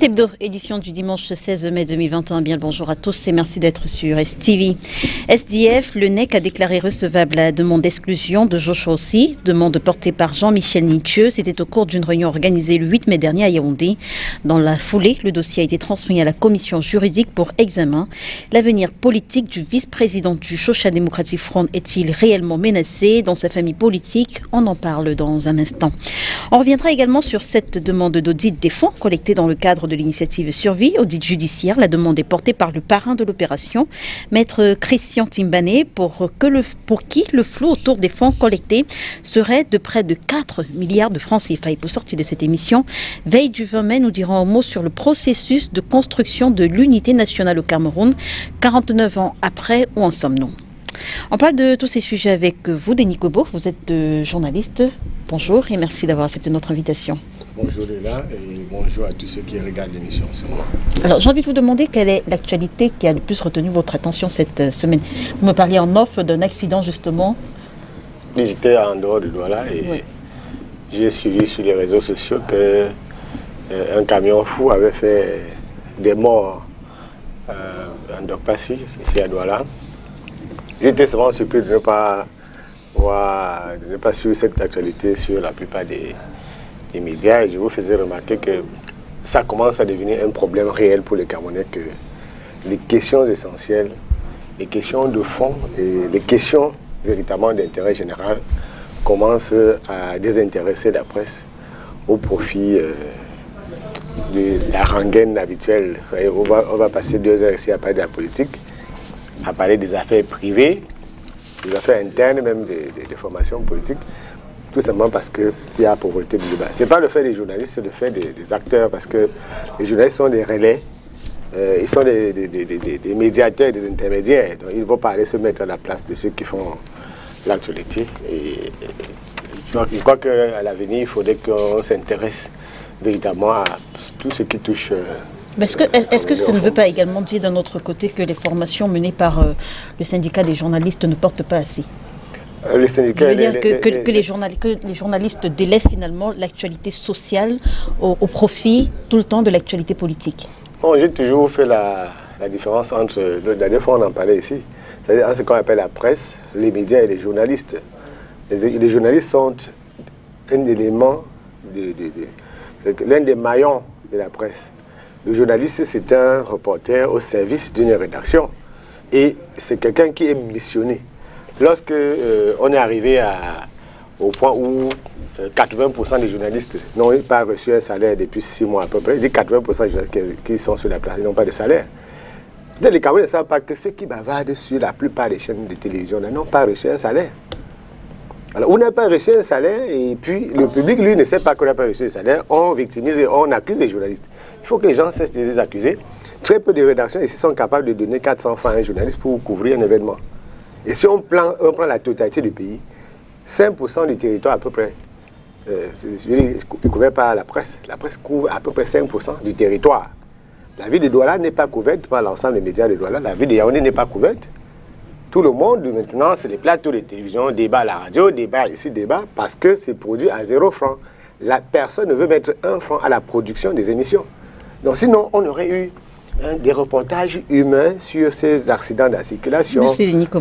Cet hebdo, édition du dimanche 16 mai 2021. Bien le bonjour à tous et merci d'être sur STV. SDF, le NEC a déclaré recevable la demande d'exclusion de Joshua aussi, demande portée par Jean-Michel Nitcheux. C'était au cours d'une réunion organisée le 8 mai dernier à Yaoundé. Dans la foulée, le dossier a été transmis à la commission juridique pour examen. L'avenir politique du vice-président du Social Democratic Front est-il réellement menacé dans sa famille politique? On en parle dans un instant. On reviendra également sur cette demande d'audit des fonds collectés dans le cadre de l'initiative Survie, audit judiciaire. La demande est portée par le parrain de l'opération, maître Christian Timbané, pour qui le flou autour des fonds collectés serait de près de 4 milliards de francs CFA. Et pour sortir de cette émission, veille du 20 mai, nous dirons un mot sur le processus de construction de l'unité nationale au Cameroun. 49 ans après, où en sommes-nous? On parle de tous ces sujets avec vous, Denis Kobo. Vous êtes journaliste. Bonjour et merci d'avoir accepté notre invitation. Bonjour Léla et bonjour à tous ceux qui regardent l'émission en ce moment. Alors j'ai envie de vous demander quelle est l'actualité qui a le plus retenu votre attention cette semaine. Vous me parliez en off d'un accident justement. J'étais en dehors de Douala et oui, j'ai suivi sur les réseaux sociaux qu'un camion fou avait fait des morts en Dokpassi, ici à Douala. J'étais souvent surpris de ne pas suivre cette actualité sur la plupart des médias et je vous faisais remarquer que ça commence à devenir un problème réel pour les Camerounais, que les questions essentielles, les questions de fond et les questions véritablement d'intérêt général commencent à désintéresser la presse au profit de la rengaine habituelle. On va passer 2 heures ici à parler de la politique, à parler des affaires privées, des affaires internes, même des formations politiques, tout simplement parce qu'il y a pauvreté de débat. Ce n'est pas le fait des journalistes, c'est le fait des acteurs, parce que les journalistes sont des relais, ils sont des médiateurs, des intermédiaires, donc ils ne vont pas aller se mettre à la place de ceux qui font l'actualité. Et donc, je crois qu'à l'avenir, il faudrait qu'on s'intéresse véritablement à tout ce qui touche... Est-ce que ça ne veut pas également dire d'un autre côté que les formations menées par le syndicat des journalistes ne portent pas assez? Le syndicat... Je veux dire que les journalistes délaissent finalement l'actualité sociale au profit tout le temps de l'actualité politique. Bon, j'ai toujours fait la différence entre... La dernière fois, on en parlait ici. C'est-à-dire ce qu'on appelle la presse, les médias et les journalistes. Les journalistes sont un élément, l'un des maillons de la presse. Le journaliste, c'est un reporter au service d'une rédaction. Et c'est quelqu'un qui est missionné. Lorsque on est arrivé au point où 80% des journalistes n'ont pas reçu un salaire depuis 6 mois à peu près, je dis 80% des journalistes qui sont sur la place n'ont pas de salaire. Les Camerounais ne savent pas que ceux qui bavardent sur la plupart des chaînes de télévision n'ont pas reçu un salaire. Alors, on n'a pas reçu un salaire et puis le public, lui, ne sait pas qu'on n'a pas reçu un salaire. On victimise et on accuse les journalistes. Il faut que les gens cessent de les accuser. Très peu de rédactions ici sont capables de donner 400 francs à un journaliste pour couvrir un événement. Et si on prend la totalité du pays, 5% du territoire à peu près, est couvert par la presse. La presse couvre à peu près 5% du territoire. La ville de Douala n'est pas couverte par l'ensemble des médias de Douala. La ville de Yaoundé n'est pas couverte. Tout le monde, maintenant, c'est les plateaux de télévision, débat à la radio, débat ici, débat, parce que c'est produit à 0 franc. La personne ne veut mettre 1 franc à la production des émissions. Donc sinon, on aurait eu des reportages humains sur ces accidents de la circulation. Merci, Nico.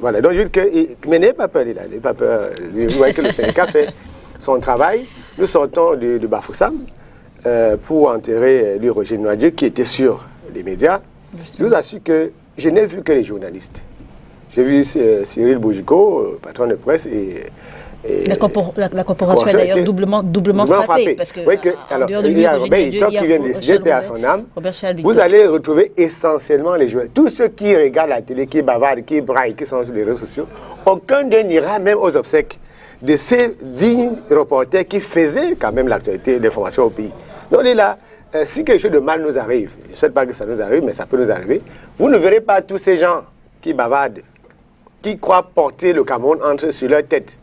Voilà. Donc je dis que, mais n'ayez pas peur, n'ayez pas peur. Vous voyez que le syndicat fait son travail. Nous sortons de Bafoussam pour enterrer Roger Noadieu qui était sur les médias. Je vous assure que je n'ai vu que les journalistes. J'ai vu Cyril Boujiko, patron de presse, et la corporation est d'ailleurs doublement frappée. Parce que, oui, alors, il y a Robert Ito qui vient de décider, paix à son âme. Vous allez retrouver essentiellement les journalistes. Tous ceux qui regardent la télé, qui bavardent, qui braillent, qui sont sur les réseaux sociaux, aucun d'eux n'ira même aux obsèques de ces dignes reporters qui faisaient quand même l'actualité, l'information au pays. Donc là, si quelque chose de mal nous arrive, je ne souhaite pas que ça nous arrive, mais ça peut nous arriver, vous ne verrez pas tous ces gens qui bavardent, qui croient porter le Cameroun sur leur tête.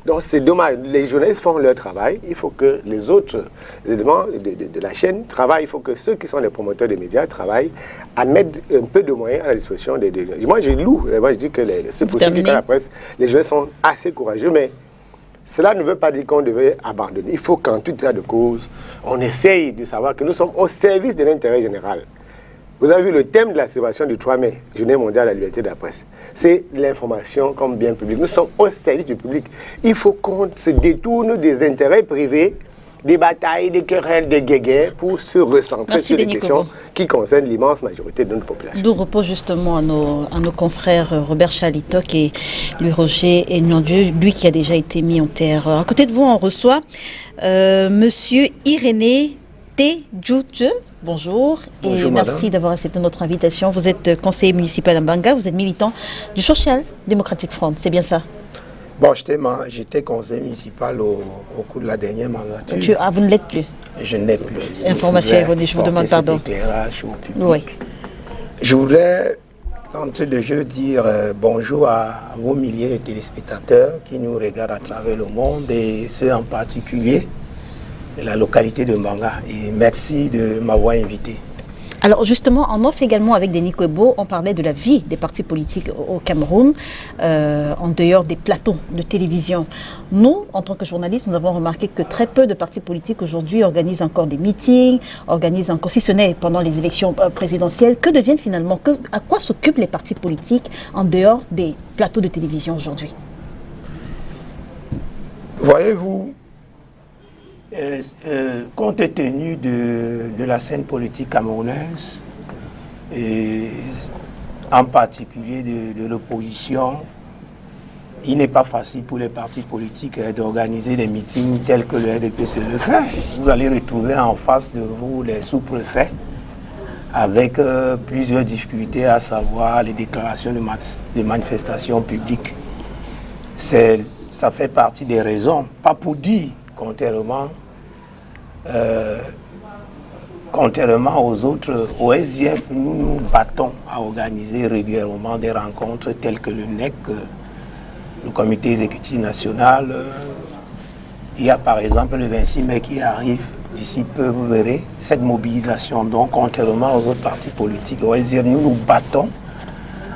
Donc c'est dommage. Les journalistes font leur travail. Il faut que les autres éléments de la chaîne travaillent. Il faut que ceux qui sont les promoteurs des médias travaillent à mettre un peu de moyens à la disposition des... Moi, je loue. Moi, je dis que c'est possible que la presse, les journalistes sont assez courageux, mais Cela ne veut pas dire qu'on devait abandonner. Il faut qu'en tout état de cause, on essaye de savoir que nous sommes au service de l'intérêt général. Vous avez vu le thème de la célébration du 3 mai, Journée mondiale de la liberté de la presse. C'est l'information comme bien public. Nous sommes au service du public. Il faut qu'on se détourne des intérêts privés, des batailles, des querelles, des guéguerres pour se recentrer sur les questions qui concernent l'immense majorité de notre population. D'où repose justement à nos confrères Robert Chalitok et Louis-Roger Eniondieu, lui qui a déjà été mis en terre. À côté de vous, on reçoit Monsieur Irénée Tedjoudje. Bonjour. Bonjour, et merci d'avoir accepté notre invitation. Vous êtes conseiller municipal à Mbanga, vous êtes militant du Social Democratic Front, c'est bien ça? Bon, j'étais conseiller municipal au cours de la dernière mandature. Vous ne l'êtes plus? Je ne l'ai plus. Information erronée, je vous demande pardon. Éclairage au public. Oui. Je voudrais, d'entrée de jeu, dire bonjour à vos milliers de téléspectateurs qui nous regardent à travers le monde et ceux en particulier de la localité de Mbanga. Et merci de m'avoir invité. Alors justement, en off également avec Denis Kwebo, on parlait de la vie des partis politiques au Cameroun, en dehors des plateaux de télévision. Nous, en tant que journalistes, nous avons remarqué que très peu de partis politiques aujourd'hui organisent encore des meetings, organisent encore, si ce n'est pendant les élections présidentielles. Que deviennent finalement, à quoi s'occupent les partis politiques en dehors des plateaux de télévision aujourd'hui? Voyez-vous, compte tenu de la scène politique camerounaise, et en particulier de l'opposition, il n'est pas facile pour les partis politiques d'organiser des meetings tels que le RDPC le fait. Vous allez retrouver en face de vous les sous-préfets avec plusieurs difficultés, à savoir les déclarations de manifestations publiques. Ça fait partie des raisons, pas pour dire, contrairement aux autres, au SDF, nous nous battons à organiser régulièrement des rencontres telles que le NEC, le comité exécutif national. Il y a par exemple le 26 mai qui arrive d'ici peu, vous verrez, cette mobilisation. Donc, contrairement aux autres partis politiques, au SDF, nous nous battons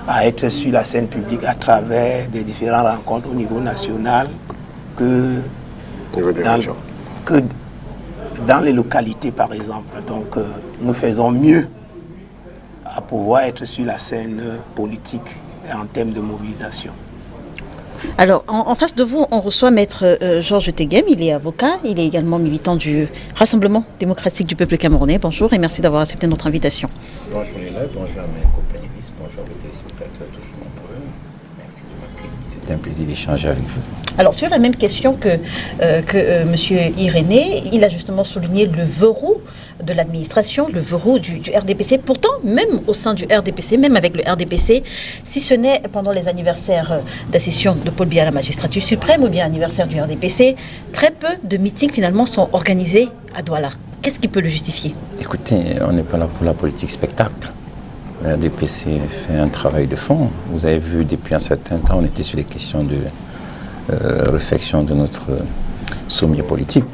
à être sur la scène publique à travers des différentes rencontres au niveau national que dans les localités, par exemple. Donc, nous faisons mieux à pouvoir être sur la scène politique en termes de mobilisation. Alors, en face de vous, on reçoit Maître Georges Teghem. Il est avocat, il est également militant du Rassemblement démocratique du peuple camerounais. Bonjour et merci d'avoir accepté notre invitation. Bonjour Léla, bonjour à mes compagnons, bonjour aux téléspectateurs, toujours nombreux. Merci de m'accueillir, c'est un plaisir d'échanger avec vous. Alors, sur la même question que M. Irénée, il a justement souligné le verrou de l'administration, le verrou du RDPC. Pourtant, même au sein du RDPC, même avec le RDPC, si ce n'est pendant les anniversaires d'accession de Paul Biya à la magistrature suprême ou bien anniversaire du RDPC, très peu de meetings finalement sont organisés à Douala. Qu'est-ce qui peut le justifier? Écoutez, on n'est pas là pour la politique spectacle. Le RDPC fait un travail de fond. Vous avez vu, depuis un certain temps, on était sur les questions de réflexion de notre sommier politique.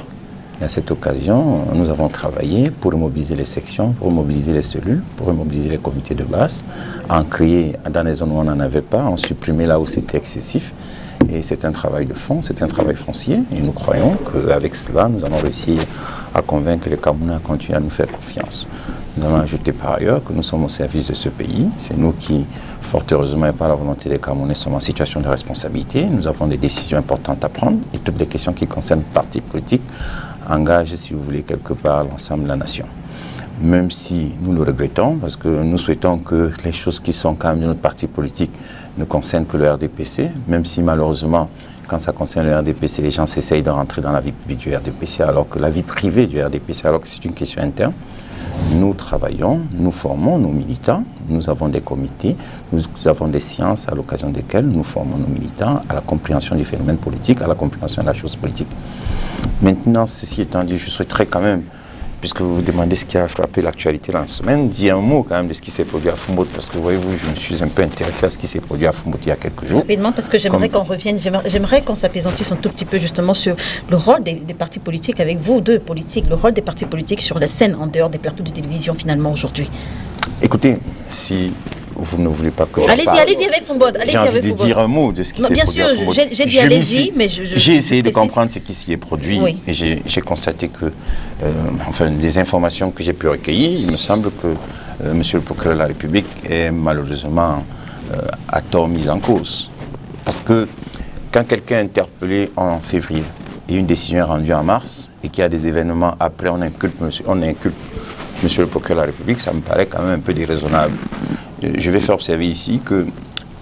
Et à cette occasion, nous avons travaillé pour mobiliser les sections, pour mobiliser les cellules, pour mobiliser les comités de base, en créer dans les zones où on n'en avait pas, en supprimer là où c'était excessif. Et c'est un travail de fond, c'est un travail foncier. Et nous croyons qu'avec cela, nous allons réussir à convaincre les Camerounais à continuer à nous faire confiance. Nous allons ajouter par ailleurs que nous sommes au service de ce pays. C'est nous qui, fort heureusement et par la volonté des Camerounais, sommes en situation de responsabilité. Nous avons des décisions importantes à prendre et toutes les questions qui concernent le parti politique engagent, si vous voulez, quelque part l'ensemble de la nation. Même si nous le regrettons, parce que nous souhaitons que les choses qui sont quand même de notre parti politique ne concernent que le RDPC, même si malheureusement, quand ça concerne le RDPC, les gens s'essayent de rentrer dans la vie publique du RDPC, alors que la vie privée du RDPC, alors que c'est une question interne. Nous travaillons, nous formons nos militants, nous avons des comités, nous avons des séances à l'occasion desquelles nous formons nos militants à la compréhension du phénomène politique, à la compréhension de la chose politique. Maintenant, ceci étant dit, je souhaiterais quand même, puisque vous vous demandez ce qui a frappé l'actualité dans la semaine, dire un mot quand même de ce qui s'est produit à Fumut, parce que voyez-vous, je me suis un peu intéressé à ce qui s'est produit à Fumut il y a quelques jours. Rapidement, parce que j'aimerais qu'on revienne, j'aimerais qu'on s'apaisantisse un tout petit peu justement sur le rôle des partis politiques, avec vous deux politiques, le rôle des partis politiques sur la scène en dehors des plateaux de télévision finalement aujourd'hui. Écoutez, si vous ne voulez pas que je Allez-y, parle. allez-y avec Fombod. J'ai envie de dire un mot de ce qui s'est bien produit sûr, à Fombod. j'ai dit allez-y, mais j'ai essayé de précise. comprendre ce qui s'y est produit et j'ai constaté que, des informations que j'ai pu recueillir, il me semble que Monsieur le procureur de la République est malheureusement à tort mis en cause. Parce que quand quelqu'un est interpellé en février et une décision est rendue en mars et qu'il y a des événements après, on inculpe Monsieur le procureur de la République, ça me paraît quand même un peu déraisonnable. Je vais faire observer ici que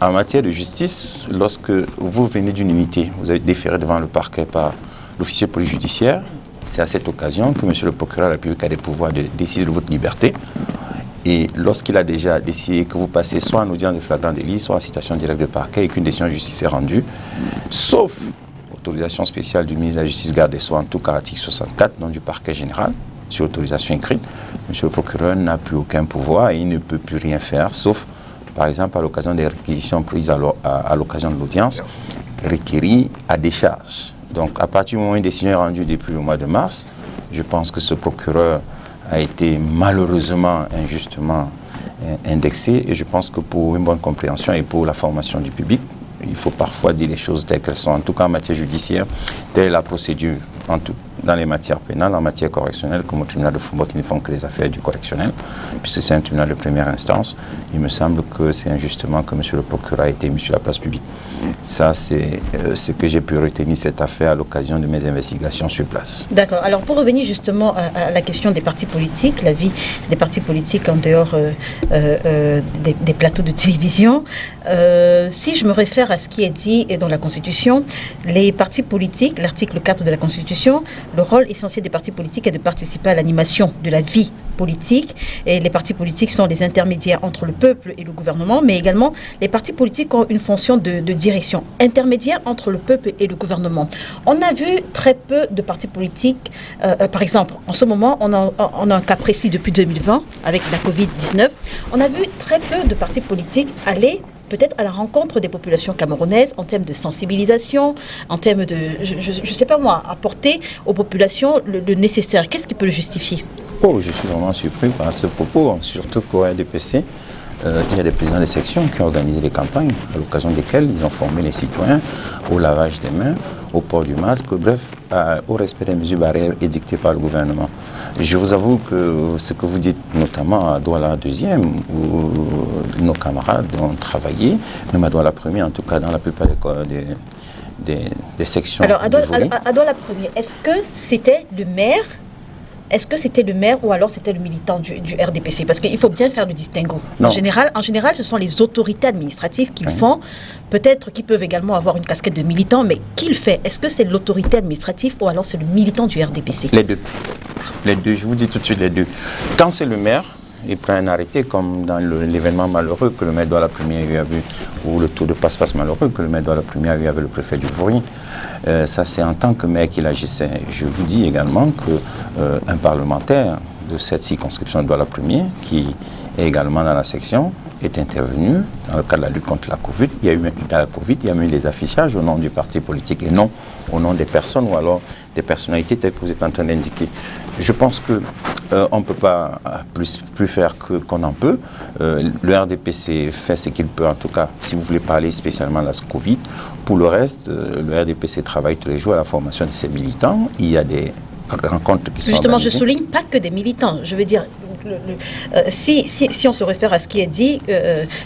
en matière de justice, lorsque vous venez d'une unité, vous êtes déféré devant le parquet par l'officier de police judiciaire, c'est à cette occasion que Monsieur le procureur de la République a des pouvoirs de décider de votre liberté. Et lorsqu'il a déjà décidé que vous passez soit en audience de flagrant délit, soit en citation directe de parquet et qu'une décision de justice est rendue, sauf autorisation spéciale du ministre de la Justice garde des Sceaux, en tout cas l'article 64, non du parquet général, sur autorisation écrite, M. le procureur n'a plus aucun pouvoir et il ne peut plus rien faire, sauf, par exemple, à l'occasion des réquisitions prises à l'occasion de l'audience, requérir à décharge. Donc, à partir du moment où une décision est rendue depuis le mois de mars, je pense que ce procureur a été malheureusement injustement indexé et je pense que pour une bonne compréhension et pour la formation du public, il faut parfois dire les choses telles qu'elles sont. En tout cas, en matière judiciaire, telle est la procédure dans les matières pénales, en matière correctionnelle, comme au tribunal de Fombot, ils ne font que les affaires du correctionnel, puisque c'est un tribunal de première instance. Il me semble que c'est injustement que M. le procureur a été mis sur la place publique. Ça, c'est ce que j'ai pu retenir cette affaire à l'occasion de mes investigations sur place. D'accord. Alors, pour revenir justement à la question des partis politiques, la vie des partis politiques en dehors des plateaux de télévision, si je me réfère à ce qui est dit dans la Constitution, les partis politiques, l'article 4 de la Constitution, le rôle essentiel des partis politiques est de participer à l'animation de la vie politique. Et les partis politiques sont les intermédiaires entre le peuple et le gouvernement, mais également les partis politiques ont une fonction de direction intermédiaire entre le peuple et le gouvernement. On a vu très peu de partis politiques, par exemple, en ce moment, on a un cas précis depuis 2020 avec la Covid-19, on a vu très peu de partis politiques aller peut-être à la rencontre des populations camerounaises en termes de sensibilisation, en termes de, je ne sais pas moi, apporter aux populations le nécessaire. Qu'est-ce qui peut le justifier ? Oh, je suis vraiment surpris par ce propos, surtout qu'au RDPC, il y a des présidents de section qui ont organisé des campagnes à l'occasion desquelles ils ont formé les citoyens au lavage des mains, au port du masque, bref, au respect des mesures barrières édictées par le gouvernement. Je vous avoue que ce que vous dites, notamment à Douala 2e, où nos camarades ont travaillé, même à Douala 1er, en tout cas dans la plupart des sections. Alors, à Douala 1er, est-ce que c'était le maire ? Est-ce que c'était le maire ou alors c'était le militant du RDPC ? Parce qu'il faut bien faire le distinguo. En général, ce sont les autorités administratives qui le font. Peut-être qu'ils peuvent également avoir une casquette de militant, mais qui le fait ? Est-ce que c'est l'autorité administrative ou alors c'est le militant du RDPC ? Les deux. Les deux, je vous dis tout de suite les deux. Quand c'est le maire, il prend un arrêté, comme dans l'événement malheureux que le maire Douala 1er a eu à vue, ou le tour de passe-passe malheureux que le maire Douala 1er a eu avec le préfet du Vouri. Ça, c'est en tant que maire qu'il agissait. Je vous dis également qu'un parlementaire de cette circonscription de Douala 1er, qui est également dans la section, est intervenu dans le cadre de la lutte contre la Covid. Il y a eu des affichages au nom du parti politique et non au nom des personnes ou alors des personnalités telles que vous êtes en train d'indiquer. Je pense qu'on ne peut pas plus faire qu'on en peut. Le RDPC fait ce qu'il peut, en tout cas, si vous voulez parler spécialement de la Covid. Pour le reste, le RDPC travaille tous les jours à la formation de ses militants. Il y a des rencontres qui sont Justement, organisées. je souligne pas que des militants. Je veux dire, si on se réfère à ce qui est dit,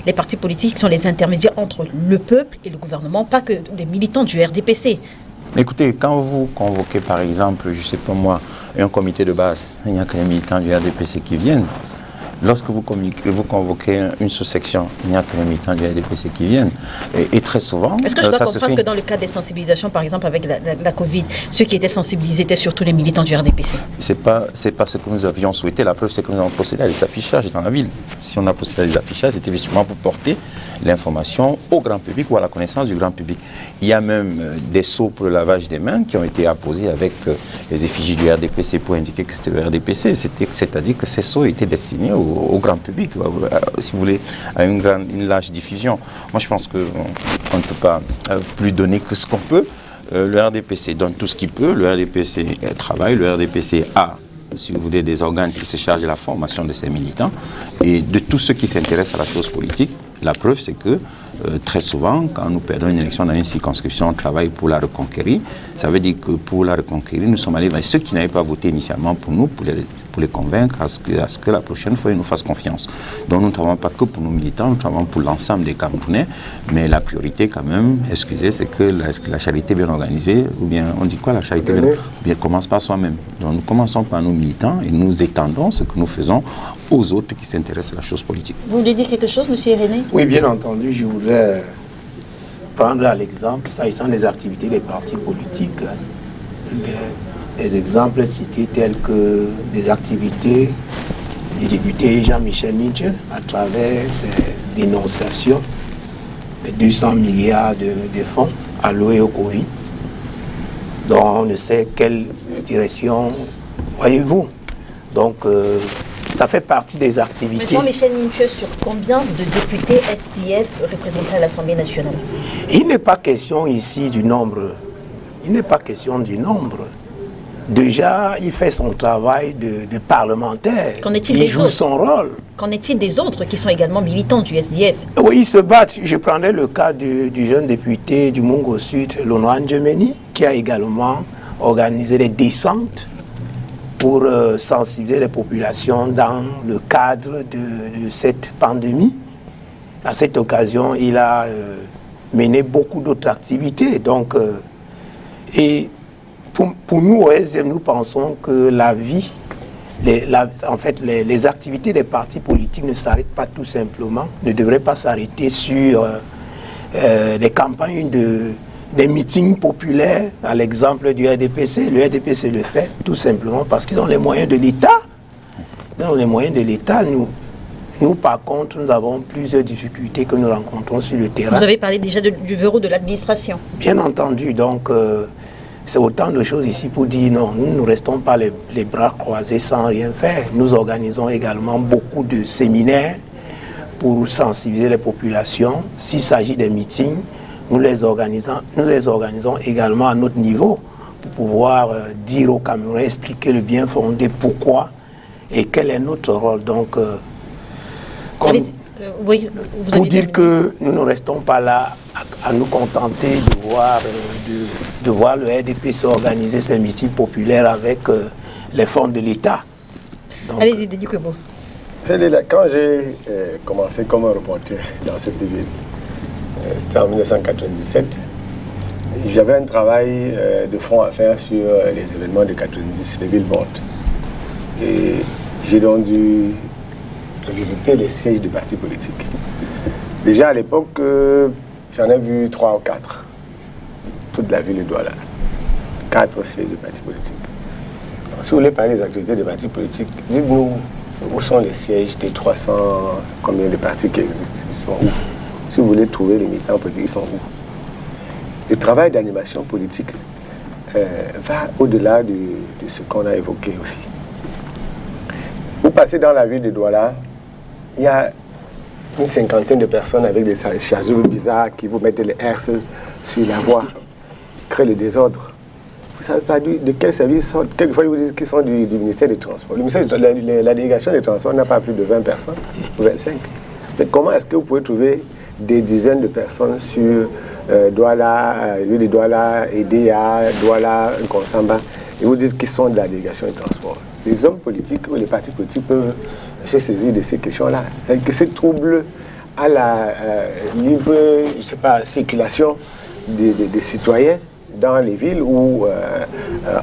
les partis politiques sont les intermédiaires entre le peuple et le gouvernement, pas que les militants du RDPC. Écoutez, quand vous convoquez par exemple, je ne sais pas moi, un comité de base, il n'y a que les militants du RDPC qui viennent. Lorsque vous convoquez une sous-section, il n'y a que les militants du RDPC qui viennent. Et très souvent, est-ce que je dois comprendre que dans le cadre des sensibilisations, par exemple avec la Covid, ceux qui étaient sensibilisés étaient surtout les militants du RDPC ? C'est pas ce que nous avions souhaité. La preuve, c'est que nous avons procédé à des affichages dans la ville. Si on a procédé à des affichages, c'était justement pour porter l'information au grand public ou à la connaissance du grand public. Il y a même des seaux pour le lavage des mains qui ont été apposés avec les effigies du RDPC pour indiquer que c'était le RDPC. C'est-à-dire que ces seaux étaient destinés au grand public, si vous voulez, à une large diffusion. Moi, je pense qu'on ne peut pas plus donner que ce qu'on peut. Le RDPC donne tout ce qu'il peut. Le RDPC travaille. Le RDPC a, si vous voulez, des organes qui se chargent de la formation de ses militants et de tous ceux qui s'intéressent à la chose politique. La preuve, c'est que très souvent, quand nous perdons une élection dans une circonscription, on travaille pour la reconquérir. Ça veut dire que pour la reconquérir, nous sommes allés vers ceux qui n'avaient pas voté initialement pour nous, pour les convaincre à ce que la prochaine fois, ils nous fassent confiance. Donc nous ne travaillons pas que pour nos militants, nous travaillons pour l'ensemble des Camerounais, mais la priorité quand même, excusez, c'est que la charité bien organisée, ou bien on dit quoi, la charité bien commence par soi-même. Donc nous commençons par nos militants et nous étendons ce que nous faisons aux autres qui s'intéressent à la chose politique. Vous voulez dire quelque chose, M. Irénée? Oui, bien entendu, je voudrais prendre à l'exemple, s'agissant des activités des partis politiques, des exemples cités tels que des activités du député Jean-Michel Nietzsche à travers ses dénonciations des 200 milliards de fonds alloués au Covid, dont on ne sait quelle direction voyez-vous. Donc, ça fait partie des activités. Mais Jean-Michel Nietzsche, sur combien de députés SDF représentés à l'Assemblée nationale? Il n'est pas question ici du nombre. Il n'est pas question du nombre. Déjà, il fait son travail de parlementaire. Qu'en est-il il des joue autres? Son rôle. Qu'en est-il des autres qui sont également militants du SDF? Oui, ils se battent. Je prendrai le cas du jeune député du Mungo Sud, Lonoan Djemeni, qui a également organisé des descentes pour sensibiliser les populations dans le cadre de cette pandémie. À cette occasion, il a mené beaucoup d'autres activités. Donc, et pour nous, au SDF, nous pensons que la vie, les activités des partis politiques ne s'arrêtent pas tout simplement, ne devraient pas s'arrêter sur les campagnes des meetings populaires, à l'exemple du RDPC. Le RDPC le fait tout simplement parce qu'ils ont les moyens de l'État. Ils ont les moyens de l'État. Nous, par contre, nous avons plusieurs difficultés que nous rencontrons sur le terrain. Vous avez parlé déjà du verrou de l'administration. Bien entendu. Donc, c'est autant de choses ici pour dire non, nous ne restons pas les bras croisés sans rien faire. Nous organisons également beaucoup de séminaires pour sensibiliser les populations. S'il s'agit des meetings, nous les organisons également à notre niveau pour pouvoir dire aux Camerounais, expliquer le bien fondé, pourquoi et quel est notre rôle. Donc, oui, pour dire que nous ne restons pas là à nous contenter de voir le RDPC organiser ses meetings populaires avec les fonds de l'État. Allez-y, Dédi Kwebo. Quand j'ai commencé comme reporter dans cette ville, c'était en 1997, j'avais un travail de fond à faire sur les événements de 90, les villes mortes. Et j'ai donc dû visiter les sièges de partis politiques. Déjà à l'époque, j'en ai vu 3 ou 4, toute la ville de Douala. 4 sièges de partis politiques. Alors, si vous voulez parler des activités des partis politiques, dites-nous où sont les sièges des 300, combien de partis qui existent, ils sont où? Si vous voulez trouver les militants politiques, ils sont où? Le travail d'animation politique va au-delà de ce qu'on a évoqué aussi. Vous passez dans la ville de Douala, il y a une 50aine de personnes avec des chasubles bizarres qui vous mettent les herses sur la voie, qui créent le désordre. Vous ne savez pas de quel service sont. Quelquefois, ils vous disent qu'ils sont du ministère des Transports. Le ministère la délégation des Transports n'a pas plus de 20 personnes, ou 25. Mais comment est-ce que vous pouvez trouver des dizaines de personnes sur Douala, de Douala, Edea, Douala, Nkonsamba? Ils vous disent qu'ils sont de la délégation des Transports. Les hommes politiques ou les partis politiques peuvent se saisir de ces questions-là. Que ces troubles à la libre, je sais pas, circulation des citoyens dans les villes ou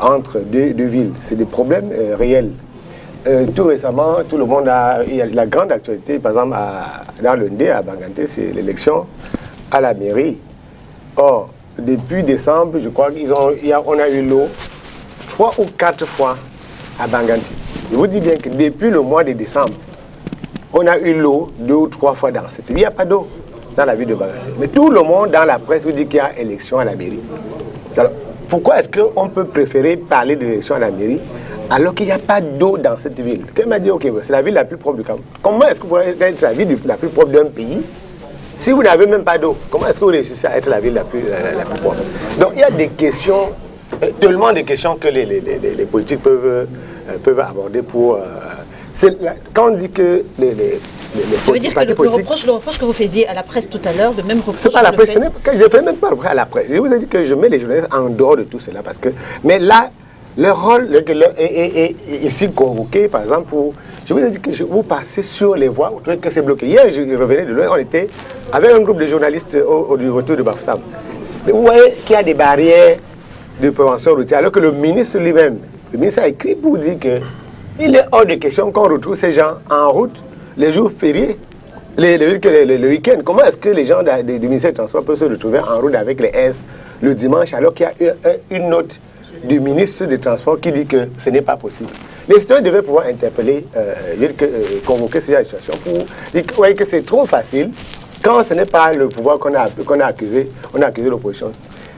entre deux villes, c'est des problèmes réels. Tout récemment, tout le monde il y a la grande actualité, par exemple, dans le Ndé, à Banganté, c'est l'élection à la mairie. Or, depuis décembre, je crois qu'on a eu l'eau 3 ou 4 fois à Banganté. Je vous dis bien que depuis le mois de décembre, on a eu l'eau 2 ou 3 fois dans cette ville. Il n'y a pas d'eau dans la ville de Banganté. Mais tout le monde dans la presse vous dit qu'il y a élection à la mairie. Alors, pourquoi est-ce qu'on peut préférer parler d'élection à la mairie alors qu'il n'y a pas d'eau dans cette ville? Quelqu'un m'a dit, ok, c'est la ville la plus propre du Cameroun. Comment est-ce que vous pouvez être la ville la plus propre d'un pays si vous n'avez même pas d'eau? Comment est-ce que vous réussissez à être la ville la plus propre? Donc il y a des questions, tellement de questions que les politiques peuvent aborder pour... quand on dit que Ça veut dire que le reproche que vous faisiez à la presse tout à l'heure, le même reproche... C'est pas la presse, je ne fais même pas le reproche à la presse. Je vous ai dit que je mets les journalistes en dehors de tout cela. Parce que, mais là, leur rôle est ici convoqué, par exemple, pour... Je vous ai dit que vous passez sur les voies, vous trouvez que c'est bloqué. Hier, je revenais de loin, on était avec un groupe de journalistes du retour de Bafoussam. Mais vous voyez qu'il y a des barrières de prévention routière, alors que le ministre lui-même, le ministre a écrit pour dire qu'il est hors de question qu'on retrouve ces gens en route les jours fériés, le week-end. Comment est-ce que les gens du ministère du Transport peuvent se retrouver en route avec les S le dimanche, alors qu'il y a une note du ministre des Transports qui dit que ce n'est pas possible? Les citoyens devaient pouvoir interpeller, convoquer ces situations pour dire que c'est trop facile quand ce n'est pas le pouvoir qu'on a accusé, on a accusé l'opposition.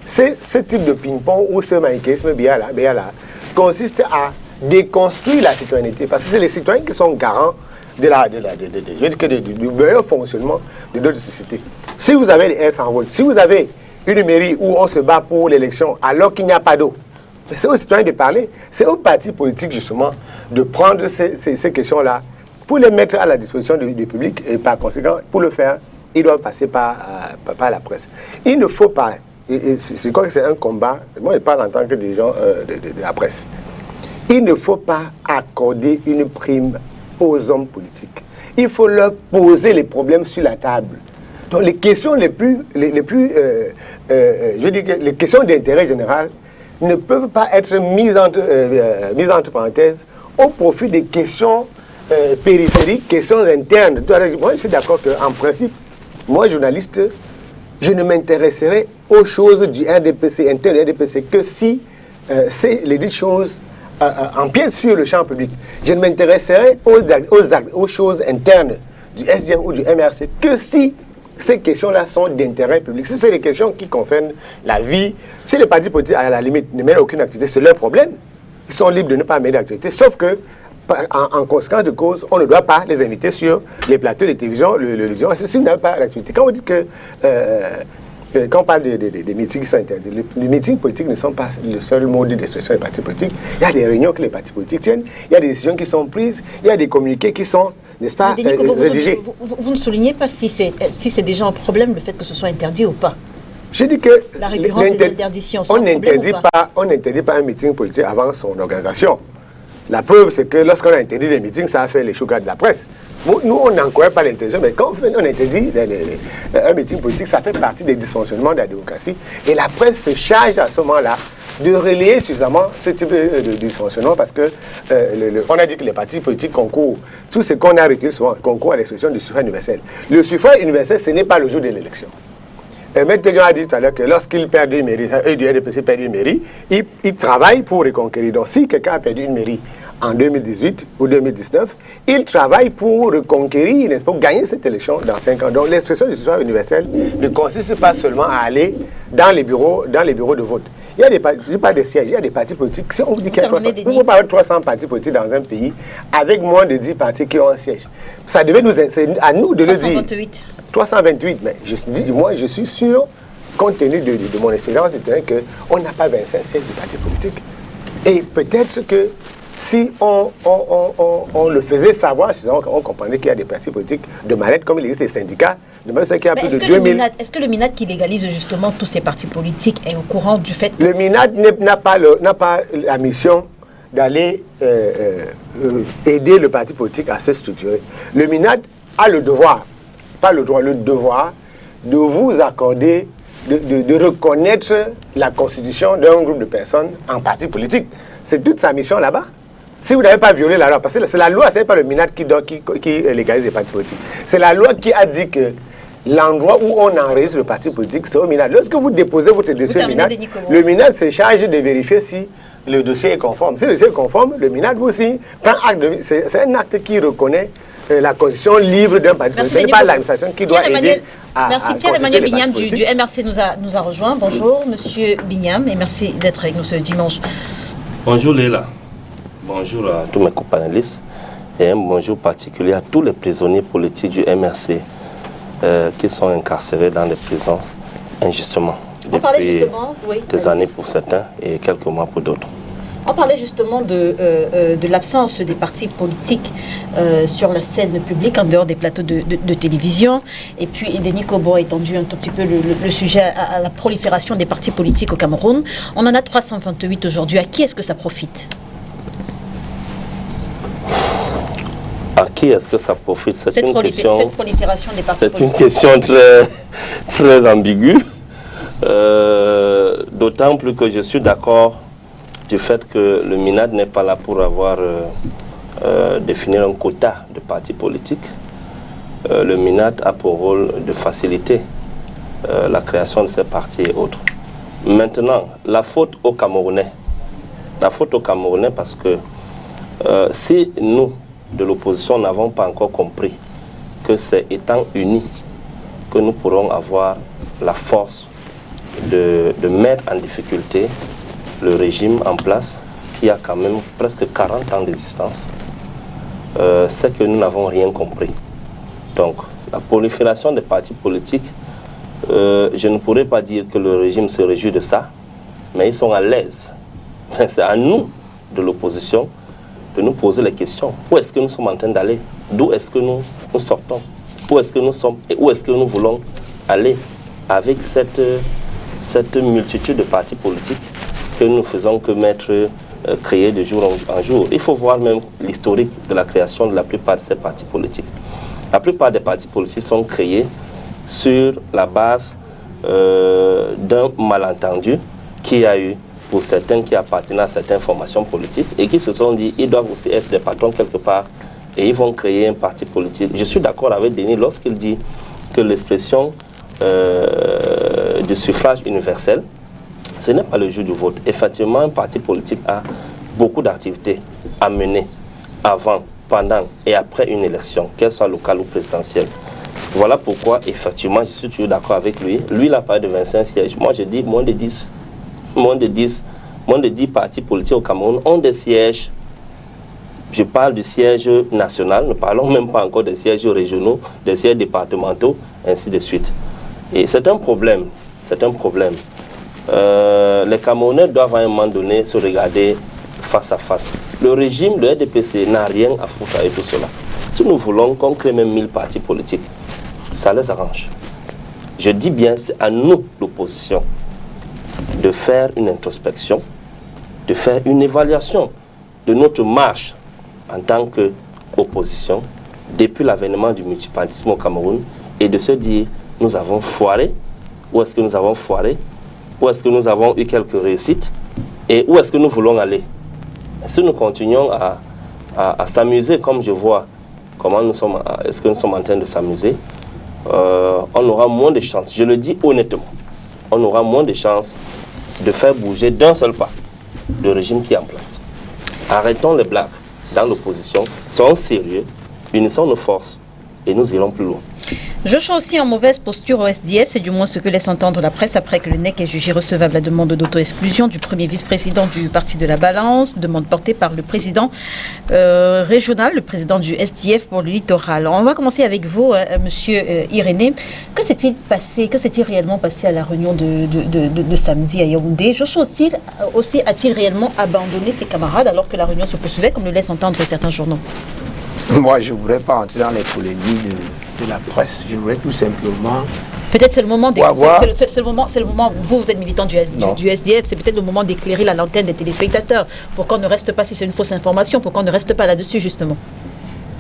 Ce type de ping-pong ou ce maïkéisme là consiste à déconstruire la citoyenneté, parce que c'est les citoyens qui sont garants du meilleur fonctionnement de notre société. Si vous avez des S en route, si vous avez une mairie où on se bat pour l'élection alors qu'il n'y a pas d'eau, c'est aux citoyens de parler, c'est aux partis politiques justement de prendre ces questions-là pour les mettre à la disposition du public, et par conséquent, pour le faire, ils doivent passer par la presse. Il ne faut pas, je crois que c'est un combat, moi je parle en tant que dirigeant de la presse, il ne faut pas accorder une prime aux hommes politiques. Il faut leur poser les problèmes sur la table. Donc les questions les questions d'intérêt général ne peuvent pas être mises entre parenthèses au profit des questions périphériques, questions internes. Moi, je suis d'accord qu'en principe, moi, journaliste, je ne m'intéresserai aux choses du RDPC, interne du RDPC, que si c'est les dites choses empiètent sur le champ public. Je ne m'intéresserai aux choses internes du SDF ou du MRC que si ces questions-là sont d'intérêt public. Si c'est des questions qui concernent la vie, si les partis politiques, à la limite, ne mènent aucune activité, c'est leur problème. Ils sont libres de ne pas mener d'activité. Sauf que, en conséquence de cause, on ne doit pas les inviter sur les plateaux de télévision, si vous n'avez pas d'activité. Quand on dit que... quand on parle des meetings qui sont interdits, les meetings politiques ne sont pas le seul mode d'expression des partis politiques. Il y a des réunions que les partis politiques tiennent, il y a des décisions qui sont prises, il y a des communiqués qui sont, n'est-ce pas, rédigés. Vous ne soulignez pas si c'est déjà un problème le fait que ce soit interdit ou pas? Je dis que la récurrence des interdictions, on n'interdit pas un meeting politique avant son organisation. La preuve, c'est que lorsqu'on a interdit les meetings, ça a fait les choux-gras de la presse. Nous, on n'encourage pas l'interdiction, mais quand on interdit un meeting politique, ça fait partie des dysfonctionnements de la démocratie. Et la presse se charge à ce moment-là de relayer suffisamment ce type de dysfonctionnement, parce que on a dit que les partis politiques concourent, tout ce qu'on a retenu souvent, concourent à l'expression du suffrage universel. Le suffrage universel, ce n'est pas le jour de l'élection. M. Tegan a dit tout à l'heure que lorsqu'il perd une mairie, eux du RDPC perdent une mairie, ils travaillent pour reconquérir. Donc si quelqu'un a perdu une mairie en 2018 ou 2019, il travaille pour reconquérir, n'est-ce pas, pour gagner cette élection dans 5 ans. Donc l'expression du suffrage universel ne consiste pas seulement à aller dans les bureaux de vote. Il y a des sièges, il y a des partis politiques. Si on vous dit qu'il y a 300, vous pouvez parler de 300 partis politiques dans un pays avec moins de 10 partis qui ont un siège. Ça devait c'est à nous de le dire. 328, mais moi je suis sûr, compte tenu de mon expérience de terrain, qu'on n'a pas 25 sièges de partis politiques. Et peut-être que si on le faisait savoir, on comprenait qu'il y a des partis politiques de mallettes, comme il existe des syndicats, de même qu'il y a plus de 2000... Est-ce que le MINAD qui légalise justement tous ces partis politiques est au courant du fait que... Le MINAD n'a pas la mission d'aller aider le parti politique à se structurer. Le MINAD a le devoir, pas le droit, le devoir de vous accorder, de reconnaître la constitution d'un groupe de personnes en parti politique. C'est toute sa mission là-bas. Si vous n'avez pas violé la loi, parce que c'est la loi, ce n'est pas le MINAD qui légalise les partis politiques. C'est la loi qui a dit que l'endroit où on enregistre le parti politique, c'est au MINAD. Lorsque vous déposez votre dossier au MINAD, le MINAD se charge de vérifier si le dossier est conforme. Si le dossier est conforme, le MINAD vous aussi prend acte. C'est un acte qui reconnaît la constitution libre d'un parti politique. Ce n'est pas l'administration qui doit aider à merci. Pierre-Emmanuel Bignam du MRC nous a rejoint. Bonjour Monsieur Bignam et merci d'être avec nous ce dimanche. Bonjour Léla. Bonjour à tous mes copanélistes et un bonjour particulier à tous les prisonniers politiques du MRC qui sont incarcérés dans les prisons injustement. On parlait justement, oui. Des années pour certains et quelques mois pour d'autres. On parlait justement de l'absence des partis politiques sur la scène publique, en dehors des plateaux de télévision. Et puis, Denis Kobo a étendu un tout petit peu le sujet à la prolifération des partis politiques au Cameroun. On en a 328 aujourd'hui. À qui est-ce que ça profite? À qui est-ce que ça profite? Cette prolifération des partis politiques. C'est une question très ambiguë. D'autant plus que je suis d'accord du fait que le MINAD n'est pas là pour avoir défini un quota de partis politiques. Le MINAD a pour rôle de faciliter la création de ces partis et autres. Maintenant, la faute aux Camerounais. La faute aux Camerounais parce que si nous, de l'opposition, n'avons pas encore compris que c'est étant unis que nous pourrons avoir la force de mettre en difficulté le régime en place, qui a quand même presque 40 ans d'existence, c'est que nous n'avons rien compris. Donc, la prolifération des partis politiques, je ne pourrais pas dire que le régime se réjouit de ça, mais ils sont à l'aise. C'est à nous, de l'opposition, de nous poser les questions. Où est-ce que nous sommes en train d'aller? D'où est-ce que nous sortons? Où est-ce que nous sommes et où est-ce que nous voulons aller avec cette multitude de partis politiques que nous ne faisons que créer de jour en jour. Il faut voir même l'historique de la création de la plupart de ces partis politiques. La plupart des partis politiques sont créés sur la base d'un malentendu qui a eu pour certains qui appartenaient à certaines formations politiques et qui se sont dit qu'ils doivent aussi être des patrons quelque part et ils vont créer un parti politique. Je suis d'accord avec Denis lorsqu'il dit que l'expression du suffrage universel, ce n'est pas le jour du vote. Effectivement, un parti politique a beaucoup d'activités à mener avant, pendant et après une élection, qu'elle soit locale ou présidentielle. Voilà pourquoi, effectivement, je suis toujours d'accord avec lui. Lui, il a parlé de 25 sièges. Moi, je dis moins de 10. Moins de 10 partis politiques au Cameroun ont des sièges. Je parle du siège national, ne parlons même pas encore des sièges régionaux, des sièges départementaux, ainsi de suite. Et c'est un problème. C'est un problème. Les Camerounais doivent à un moment donné se regarder face à face. Le régime de RDPC n'a rien à foutre avec tout cela. Si nous voulons qu'on crée même 1000 partis politiques, ça les arrange. Je dis bien, c'est à nous, l'opposition, de faire une introspection, de faire une évaluation de notre marche en tant qu'opposition depuis l'avènement du multipartisme au Cameroun et de se dire, nous avons foiré, où est-ce que nous avons foiré, où est-ce que nous avons eu quelques réussites et où est-ce que nous voulons aller. Si nous continuons à s'amuser comme je vois comment est-ce que nous sommes en train de s'amuser, on aura moins de chances, je le dis honnêtement, on aura moins de chances de faire bouger d'un seul pas le régime qui est en place. Arrêtons les blagues dans l'opposition, soyons sérieux, unissons nos forces et nous irons plus loin. Joshua aussi en mauvaise posture au SDF, c'est du moins ce que laisse entendre la presse après que le NEC ait jugé recevable la demande d'auto-exclusion du premier vice-président du Parti de la Balance, demande portée par le président régional, le président du SDF pour le littoral. On va commencer avec vous, monsieur Irénée. Que s'est-il passé, que s'est-il réellement passé à la réunion de samedi à Yaoundé? Joshua aussi a-t-il réellement abandonné ses camarades alors que la réunion se poursuivait, comme le laissent entendre certains journaux? Moi, je ne voudrais pas entrer dans les polémiques de la presse. Je voudrais tout simplement... Peut-être c'est le moment c'est le moment, vous êtes militant du SDF, c'est peut-être le moment d'éclairer la lanterne des téléspectateurs pour qu'on ne reste pas, si c'est une fausse information, pour qu'on ne reste pas là-dessus justement.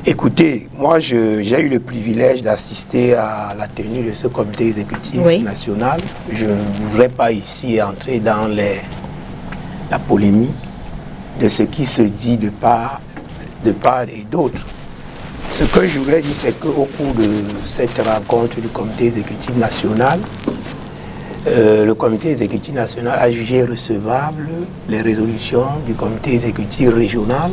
Écoutez, moi j'ai eu le privilège d'assister à la tenue de ce comité exécutif national. Je ne voudrais pas ici entrer dans la polémique de ce qui se dit de part et d'autre. Ce que je voudrais dire, c'est qu'au cours de cette rencontre du comité exécutif national, le comité exécutif national a jugé recevable les résolutions du comité exécutif régional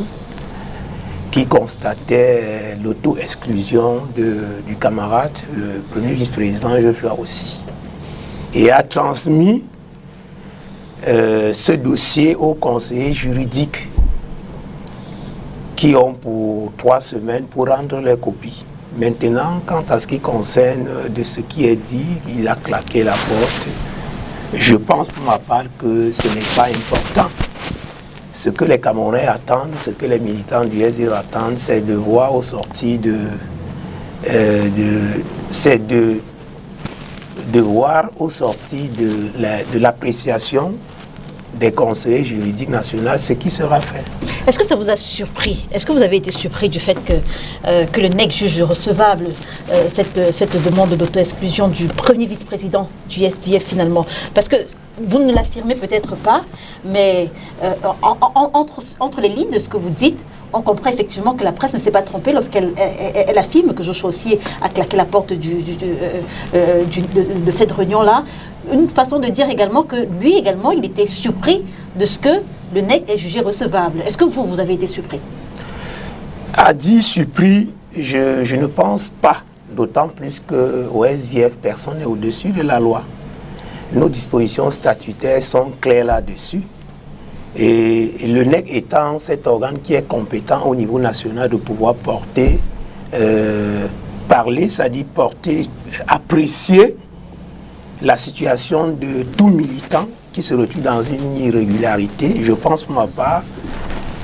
qui constatait l'auto-exclusion du camarade, le premier vice-président Joshua aussi, et a transmis ce dossier aux conseillers juridiques qui ont pour 3 semaines pour rendre les copies. Maintenant, quant à ce qui concerne de ce qui est dit, il a claqué la porte. Je pense pour ma part que ce n'est pas important. ce que les Camerounais attendent, ce que les militants du SDF attendent, c'est de voir au sorti de voir au sorti de l'appréciation des conseillers juridiques nationaux ce qui sera fait. Est-ce que ça vous a surpris? Est-ce que vous avez été surpris du fait que le NEC juge recevable cette demande d'auto-exclusion du premier vice-président du SDF finalement? Parce que vous ne l'affirmez peut-être pas, mais entre les lignes de ce que vous dites, on comprend effectivement que la presse ne s'est pas trompée lorsqu'elle affirme que Joshua Ossi a claqué la porte de cette réunion-là. Une façon de dire également que lui également, il était surpris de ce que le NEC est jugé recevable. Est-ce que vous avez été surpris? À dire surpris, je ne pense pas. D'autant plus qu'au SDF, personne n'est au-dessus de la loi. Nos dispositions statutaires sont claires là-dessus. Et le NEC étant cet organe qui est compétent au niveau national de pouvoir porter, parler, c'est-à-dire porter, apprécier la situation de tout militant qui se retrouve dans une irrégularité, je pense pour ma part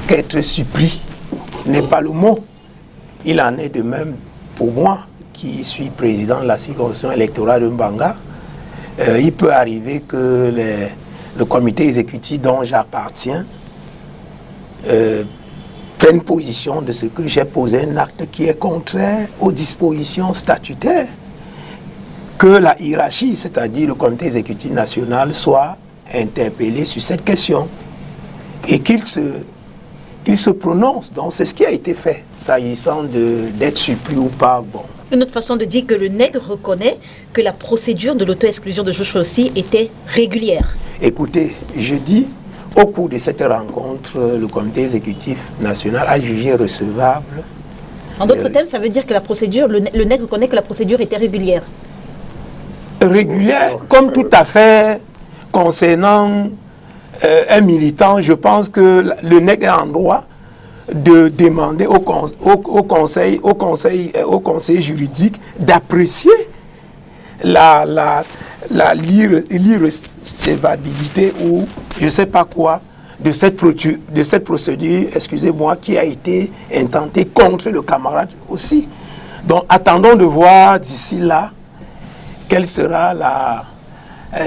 qu'être surpris n'est pas le mot. Il en est de même pour moi, qui suis président de la circonscription électorale de Mbanga. Il peut arriver que le comité exécutif dont j'appartiens prenne position de ce que j'ai posé un acte qui est contraire aux dispositions statutaires. Que la hiérarchie, c'est-à-dire le comité exécutif national, soit interpellé sur cette question et qu'il se prononce. Donc c'est ce qui a été fait, s'agissant d'être surpris ou pas. Bon. Une autre façon de dire que le NEC reconnaît que la procédure de l'auto-exclusion de Joshua Ossi était régulière. Écoutez, je dis, au cours de cette rencontre, le comité exécutif national a jugé recevable. En d'autres termes, ça veut dire que la procédure, le NEC reconnaît que la procédure était régulière. Régulière, comme tout à fait concernant un militant, je pense que le NEC est en droit de demander au conseil juridique d'apprécier l'irrecevabilité ou je ne sais pas quoi de cette procédure, excusez-moi, qui a été intentée contre le camarade aussi. Donc attendons de voir d'ici là quelle sera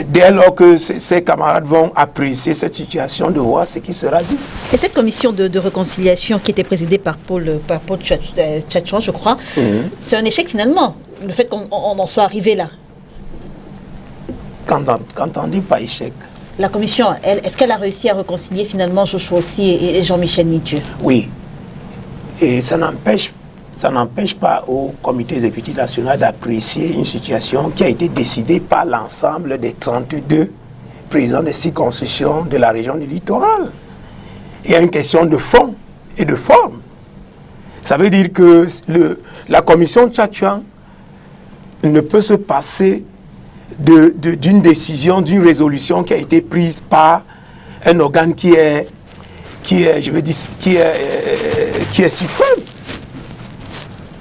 dès lors que ces camarades vont apprécier cette situation, de voir ce qui sera dit. Et cette commission de réconciliation qui était présidée par Paul Tchatchouan, je crois, c'est un échec finalement, le fait qu'on en soit arrivé là. Quand on dit pas échec. La commission, est-ce qu'elle a réussi à réconcilier finalement Joshua Ossi et Jean-Michel Nitieux? Oui. Et ça n'empêche pas au comité exécutif national d'apprécier une situation qui a été décidée par l'ensemble des 32 présidents des circonscriptions de la région du littoral. Il y a une question de fond et de forme. Ça veut dire que la commission Tchatchouan ne peut se passer d'une décision, d'une résolution qui a été prise par un organe qui est suprême.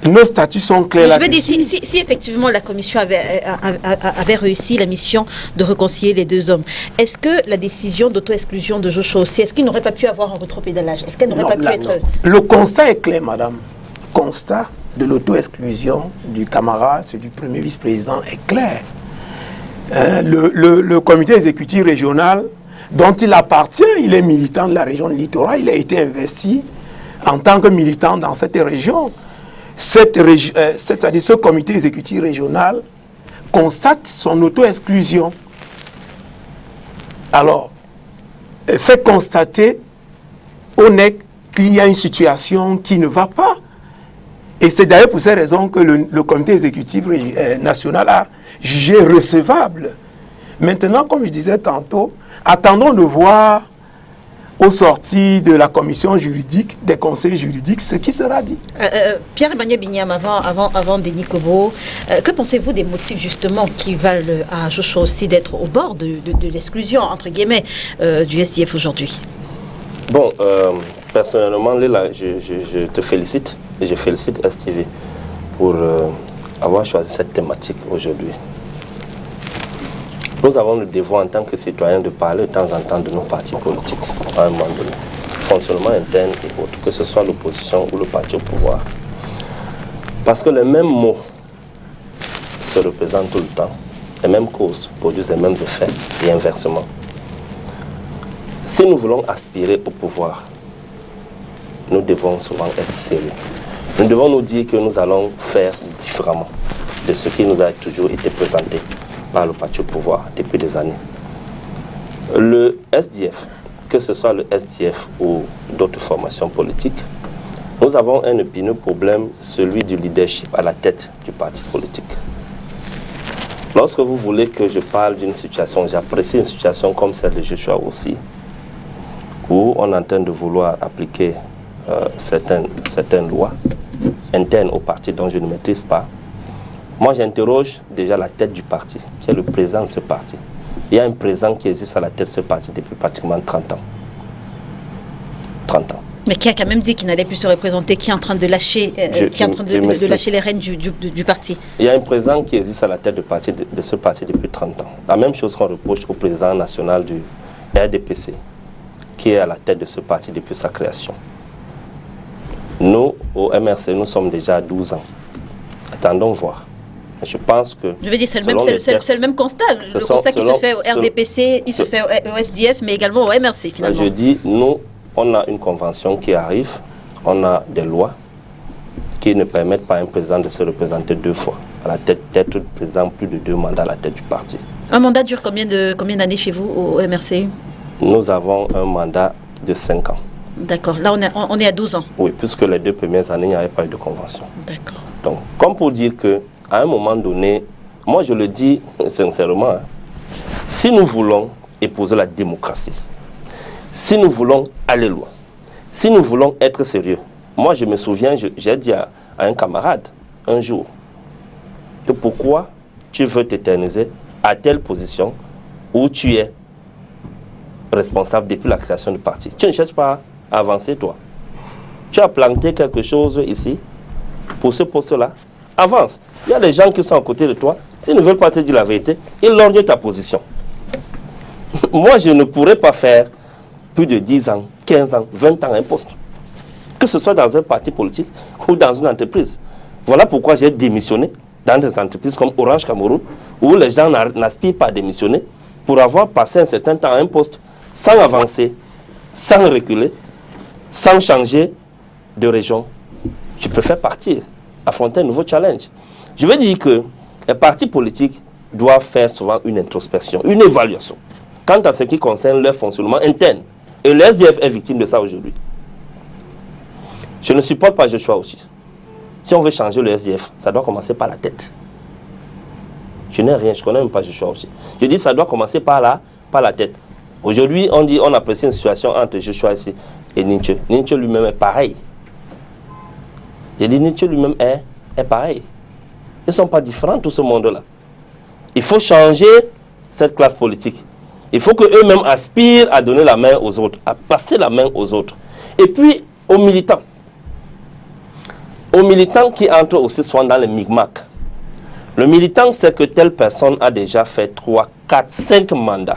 Nos statuts sont clairs là-dessus. Je veux dire, si effectivement la commission avait réussi la mission de réconcilier les deux hommes, est-ce que la décision d'auto-exclusion de Joshua Ossi, est-ce qu'il n'aurait pas pu avoir un rétropédalage? Est-ce qu'elle n'aurait pas pu être... Le constat est clair, madame. Le constat de l'auto-exclusion du camarade, du premier vice-président, est clair. Le comité exécutif régional dont il appartient, il est militant de la région du littoral, il a été investi en tant que militant dans cette région. C'est-à-dire ce comité exécutif régional constate son auto-exclusion. Alors, fait constater au NEC qu'il y a une situation qui ne va pas. Et c'est d'ailleurs pour ces raisons que le comité exécutif national a jugé recevable. Maintenant, comme je disais tantôt, attendons de voir au sorti de la commission juridique, des conseils juridiques, ce qui sera dit. Pierre-Emmanuel Bignam, avant Denis Kobo, que pensez-vous des motifs justement qui valent à Joshua Ossi d'être au bord de l'exclusion, entre guillemets, du SDF aujourd'hui? Bon, personnellement, Léla, je te félicite et je félicite STV pour avoir choisi cette thématique aujourd'hui. Nous avons le devoir en tant que citoyens de parler de temps en temps de nos partis politiques à un moment donné. fonctionnement interne et autres, que ce soit l'opposition ou le parti au pouvoir. Parce que les mêmes mots se représentent tout le temps, les mêmes causes produisent les mêmes effets et inversement. Si nous voulons aspirer au pouvoir, nous devons souvent être sérieux. Nous devons nous dire que nous allons faire différemment de ce qui nous a toujours été présenté par le parti au pouvoir depuis des années. Le SDF, que ce soit le SDF ou d'autres formations politiques, nous avons un épineux problème, celui du leadership à la tête du parti politique. Lorsque vous voulez que je parle d'une situation, j'apprécie une situation comme celle de Joshua aussi, où on est en train de vouloir appliquer certaines lois internes au parti dont je ne maîtrise pas. Moi, j'interroge déjà la tête du parti, qui est le président de ce parti. Il y a un président qui existe à la tête de ce parti depuis pratiquement 30 ans. 30 ans. Mais qui a quand même dit qu'il n'allait plus se représenter, qui est en train de lâcher, de lâcher les rênes du parti. Il y a un président qui existe à la tête de ce parti depuis 30 ans. La même chose qu'on reproche au président national du RDPC, qui est à la tête de ce parti depuis sa création. Nous, au MRC, nous sommes déjà à 12 ans. Attendons voir. Je pense que... Je veux dire, c'est le même constat. Le constat qui se fait au RDPC, il se fait au SDF, mais également au MRC, finalement. Je dis, nous, on a une convention qui arrive, on a des lois qui ne permettent pas à un président de se représenter 2 fois à la tête, d'être président plus de 2 mandats à la tête du parti. Un mandat dure combien d'années chez vous au MRC? Nous avons un mandat de 5 ans. D'accord. Là, on est à 12 ans. Oui, puisque les 2 premières années, il n'y avait pas eu de convention. D'accord. Donc, comme pour dire qu'à un moment donné, moi je le dis sincèrement, hein, si nous voulons épouser la démocratie, si nous voulons aller loin, si nous voulons être sérieux, moi je me souviens, j'ai dit à un camarade un jour, que pourquoi tu veux t'éterniser à telle position où tu es responsable depuis la création du parti. Tu ne cherches pas à avancer, toi. Tu as planté quelque chose ici, pour ce poste-là. Avance. Il y a des gens qui sont à côté de toi. S'ils ne veulent pas te dire la vérité, ils lorgnent ta position. Moi, je ne pourrais pas faire plus de 10 ans, 15 ans, 20 ans un poste. Que ce soit dans un parti politique ou dans une entreprise. Voilà pourquoi j'ai démissionné dans des entreprises comme Orange Cameroun, où les gens n'aspirent pas à démissionner pour avoir passé un certain temps à un poste sans avancer, sans reculer, sans changer de région. Je préfère partir, affronter un nouveau challenge. Je veux dire que les partis politiques doivent faire souvent une introspection, une évaluation quant à ce qui concerne leur fonctionnement interne. Et le SDF est victime de ça aujourd'hui. Je ne supporte pas Joshua aussi. Si on veut changer le SDF, ça doit commencer par la tête. Je n'ai rien, je ne connais même pas Joshua aussi. Je dis ça doit commencer par la tête. Aujourd'hui, on apprécie une situation entre Joshua ici et Ninche. Ninche lui-même est pareil. J'ai dit Ninche lui-même est pareil. Ils ne sont pas différents, tout ce monde-là. Il faut changer cette classe politique. Il faut qu'eux-mêmes aspirent à donner la main aux autres, à passer la main aux autres. Et puis, aux militants. Aux militants qui entrent aussi souvent dans les micmacs. Le militant sait que telle personne a déjà fait 3, 4, 5 mandats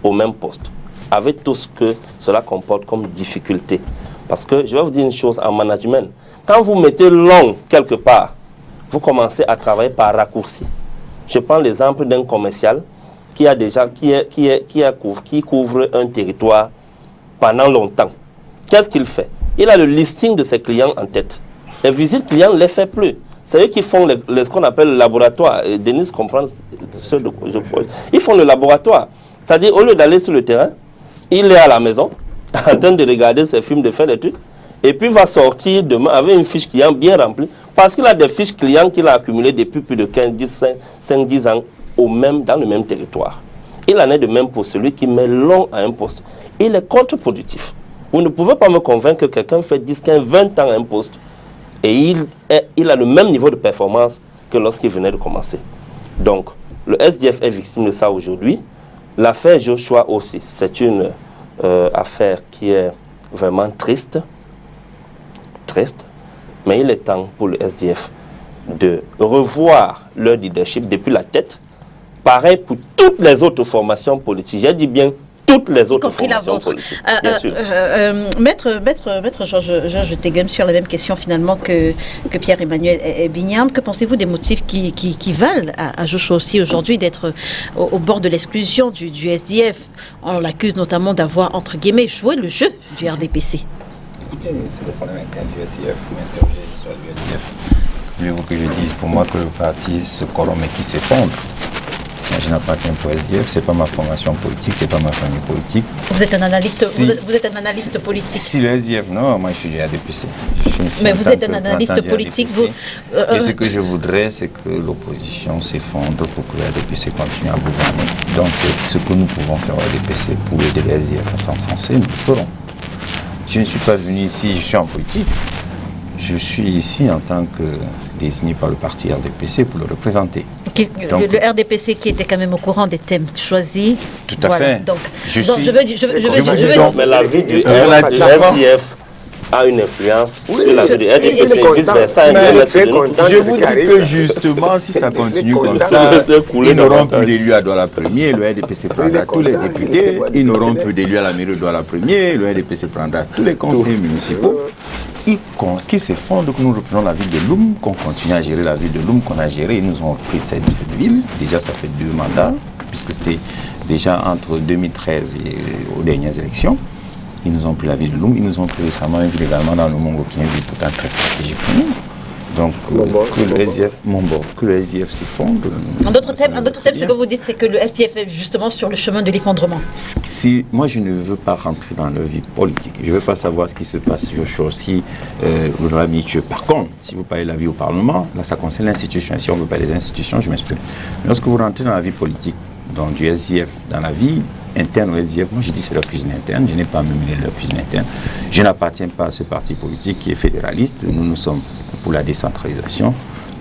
au même poste, avec tout ce que cela comporte comme difficulté. Parce que, je vais vous dire une chose en management, quand vous mettez long quelque part, vous commencez à travailler par raccourci. Je prends l'exemple d'un commercial qui a déjà, qui couvre un territoire pendant longtemps. Qu'est-ce qu'il fait? Il a le listing de ses clients en tête. Les visites clients ne les fait plus. C'est eux qui font ce qu'on appelle le laboratoire. Et Denis comprend ce de quoi je parle. Ils font le laboratoire. C'est-à-dire, au lieu d'aller sur le terrain, il est à la maison, en train de regarder ses films, de faire des trucs, et puis va sortir demain avec une fiche client bien remplie, parce qu'il a des fiches clients qu'il a accumulées depuis plus de 5-10 ans dans le même territoire. Il en est de même pour celui qui met long à un poste. Il est contre-productif. Vous ne pouvez pas me convaincre que quelqu'un fait 10, 15, 20 ans à un poste et il a le même niveau de performance que lorsqu'il venait de commencer. Donc, le SDF est victime de ça aujourd'hui. L'affaire Joshua aussi, c'est une affaire qui est vraiment triste, mais il est temps pour le SDF de revoir leur leadership depuis la tête. Pareil pour toutes les autres formations politiques. J'ai dit bien toutes les y autres compris la formations vôtre. politiques. Bien sûr. Maître Georges Teghem, sur la même question finalement que Pierre-Emmanuel Bignam, que pensez-vous des motifs qui valent à Joshua aussi aujourd'hui d'être au bord de l'exclusion du SDF? On l'accuse notamment d'avoir, entre guillemets, joué le jeu du RDPC. Écoutez, c'est le problème interne du SDF, vous m'interrogez sur le SDF. Voulez-vous que je dise pour moi que le parti se corrompt et qui s'effondre? Moi, je n'appartiens pas au SDF, c'est pas ma formation politique, c'est pas ma famille politique. Vous êtes un analyste, Si- vous êtes un analyste politique. Si le SDF, non, moi je suis du RDPC. Je suis ici Mais en vous tant êtes un que analyste représentant du politique, RDPC. vous- Et ce que je voudrais, c'est que l'opposition s'effondre pour que le RDPC continue à gouverner. Donc, ce que nous pouvons faire au RDPC pour aider le SDF à s'enfoncer, nous le ferons. Je ne suis pas venu ici, je suis en politique. Je suis ici en tant que désigné par le parti RDPC pour le représenter. Donc, le RDPC qui était quand même au courant des thèmes choisis. Tout à fait. Donc, Je donc, suis- je veux dire, Mais la vie du Relativement. SDF a une influence Oui, sur la vie du il RDPC est et vice-versa. content. Et Mais bien, il est nous, content. Je de vous ce qui dis arrive, que là. justement, si ça continue comme content. ça, De couler ils n'auront davantage. plus d'élus à Douala Premier, le RDPC prendra tous les content, députés, il est ils n'auront content. plus d'élus à la mairie de Douala Premier, le RDPC prendra tous les conseillers municipaux. Qui s'effondre, que nous reprenons la ville de Loum, qu'on continue à gérer la ville de Loum qu'on a gérée. Ils nous ont pris cette ville. Déjà, ça fait 2 mandats, puisque c'était déjà entre 2013 et aux dernières élections. Ils nous ont pris la ville de Loum. Ils nous ont pris récemment une ville également dans le Mongo, qui est une ville pourtant très stratégique pour nous. Donc, que le SDF s'effondre. En d'autres ça termes, nous va très ce bien. que vous dites, c'est que le SDF est justement sur le chemin de l'effondrement. Si, moi, je ne veux pas rentrer dans leur vie politique. Je ne veux pas savoir ce qui se passe. Je suis aussi amitieux. Par contre, si vous parlez de la vie au Parlement, là, ça concerne l'institution. Et si on veut parler des institutions, je m'exprime. Lorsque vous rentrez dans la vie politique, dans du SDF, dans la vie interne au SDF, moi, je dis c'est leur cuisine interne. Je n'ai pas à me mêler de leur cuisine interne. Je n'appartiens pas à ce parti politique qui est fédéraliste. Nous sommes pour la décentralisation.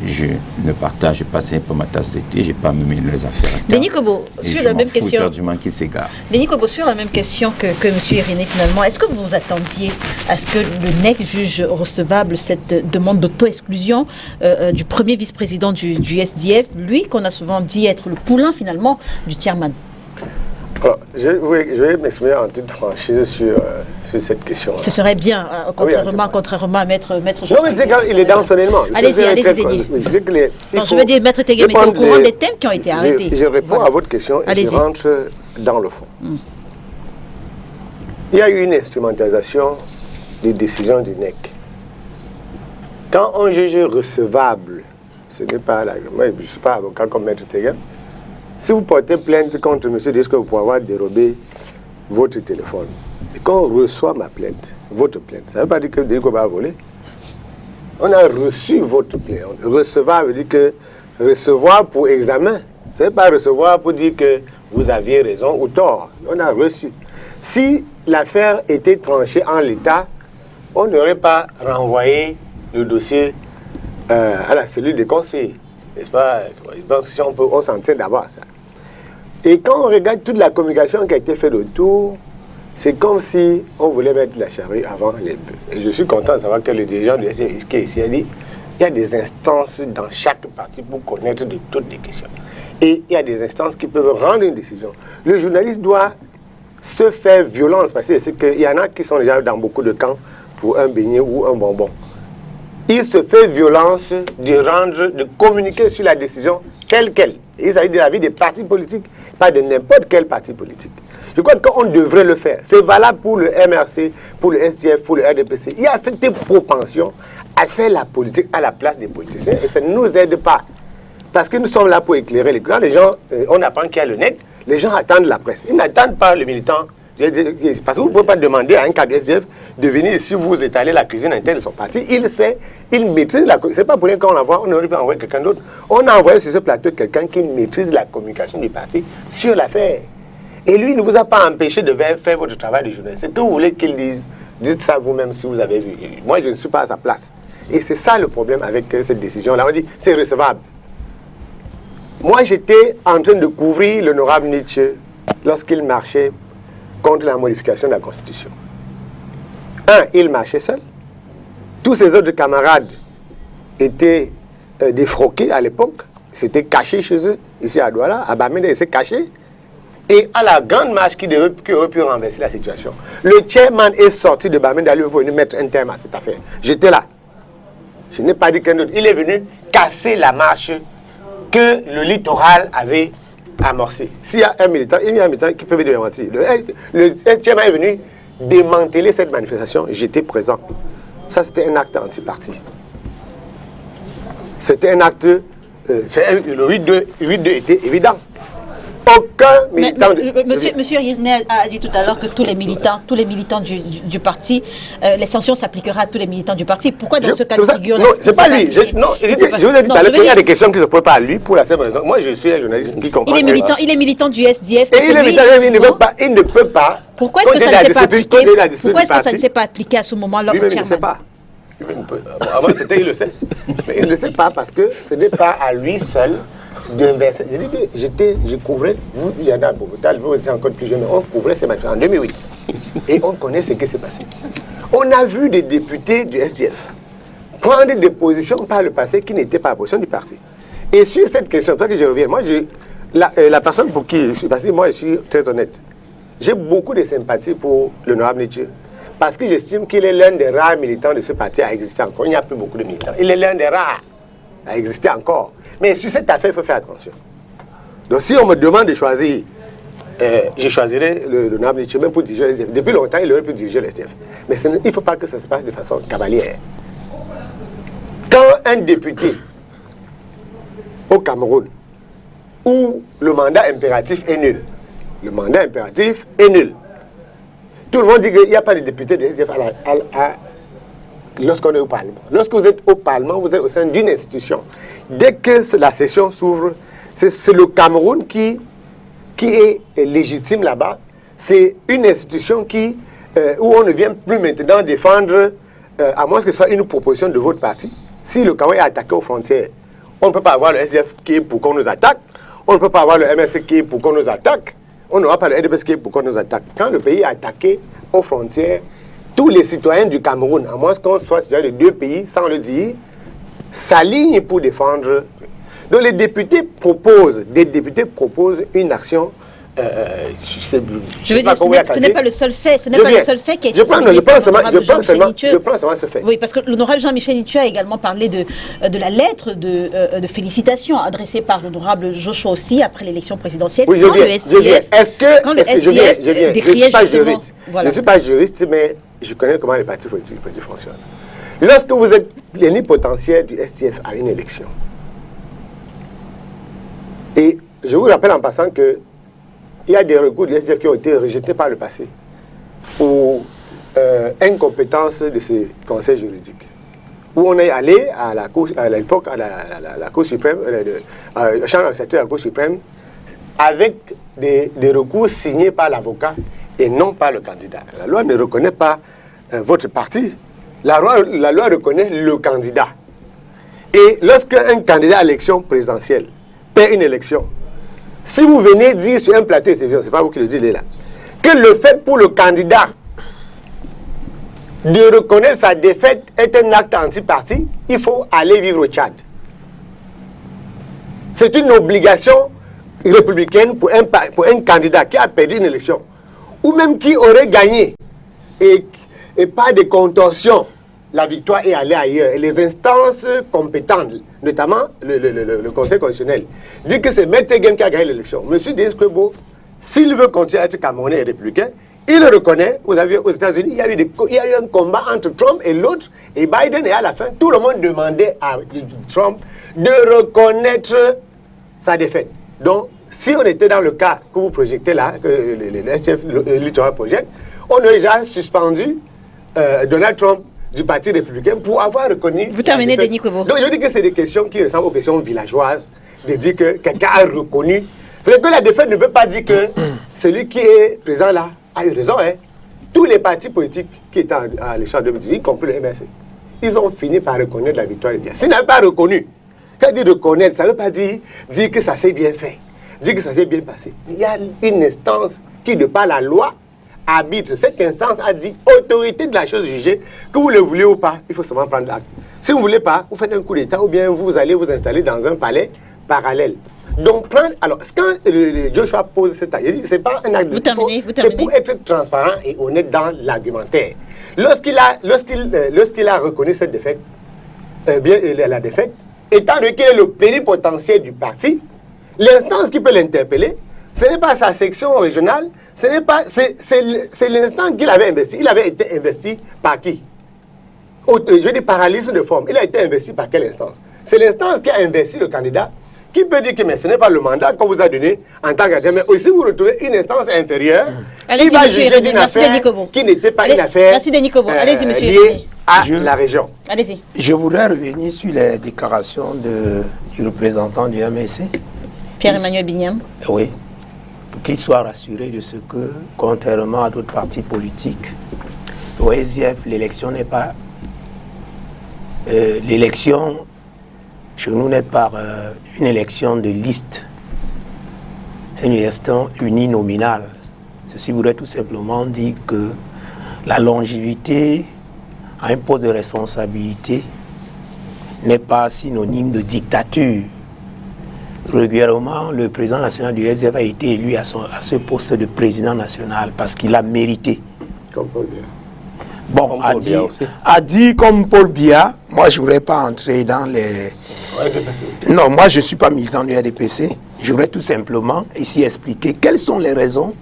Je ne partage pas, c'est un peu ma tasse de thé, je n'ai pas à me mêler de leurs affaires. Denis Kobo, sur la même question. Éperdument qu'il s'égare. Denis Kobo, sur la même question que M. Irénée, finalement, est-ce que vous vous attendiez à ce que le NEC juge recevable cette demande d'auto-exclusion du premier vice-président du SDF, lui qu'on a souvent dit être le poulain finalement du chairman? Alors, je vais m'exprimer en toute franchise sur cette question. Ce serait bien, contrairement à Maître Non, Georges. mais il est dans son élément. Allez-y, Denis. Non, je veux dire, Maître Teghem est au courant des thèmes qui ont été arrêtés. Je réponds à votre question et je rentre dans le fond. Il y a eu une instrumentalisation des décisions du NEC. Quand on juge recevable, ce n'est pas là. Moi, je ne suis pas avocat comme Maître Teghem. Si vous portez plainte contre monsieur, dites que vous pouvez avoir dérobé votre téléphone. Et quand on reçoit ma plainte, votre plainte, ça ne veut pas dire que Denis Kobo a volé. On a reçu votre plainte. Recevoir veut dire que recevoir pour examen. Ce n'est pas recevoir pour dire que vous aviez raison ou tort. On a reçu. Si l'affaire était tranchée en l'état, on n'aurait pas renvoyé le dossier à la cellule des conseillers. N'est-ce pas? Je pense que si on s'en tient d'abord à ça. Et quand on regarde toute la communication qui a été faite autour, c'est comme si on voulait mettre la charrue avant les bœufs. Et je suis content de savoir que le dirigeant du SDF qui est ici a dit il y a des instances dans chaque parti pour connaître de toutes les questions. Et il y a des instances qui peuvent rendre une décision. Le journaliste doit se faire violence parce que c'est qu'il y en a qui sont déjà dans beaucoup de camps pour un beignet ou un bonbon. Il se fait violence de communiquer sur la décision telle qu'elle. Il s'agit de la vie des partis politiques, pas de n'importe quel parti politique. Je crois qu'on devrait le faire. C'est valable pour le MRC, pour le SDF, pour le RDPC. Il y a cette propension à faire la politique à la place des politiciens et ça ne nous aide pas. Parce que nous sommes là pour éclairer les gens. Les gens, on apprend qu'il y a le NEC, les gens attendent la presse. Ils n'attendent pas le militant. Parce que vous ne pouvez pas demander à un cadre SDF de venir, si vous étalez la cuisine interne de son parti, il sait, il maîtrise la communication. Ce n'est pas pour rien qu'on l'envoie, on aurait pu envoyer quelqu'un d'autre. On a envoyé sur ce plateau quelqu'un qui maîtrise la communication du parti sur l'affaire. Et lui ne vous a pas empêché de faire votre travail de journaliste. C'est que vous voulez qu'il dise, dites ça vous-même si vous avez vu. Moi, je ne suis pas à sa place. Et c'est ça le problème avec cette décision-là. On dit, c'est recevable. Moi, j'étais en train de couvrir l'honorable Nietzsche lorsqu'il marchait contre la modification de la Constitution. Il marchait seul. Tous ses autres camarades étaient défroqués à l'époque. Ils s'étaient cachés chez eux, ici à Douala. À Bamenda, ils s'étaient cachés. Et à la grande marche qui aurait pu renverser la situation, le chairman est sorti de Bamenda, lui est venu mettre un terme à cette affaire. J'étais là. Je n'ai pas dit qu'un autre. Il est venu casser la marche que le littoral avait amorcée. S'il y a un militant, il y a un militant qui peut me démentir. Le chairman est venu démanteler cette manifestation. J'étais présent. Ça, c'était un acte anti-parti. C'était un acte... le 8-2 était évident. Aucun militant... Monsieur Irné a dit tout à l'heure que tous les militants du parti, l'extension s'appliquera à tous les militants du parti. Pourquoi dans ce cas de figure... Non, c'est pas lui. Je vous ai dit tout à l'heure qu'il y a des questions qui ne se posent pas à lui pour la simple raison. Moi, je suis un journaliste qui comprend. Il est militant du SDF. Et il ne peut pas... Pourquoi est-ce que ça ne s'est pas appliqué? Pourquoi est-ce que ça ne s'est pas appliqué à ce moment-là? Lui-même ne sait pas. Avant, peut-être il le sait. Mais il ne le sait pas parce que ce n'est pas à lui seul d'inverser. J'ai dit que je couvrais, vous, il y en a beaucoup, vous étiez encore plus jeune, mais on couvrait ces manifestations en 2008. Et on connaît ce qui s'est passé. On a vu des députés du SDF prendre des positions par le passé qui n'étaient pas la position du parti. Et sur cette question, toi que je reviens, moi, la personne pour qui je suis, parce que moi je suis très honnête, j'ai beaucoup de sympathie pour l'honorable Nietzsche. Parce que j'estime qu'il est l'un des rares militants de ce parti à exister encore. Il n'y a plus beaucoup de militants. Il est l'un des rares à exister encore. Mais sur cette affaire, il faut faire attention. Donc si on me demande de choisir, je choisirais l'honorable Nietzsche même pour diriger le SDF. Depuis longtemps, il aurait pu diriger le SDF. Mais il ne faut pas que ça se passe de façon cavalière. Quand un député au Cameroun, où le mandat impératif est nul, le mandat impératif est nul. Tout le monde dit qu'il n'y a pas de député de SDF lorsqu'on est au Parlement. Lorsque vous êtes au Parlement, vous êtes au sein d'une institution. Dès que la session s'ouvre, c'est le Cameroun qui est légitime là-bas. C'est une institution où on ne vient plus maintenant défendre, à moins que ce soit une proposition de votre parti. Si le Cameroun est attaqué aux frontières, on ne peut pas avoir le SDF qui est pour qu'on nous attaque. On ne peut pas avoir le MSC qui est pour qu'on nous attaque. On n'aura pas le RDPS qui est pour qu'on nous attaque. Quand le pays est attaqué aux frontières, tous les citoyens du Cameroun, à moins qu'on soit citoyens de deux pays, sans le dire, s'alignent pour défendre. Donc les députés proposent une action. Je veux dire, ce n'est pas le seul fait. Ce n'est pas le seul fait qui est je prends seulement ce fait. Oui, parce que l'honorable Jean-Michel Nietzsche a également parlé de la lettre de félicitations adressée par l'honorable Joshua aussi après l'élection présidentielle. Oui, je ne suis pas juriste, mais je connais comment les partis politiques fonctionnent. Lorsque vous êtes plénipotentiaire du SDF à une élection, et je vous rappelle en passant que il y a des recours du SDF qui ont été rejetés par le passé pour incompétence de ces conseils juridiques. Où on est allé à la Cour, à l'époque, à la Cour suprême, la Chambre administrative de la Cour suprême, avec des recours signés par l'avocat et non par le candidat. La loi ne reconnaît pas votre parti. La loi reconnaît le candidat. Et lorsque un candidat à l'élection présidentielle perd une élection, si vous venez dire sur un plateau de télévision, ce n'est pas vous qui le dites là, que le fait pour le candidat de reconnaître sa défaite est un acte anti-parti, il faut aller vivre au Tchad. C'est une obligation républicaine pour un candidat qui a perdu une élection, ou même qui aurait gagné, et pas de contorsion. La victoire est allée ailleurs. Et les instances compétentes, notamment le Conseil constitutionnel, disent que c'est Maître Game qui a gagné l'élection. Monsieur Denis Kwebo, s'il veut continuer à être Camerounais et républicain, il le reconnaît. Vous avez aux États-Unis, il y a eu un combat entre Trump et l'autre, et Biden, et à la fin, tout le monde demandait à Trump de reconnaître sa défaite. Donc, si on était dans le cas que vous projetez là, que le SDF Littoral projette, on aurait déjà suspendu Donald Trump du Parti républicain pour avoir reconnu... Vous terminez, Denis Kwebo. Donc je dis que c'est des questions qui ressemblent aux questions villageoises, de dire que quelqu'un a reconnu. Parce que la défaite ne veut pas dire que celui qui est présent là a eu raison. Hein. Tous les partis politiques qui étaient à l'élection de 2018, y compris le MRC, ils ont fini par reconnaître la victoire de bien. S'ils n'avaient pas reconnu, quand ils disent reconnaître, ça ne veut pas dire que ça s'est bien fait, dire que ça s'est bien passé. Il y a une instance qui, de par la loi, arbitre. Cette instance a dit, autorité de la chose jugée, que vous le voulez ou pas, il faut seulement prendre acte. Si vous ne voulez pas, vous faites un coup d'État ou bien vous allez vous installer dans un palais parallèle. Donc, alors, quand Joshua pose cet acte, il dit que ce n'est pas un acte de terminez. C'est pour être transparent et honnête dans l'argumentaire. Lorsqu'il a reconnu cette défaite, la défaite, étant donné qu'il est le plénipotentiaire du parti, l'instance qui peut l'interpeller, ce n'est pas sa section régionale, c'est l'instance qu'il avait investi. Il avait été investi par qui? Je dis paralysme de forme. Il a été investi par quelle instance? C'est l'instance qui a investi le candidat qui peut dire que mais ce n'est pas le mandat qu'on vous a donné en tant qu'agent, mais aussi vous retrouvez une instance inférieure qui va juger d'une affaire qui n'était pas une affaire liée à la région. Allez-y. Je voudrais revenir sur les déclarations du représentant du MSC. Pierre-Emmanuel Bignam. Oui, pour qu'il soit rassuré de ce que, contrairement à d'autres partis politiques, au SDF, l'élection n'est pas... l'élection, chez nous, n'est pas une élection de liste. C'est une élection uninominale. Ceci voudrait tout simplement dire que la longévité à un poste de responsabilité n'est pas synonyme de dictature. Régulièrement, le président national du SDF a été élu à ce poste de président national parce qu'il a mérité. Comme Paul Biya. Bon, a dit comme Paul Biya, moi je ne voudrais pas entrer dans les... Non, moi je ne suis pas militant du RDPC. Je voudrais tout simplement ici expliquer quelles sont les raisons.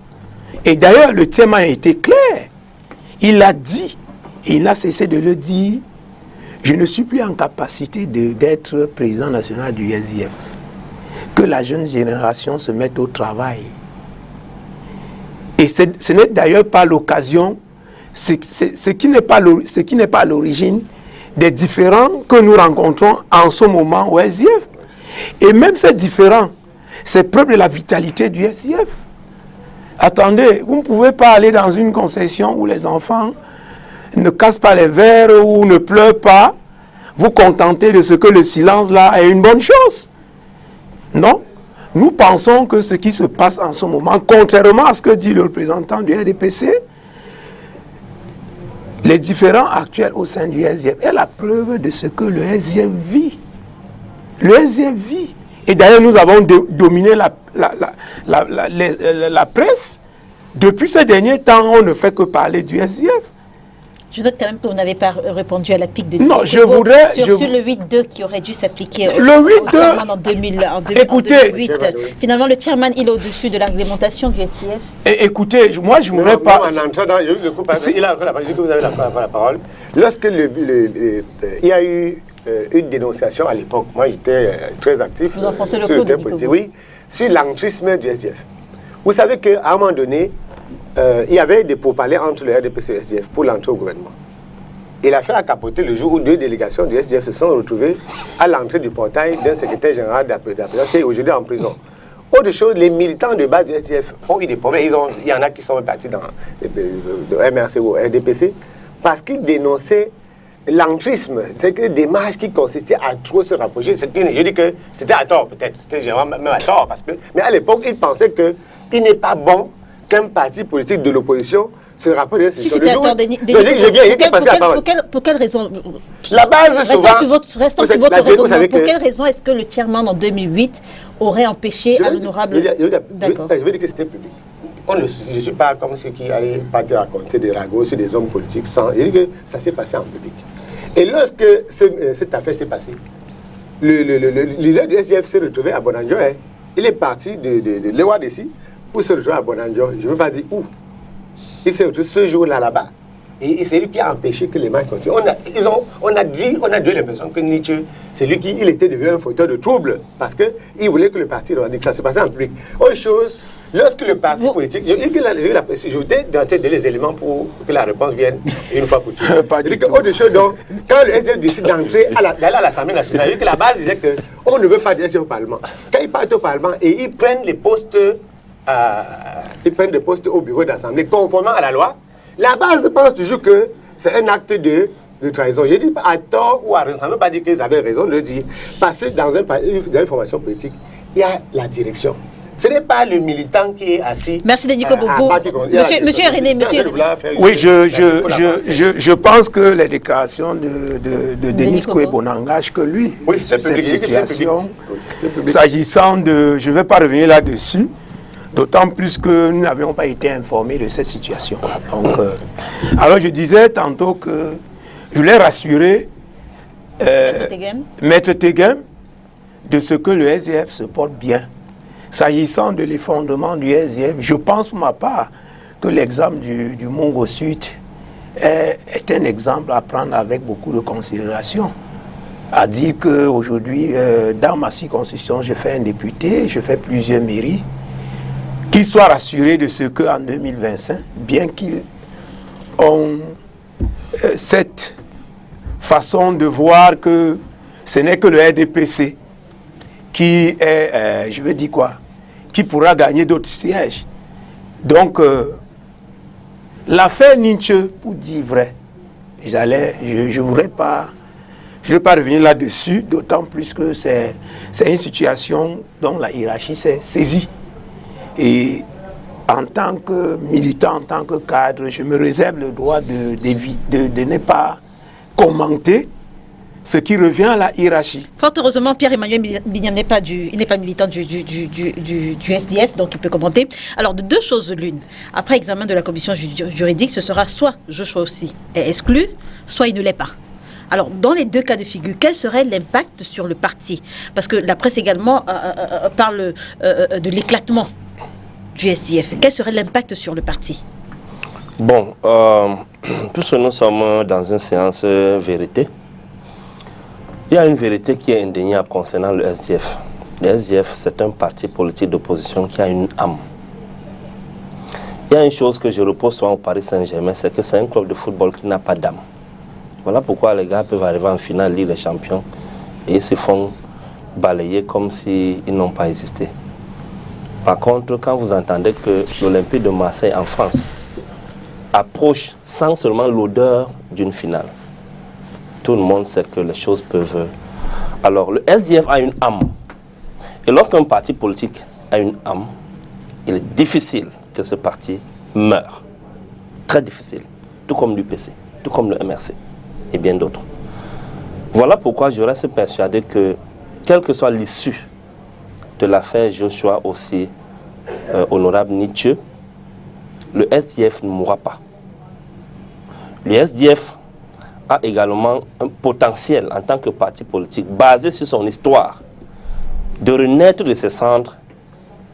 Et d'ailleurs, le thème a été clair. Il a dit, et il n'a cessé de le dire, je ne suis plus en capacité d'être président national du SDF. Que la jeune génération se mette au travail. Et ce n'est d'ailleurs pas l'occasion, ce qui n'est pas l'origine des différends que nous rencontrons en ce moment au SDF. Et même ces différends, c'est preuve de la vitalité du SDF. Attendez, vous ne pouvez pas aller dans une concession où les enfants ne cassent pas les verres ou ne pleurent pas, vous contenter de ce que le silence là est une bonne chose. Non, nous pensons que ce qui se passe en ce moment, contrairement à ce que dit le représentant du RDPC, les différends actuels au sein du SDF est la preuve de ce que le SDF vit. Le SDF vit. Et d'ailleurs, nous avons dominé la presse. Depuis ces derniers temps, on ne fait que parler du SDF. Je note quand même que vous n'avez pas répondu à la pique de non, je voudrais... Sur le 8-2 qui aurait dû s'appliquer au chairman en 2008. Finalement, le chairman, il est au-dessus de la réglementation du SDF. Écoutez, moi, je ne voudrais pas... En entrant dans le coup, il a encore la parole. Lorsque il y a eu une dénonciation à l'époque, moi j'étais très actif vous enfoncez le sur le thème politique, oui, sur l'entrisme du SDF. Vous savez qu'à un moment donné, il y avait des pourparlers entre le RDPC et le SDF pour l'entrée au gouvernement. Et l'affaire a capoté le jour où deux délégations du SDF se sont retrouvées à l'entrée du portail d'un secrétaire général d'Appel qui est aujourd'hui en prison. Autre chose, les militants de base du SDF ont eu des problèmes. Il y en a qui sont partis dans le MRC ou le RDPC parce qu'ils dénonçaient l'entrisme, c'est que des démarches qui consistaient à trop se rapprocher. Je dis que c'était à tort peut-être, c'était même à tort parce que... Mais à l'époque, ils pensaient qu'il n'est pas bon qu'un parti politique de l'opposition se rapproche de si c'était à tort, pour quelle raison? La base, restant sur votre raisonnement, pour quelle raison est-ce que le chairman en 2008 aurait empêché à l'honorable... D'accord. Je veux dire que c'était public. Je ne suis pas comme ceux qui allaient partir raconter des ragots sur des hommes politiques sans... Je dis que ça s'est passé en public. Et lorsque cette affaire s'est passée, le leader du SDF s'est retrouvé à Bonanjo. Il est parti de l'Ewadesi pour se retrouver à Bonanjo. Je ne veux pas dire où. Il s'est retrouvé ce jour-là là-bas. Et c'est lui qui a empêché que les matchs continuent. On a eu l'impression que Nietzsche, c'est lui qui était devenu un fauteur de trouble parce qu'il voulait que le parti revendique. Ça s'est passé en public. Autre chose, lorsque le parti politique... Je voudrais donner les éléments pour que la réponse vienne une fois pour toutes. Autre chose, donc, quand le SDF décide d'entrer à l'Assemblée nationale, que la base disait qu'on ne veut pas de SDF au Parlement. Quand ils partent au Parlement et ils prennent les postes, des postes au bureau d'Assemblée conformément à la loi, la base pense toujours que c'est un acte de trahison. Je dis à tort ou à raison, ça ne veut pas dire qu'ils avaient raison de le dire. Parce que dans une formation politique, il y a la direction. Ce n'est pas le militant qui est assis. Merci Denis Kobo. Monsieur René, monsieur. Oui, je pense que les déclarations de Denis Kobo n'engagent que lui. Oui, c'est cette situation. S'agissant de... Je ne vais pas revenir là-dessus. D'autant plus que nous n'avions pas été informés de cette situation. Donc, alors je disais tantôt que je voulais rassurer Maître Tegem de ce que le SDF se porte bien. S'agissant de l'effondrement du SDF, je pense pour ma part que l'exemple du Mongo Sud est un exemple à prendre avec beaucoup de considération. À dire qu'aujourd'hui, dans ma circonscription, je fais un député, je fais plusieurs mairies, qu'ils soient rassurés de ce qu'en 2025, bien qu'ils ont cette façon de voir que ce n'est que le RDPC qui est, je veux dire quoi, qui pourra gagner d'autres sièges. Donc, l'affaire Nietzsche, pour dire vrai, je ne voudrais pas revenir là-dessus, d'autant plus que c'est une situation dont la hiérarchie s'est saisie. Et en tant que militant, en tant que cadre, je me réserve le droit de ne pas commenter ce qui revient à la hiérarchie. Fort heureusement, Pierre-Emmanuel Bignan n'est pas militant du SDF, donc il peut commenter. Alors, de deux choses l'une. Après examen de la commission juridique, ce sera soit Joshua aussi est exclu, soit il ne l'est pas. Alors, dans les deux cas de figure, quel serait l'impact sur le parti? Parce que la presse également parle de l'éclatement du SDF. Quel serait l'impact sur le parti? Bon, puisque nous sommes dans une séance vérité, il y a une vérité qui est indéniable concernant le SDF. Le SDF, c'est un parti politique d'opposition qui a une âme. Il y a une chose que je repose souvent au Paris Saint-Germain, c'est que c'est un club de football qui n'a pas d'âme. Voilà pourquoi les gars peuvent arriver en finale, Ligue des Champions, et ils se font balayer comme s'ils n'ont pas existé. Par contre, quand vous entendez que l'Olympique de Marseille en France approche sans seulement l'odeur d'une finale, tout le monde sait que les choses peuvent... Alors, le SDF a une âme. Et lorsqu'un parti politique a une âme, il est difficile que ce parti meure. Très difficile. Tout comme l'UPC, tout comme le MRC et bien d'autres. Voilà pourquoi je reste persuadé que, quelle que soit l'issue de l'affaire Joshua aussi honorable Nietzsche, le SDF ne mourra pas. Le SDF a également un potentiel en tant que parti politique basé sur son histoire de renaître de ses cendres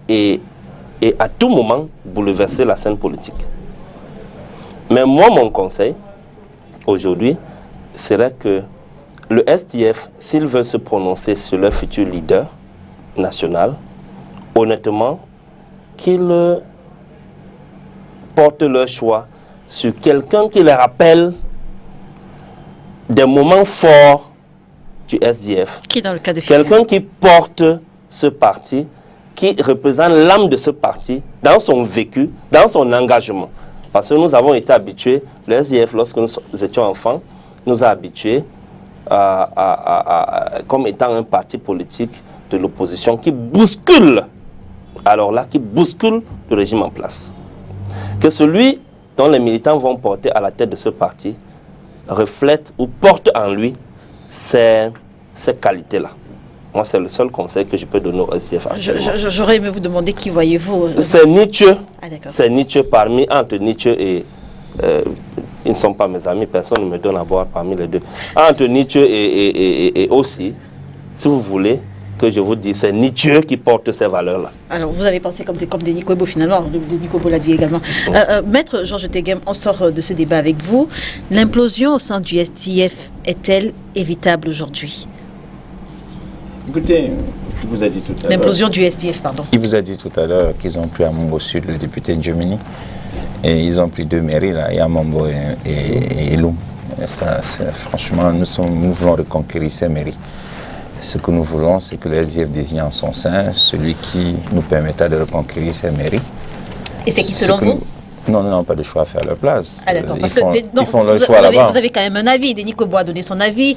et à tout moment bouleverser la scène politique. Mais moi, mon conseil aujourd'hui serait que le SDF, s'il veut se prononcer sur leur futur leader national, honnêtement, qu'ils portent leur choix sur quelqu'un qui les rappelle des moments forts du SDF. Qui dans le cas de figure? Quelqu'un qui porte ce parti, qui représente l'âme de ce parti dans son vécu, dans son engagement. Parce que nous avons été habitués, le SDF, lorsque nous étions enfants, nous a habitués comme étant un parti politique de l'opposition qui bouscule, alors là, qui bouscule le régime en place. Que celui dont les militants vont porter à la tête de ce parti reflète ou porte en lui ces qualités-là. Moi, c'est le seul conseil que je peux donner au SDF. J'aurais aimé vous demander qui voyez-vous. C'est Nietzsche. Ah, d'accord. C'est Nietzsche entre Nietzsche et... ils ne sont pas mes amis, personne ne me donne à boire parmi les deux. Entre Nietzsche et aussi, si vous voulez que je vous dise, c'est Nietzsche qui porte ces valeurs-là. Alors, vous avez pensé comme Denis Kobo, finalement, Denis Kobo l'a dit également. Maître Georges Tegem, on sort de ce débat avec vous. L'implosion au sein du SDF est-elle évitable aujourd'hui? Écoutez, il vous a dit tout à l'heure... L'implosion du SDF, pardon. Il vous a dit tout à l'heure qu'ils ont pris à Mongo Sud le député Djemini. Et ils ont pris deux mairies, là, Yamambo et Loum. Et ça, franchement, nous voulons reconquérir ces mairies. Ce que nous voulons, c'est que le SDF désigne en son sein celui qui nous permettra de reconquérir ces mairies. Et c'est qui selon vous? Non, nous n'avons pas de choix à faire à leur place. Ah d'accord, parce ils font leur choix là-bas. vous avez quand même un avis. Denis Kobo a donné son avis.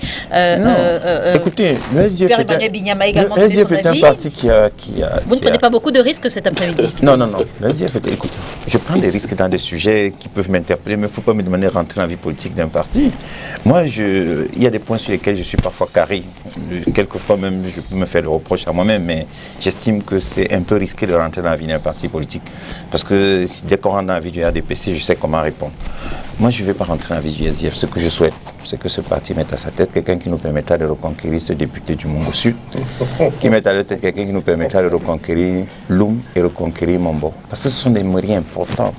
Écoutez, le SDF Pierre-Emmanuel Bignama a également donné son avis. est un parti qui a... Vous ne prenez pas beaucoup de risques cet après-midi? Non. Le SDF, écoutez, je prends des risques dans des sujets qui peuvent m'interpeller, mais il ne faut pas me demander de rentrer dans la vie politique d'un parti. Moi, il y a des points sur lesquels je suis parfois carré. Quelquefois même, je peux me faire le reproche à moi-même, mais j'estime que c'est un peu risqué de rentrer dans la vie d'un parti politique. Parce que dès qu'on rentre dans la vie du RDPC, je sais comment répondre. Moi, je ne vais pas rentrer dans la vie du SDF. Ce que je souhaite, c'est que ce parti mette à sa tête quelqu'un qui nous permettra de reconquérir ce député du Mombo Sud, qui mette à la tête quelqu'un qui nous permettra de reconquérir Loum et reconquérir Mombo. Parce que ce sont des mairies importants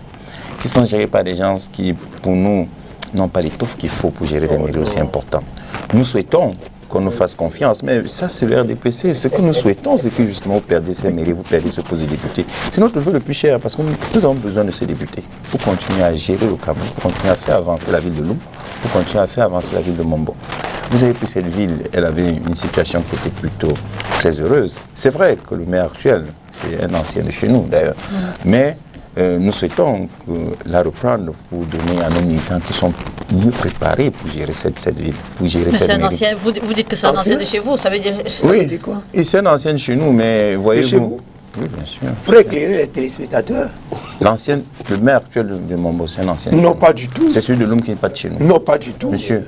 qui sont gérés par des gens qui, pour nous, n'ont pas l'étoffe qu'il faut pour gérer des mairies aussi importantes. Nous souhaitons qu'on nous fasse confiance, mais ça c'est le RDPC. Ce que nous souhaitons, c'est que justement vous perdez ces mairies, vous perdez ce poste de député. C'est notre vœu le plus cher, parce que nous avons besoin de ces députés pour continuer à gérer le Cameroun, pour continuer à faire avancer la ville de Loum, pour continuer à faire avancer la ville de Mombo. Vous avez pris cette ville, elle avait une situation qui était plutôt très heureuse. C'est vrai que le maire actuel, c'est un ancien de chez nous d'ailleurs, mais nous souhaitons la reprendre pour donner à nos militants qui sont mieux préparés pour gérer cette ville, pour gérer cette mairie. Ancien, vous dites que c'est un ancien de chez vous, ça veut dire... Oui, c'est un ancien de chez nous, mais voyez-vous... Oui, bien sûr. Pour éclairer les téléspectateurs. Le maire actuel de Mombo, c'est un ancien. Non, pas du tout. C'est celui de Loum qui n'est pas de chez nous. Non, pas du tout. Monsieur,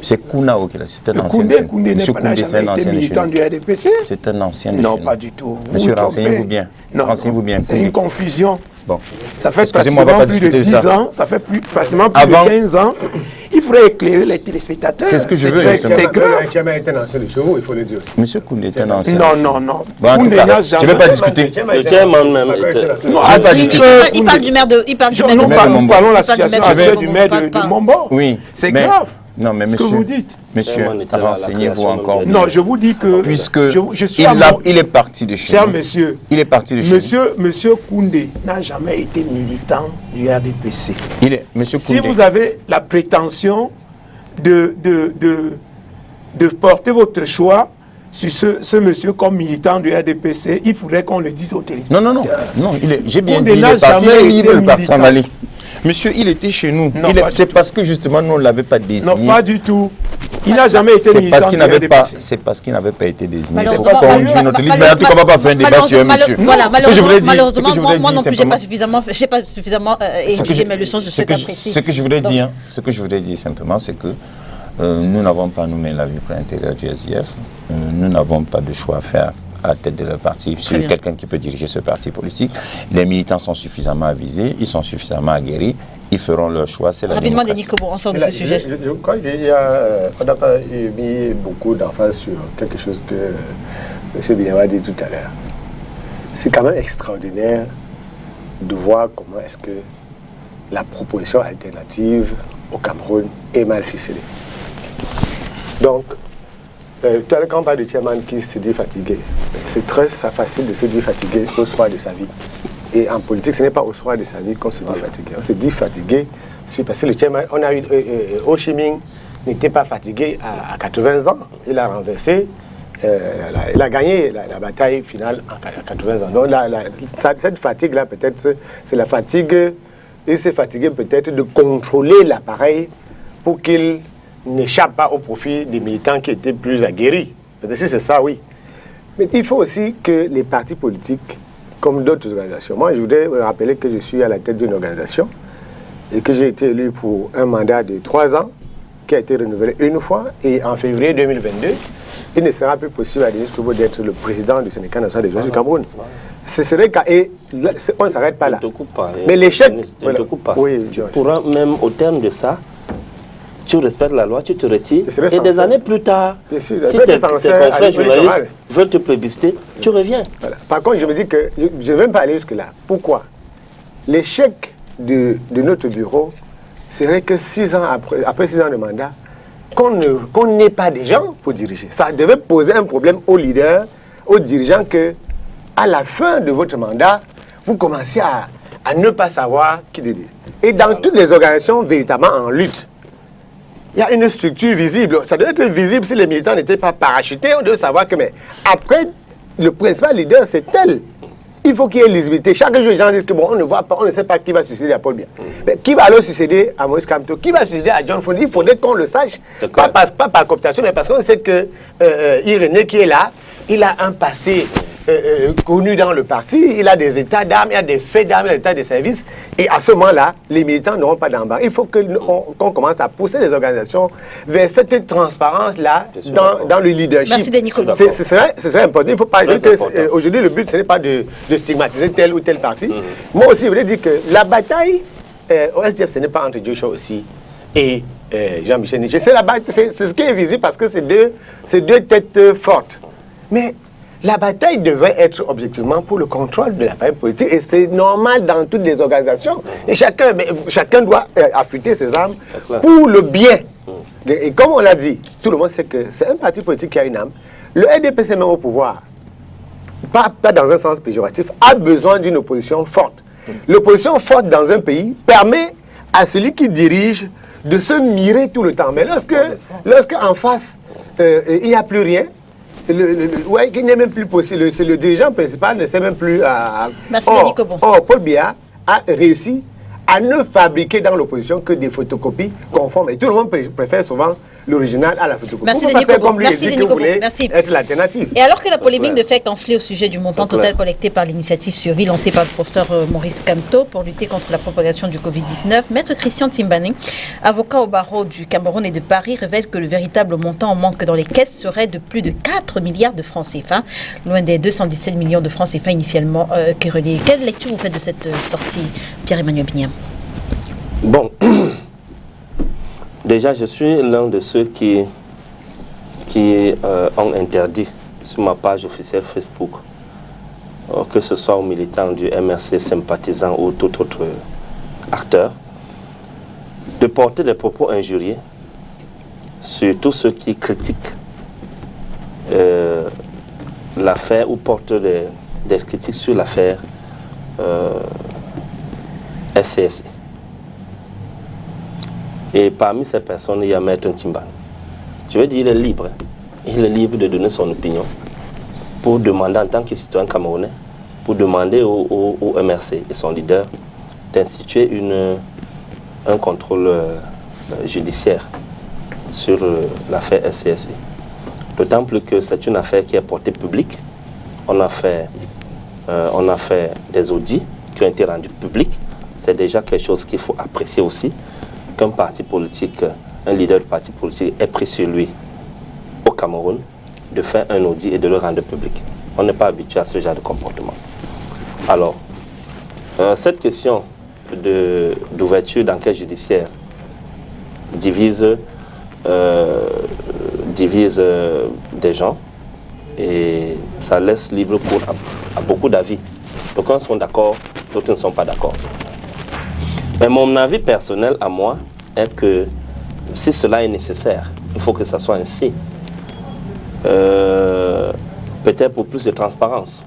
c'est Kounao qui est là, c'est un ancien. Koundé n'est pas jamais été militant du RDPC. C'est un ancien de chez nous. Non, pas du tout. Monsieur, renseignez-vous bien. Renseignez-vous bien. C'est une confusion. Bon. Ça fait pratiquement plus de 10 ans, ça fait pratiquement plus de 15 ans. Il faudrait éclairer les téléspectateurs. C'est ce que je veux. C'est grave. Qui a été un ancien de chevaux, il faut le dire aussi. Monsieur Koundé est un ancien. Non. Bon, en tout cas, je ne vais pas discuter. Le chairman même Il parle du maire de... Nous parlons de la situation actuelle du maire de Mombo. Oui. C'est grave. Non, mais monsieur, ce que vous dites. Monsieur, renseignez-vous encore. Non, je vous dis que... Puisque je il est parti de chez nous. Cher monsieur, il est parti de chez nous. Monsieur Koundé n'a jamais été militant du RDPC. Monsieur Koundé. Si vous avez la prétention de porter votre choix sur ce monsieur comme militant du RDPC, il faudrait qu'on le dise au téléspectateurs. Non, j'ai bien dit, il est parti, il veut pas s'en aller. Monsieur, il était chez nous. C'est parce que justement, nous ne l'avons pas désigné. Non, pas du tout. Il n'a jamais été militant du RDPC. C'est parce qu'il n'avait pas été désigné. C'est pas conduit notre liste. Mais en tout cas, on ne va pas faire un débat sur un monsieur. Voilà, malheureusement, moi non plus, je n'ai pas suffisamment étudié mes leçons sur cet apprécié. Ce que je voudrais dire simplement, c'est que nous n'avons pas nommé la vie intérieure du SDF. Nous n'avons pas de choix à faire à la tête de leur parti, sur quelqu'un qui peut diriger ce parti politique. Les militants sont suffisamment avisés, ils sont suffisamment aguerris, ils feront leur choix, c'est la rapidement, démocratie. Denis Kobo, on sort de ce sujet. Je crois qu'on a mis beaucoup d'emphase sur quelque chose que M. Bignama a dit tout à l'heure. C'est quand même extraordinaire de voir comment est-ce que la proposition alternative au Cameroun est mal ficelée. Donc, tout à l'heure, quand on parle de chairman qui se dit fatigué, c'est très facile de se dire fatigué au soir de sa vie. Et en politique, ce n'est pas au soir de sa vie qu'on se dit fatigué. On se dit fatigué, parce que le chairman, on a eu Ho Chi Minh n'était pas fatigué à 80 ans. Il a renversé, il a gagné la bataille finale à 80 ans. Donc cette fatigue-là, peut-être, c'est la fatigue, il s'est fatigué peut-être de contrôler l'appareil pour qu'il n'échappe pas au profit des militants qui étaient plus aguerris. Peut-être que c'est ça, oui. Mais il faut aussi que les partis politiques, comme d'autres organisations, moi je voudrais rappeler que je suis à la tête d'une organisation et que j'ai été élu pour un mandat de 3 ans qui a été renouvelé une fois, et en février 2022, il ne sera plus possible à Denis Kobo d'être le président du syndicat national des jeunes du Cameroun. Ce serait on ne s'arrête pas là. Mais l'échec... Je ne te coupe pas. Oui, tu pourras même au terme de ça, tu respectes la loi, tu te retires, et des années plus tard, si tes confrères journalistes veulent te plébisciter, tu reviens. Voilà. Par contre, je me dis que je ne veux même pas aller jusque-là. Pourquoi? L'échec de notre bureau serait que 6 ans après 6 ans de mandat, qu'on n'ait pas des gens pour diriger. Ça devait poser un problème aux leaders, aux dirigeants, que à la fin de votre mandat, vous commencez à ne pas savoir qui diriger. Et dans toutes les organisations véritablement en lutte, il y a une structure visible. Ça devait être visible si les militants n'étaient pas parachutés. On devait savoir que, mais après, le principal leader, c'est tel. il faut qu'il y ait lisibilité. Chaque jour, les gens disent que bon, on ne voit pas, on ne sait pas qui va succéder à Paul Biya. Mais qui va alors succéder à Maurice Kamto? Qui va succéder à John Fondi? Il faudrait qu'on le sache, pas par cooptation, mais parce qu'on sait que Irénée qui est là, il a un passé connu dans le parti, il a des états d'âme, il a des faits d'âme, il a des états de service, et à ce moment-là, les militants n'auront pas d'embarras. Il faut qu'on commence à pousser les organisations vers cette transparence-là dans le leadership. Merci Denis Kolo. Ce serait important. Il ne faut pas dire qu'aujourd'hui, le but, ce n'est pas de stigmatiser tel ou tel parti. Moi aussi, je voulais dire que la bataille au SDF, ce n'est pas entre Joshua aussi et Jean-Michel Niché. C'est ce qui est visible parce que c'est deux têtes fortes. Mais la bataille devait être objectivement pour le contrôle de l'appareil politique et c'est normal dans toutes les organisations. Et chacun doit affûter ses armes pour le bien. Et comme on l'a dit, tout le monde sait que c'est un parti politique qui a une âme. Le RDPC même au pouvoir, pas dans un sens péjoratif, a besoin d'une opposition forte. L'opposition forte dans un pays permet à celui qui dirige de se mirer tout le temps. Mais lorsque en face, il n'y a plus rien, il n'est même plus possible. Le dirigeant principal ne sait même plus. Paul Biya a réussi à ne fabriquer dans l'opposition que des photocopies conformes. Et tout le monde préfère souvent l'original à la photocopie. Merci Denis Kobo. Merci. Être l'alternative. Et alors que la polémique de fait enflée au sujet du montant total collecté par l'initiative Survie lancée par le professeur Maurice Kamto pour lutter contre la propagation du Covid-19, Maître Christian Timbane, avocat au barreau du Cameroun et de Paris, révèle que le véritable montant en manque dans les caisses serait de plus de 4 milliards de francs CFA, loin des 217 millions de francs CFA initialement querellés. Quelle lecture vous faites de cette sortie, Pierre-Emmanuel Bignam? Bon, déjà je suis l'un de ceux qui ont interdit sur ma page officielle Facebook, que ce soit aux militants du MRC, sympathisants ou tout autre acteur, de porter des propos injurieux sur tous ceux qui critiquent l'affaire ou portent des critiques sur l'affaire SCSI. Et parmi ces personnes, il y a Maître Timbane. Je veux dire, il est libre. Il est libre de donner son opinion pour demander en tant que citoyen camerounais, pour demander au MRC et son leader d'instituer un contrôle judiciaire sur l'affaire SCSI. D'autant plus que c'est une affaire qui est portée publique. On a fait des audits qui ont été rendus publics. C'est déjà quelque chose qu'il faut apprécier aussi. Qu'un parti politique, un leader de parti politique ait pris sur lui au Cameroun de faire un audit et de le rendre public. On n'est pas habitué à ce genre de comportement. Alors, cette question d'ouverture d'enquête judiciaire divise des gens et ça laisse libre cours à beaucoup d'avis. D'aucuns sont d'accord, d'autres ne sont pas d'accord. Mais mon avis personnel à moi est que si cela est nécessaire, il faut que ça soit ainsi. Peut-être pour plus de transparence.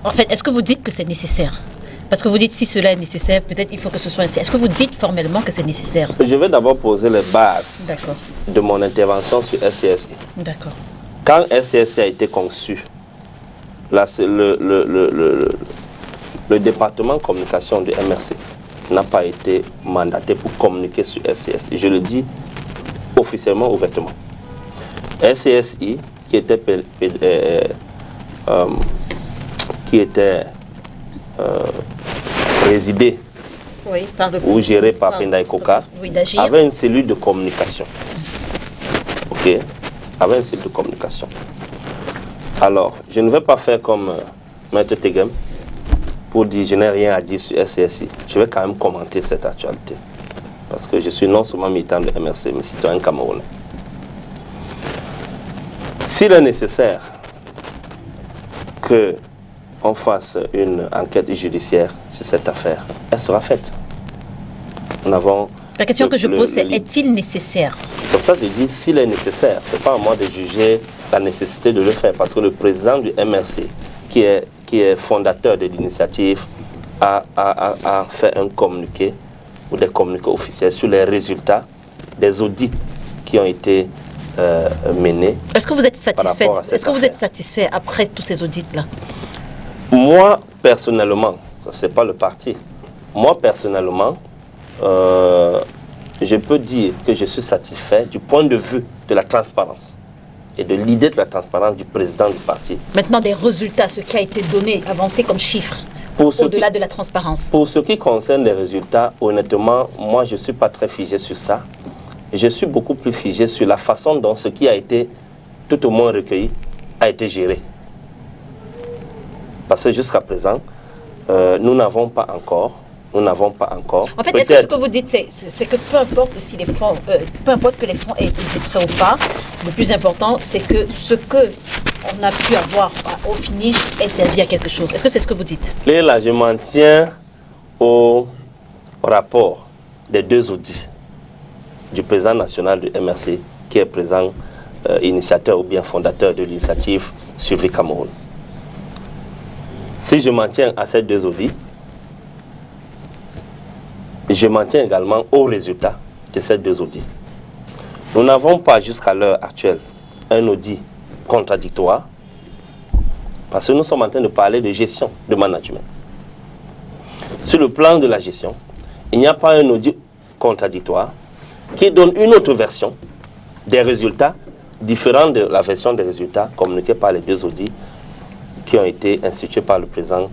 En fait, est-ce que vous dites que c'est nécessaire? Parce que vous dites si cela est nécessaire, peut-être il faut que ce soit ainsi. Est-ce que vous dites formellement que c'est nécessaire? Je vais d'abord poser les bases de mon intervention sur SCSI. D'accord. Quand SCSI a été conçu, là, le département communication du MRC n'a pas été mandaté pour communiquer sur SCSI. Je le dis officiellement, ouvertement. SCSI, qui était présidé ou géré par Pendaï Koka, avait une cellule de communication. Ok, avait une cellule de communication. Alors, je ne vais pas faire comme Maître Tegem pour dire je n'ai rien à dire sur SCSI. Je vais quand même commenter cette actualité. Parce que je suis non seulement militant de MRC, mais citoyen camerounais. S'il est nécessaire qu'on fasse une enquête judiciaire sur cette affaire, elle sera faite. Nous avons la question que je pose, c'est est-il nécessaire? C'est pour ça que je dis s'il est nécessaire. Ce n'est pas à moi de juger la nécessité de le faire. Parce que le président du MRC, qui est fondateur de l'initiative, a fait un communiqué ou des communiqués officiels sur les résultats des audits qui ont été menés. Est-ce que vous êtes satisfait? Est-ce que vous êtes satisfait après tous ces audits-là? Moi, personnellement, ça c'est pas le parti, moi personnellement, je peux dire que je suis satisfait du point de vue de la transparence et de l'idée de la transparence du président du parti. Maintenant, des résultats, ce qui a été donné, avancé comme chiffre, au-delà de la transparence. Pour ce qui concerne les résultats, honnêtement, moi je ne suis pas très figé sur ça. Je suis beaucoup plus figé sur la façon dont ce qui a été tout au moins recueilli a été géré. Parce que jusqu'à présent, nous n'avons pas encore. En fait, est-ce que ce que vous dites, c'est que peu importe si les fonds, peu importe que les fonds aient été très ou pas, le plus important, c'est que ce que on a pu avoir au finish ait servi à quelque chose. Est-ce que c'est ce que vous dites? Là, je m'en tiens au rapport des 2 audits du président national du MRC, qui est président initiateur ou bien fondateur de l'initiative Survie Cameroun. Si je m'en tiens à ces 2 audits, je m'en tiens également aux résultats de ces 2 audits. Nous n'avons pas jusqu'à l'heure actuelle un audit contradictoire parce que nous sommes en train de parler de gestion, de management. Sur le plan de la gestion, il n'y a pas un audit contradictoire qui donne une autre version des résultats différents de la version des résultats communiqués par les 2 audits qui ont été institués par le président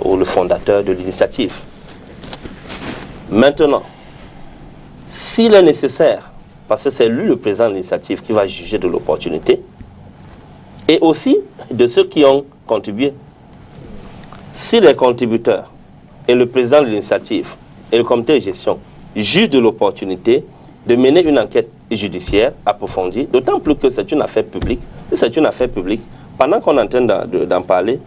ou le fondateur de l'initiative. Maintenant, s'il est nécessaire, parce que c'est lui le président de l'initiative qui va juger de l'opportunité, et aussi de ceux qui ont contribué, si les contributeurs et le président de l'initiative et le comité de gestion jugent de l'opportunité de mener une enquête judiciaire approfondie, d'autant plus que c'est une affaire publique, si c'est une affaire publique, pendant qu'on est en train d'en parler,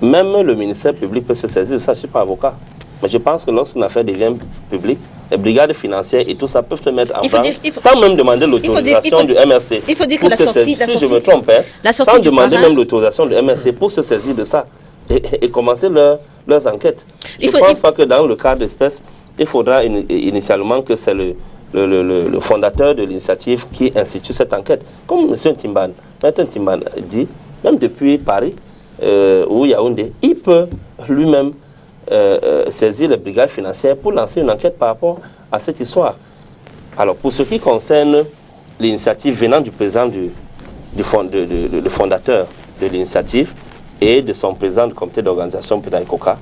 même le ministère public peut se saisir. Ça, je ne suis pas avocat. Mais je pense que lorsqu'une affaire devient publique, les brigades financières et tout ça peuvent se mettre en branle sans même demander l'autorisation du MRC. Il faut dire que la sortie, si je me trompe, sans demander même l'autorisation du MRC pour se saisir de ça et commencer leurs enquêtes. Je ne pense pas que dans le cas d'espèce, il faudra initialement que c'est le fondateur de l'initiative qui institue cette enquête. Comme M. Timban, Maître Timban dit, même depuis Paris, ou Yaoundé, il peut lui-même saisir les brigades financières pour lancer une enquête par rapport à cette histoire. Alors, pour ce qui concerne l'initiative venant du président le fondateur de l'initiative et de son président du comité d'organisation Pédaïkoka,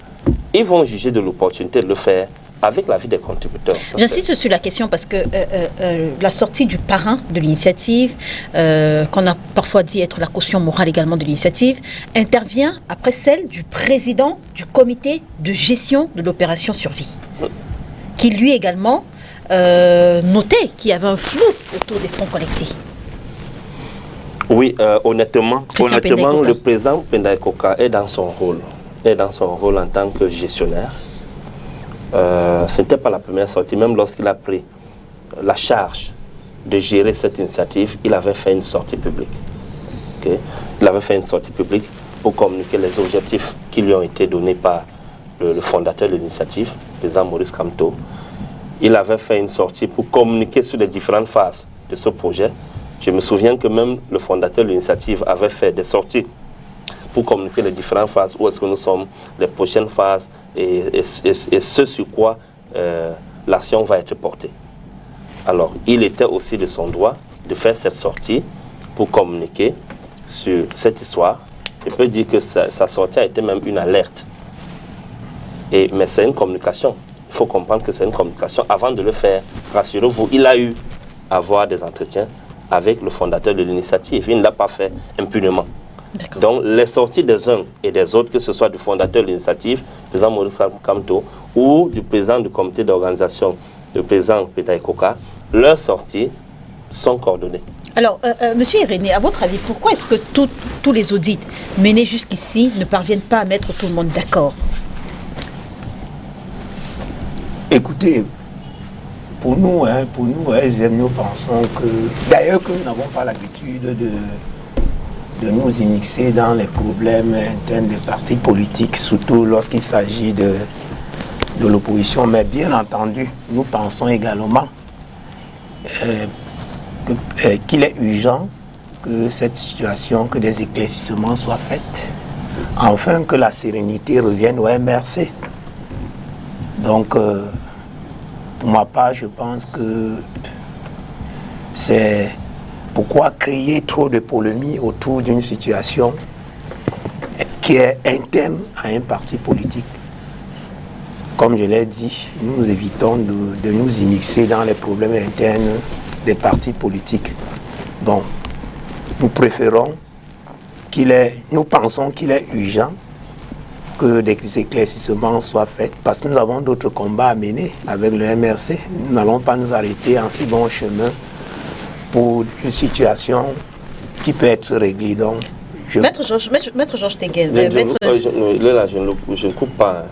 ils vont juger de l'opportunité de le faire avec l'avis des contributeurs. J'insiste sur la question parce que la sortie du parrain de l'initiative, qu'on a parfois dit être la caution morale également de l'initiative, intervient après celle du président du comité de gestion de l'opération Survie, qui lui également notait qu'il y avait un flou autour des fonds collectés. Oui, honnêtement, le président Pédaïkoka est dans son rôle en tant que gestionnaire. Ce n'était pas la première sortie, même lorsqu'il a pris la charge de gérer cette initiative, il avait fait une sortie publique. Okay? Il avait fait une sortie publique pour communiquer les objectifs qui lui ont été donnés par le fondateur de l'initiative, le président Maurice Kamto. Il avait fait une sortie pour communiquer sur les différentes phases de ce projet. Je me souviens que même le fondateur de l'initiative avait fait des sorties pour communiquer les différentes phases, où est-ce que nous sommes, les prochaines phases, et ce sur quoi l'action va être portée. Alors, il était aussi de son droit de faire cette sortie pour communiquer sur cette histoire. Je peux dire que sa sortie a été même une alerte. Mais c'est une communication. Il faut comprendre que c'est une communication. Avant de le faire, rassurez-vous, il a eu à avoir des entretiens avec le fondateur de l'initiative. Il ne l'a pas fait impunément. Donc, les sorties des uns et des autres, que ce soit du fondateur de l'initiative, le président Maurice Kamto, ou du président du comité d'organisation, le président Pédaïkoka, leurs sorties sont coordonnées. Alors, Monsieur Irénée, à votre avis, pourquoi est-ce que tous les audits menés jusqu'ici ne parviennent pas à mettre tout le monde d'accord? Écoutez, pour nous, nous pensons que, d'ailleurs que nous n'avons pas l'habitude de nous immixer dans les problèmes internes des partis politiques, surtout lorsqu'il s'agit de l'opposition. Mais bien entendu, nous pensons également qu'il est urgent que cette situation, que des éclaircissements soient faits, afin que la sérénité revienne au MRC. Donc, pour ma part, je pense que c'est pourquoi créer trop de polémies autour d'une situation qui est interne à un parti politique. Comme je l'ai dit, nous évitons de nous immixer dans les problèmes internes des partis politiques. Donc, nous préférons nous pensons qu'il est urgent que des éclaircissements soient faits parce que nous avons d'autres combats à mener avec le MRC. Nous n'allons pas nous arrêter en si bon chemin pour une situation qui peut être réglée. Donc, Maître Georges Teguel, je ne coupe pas.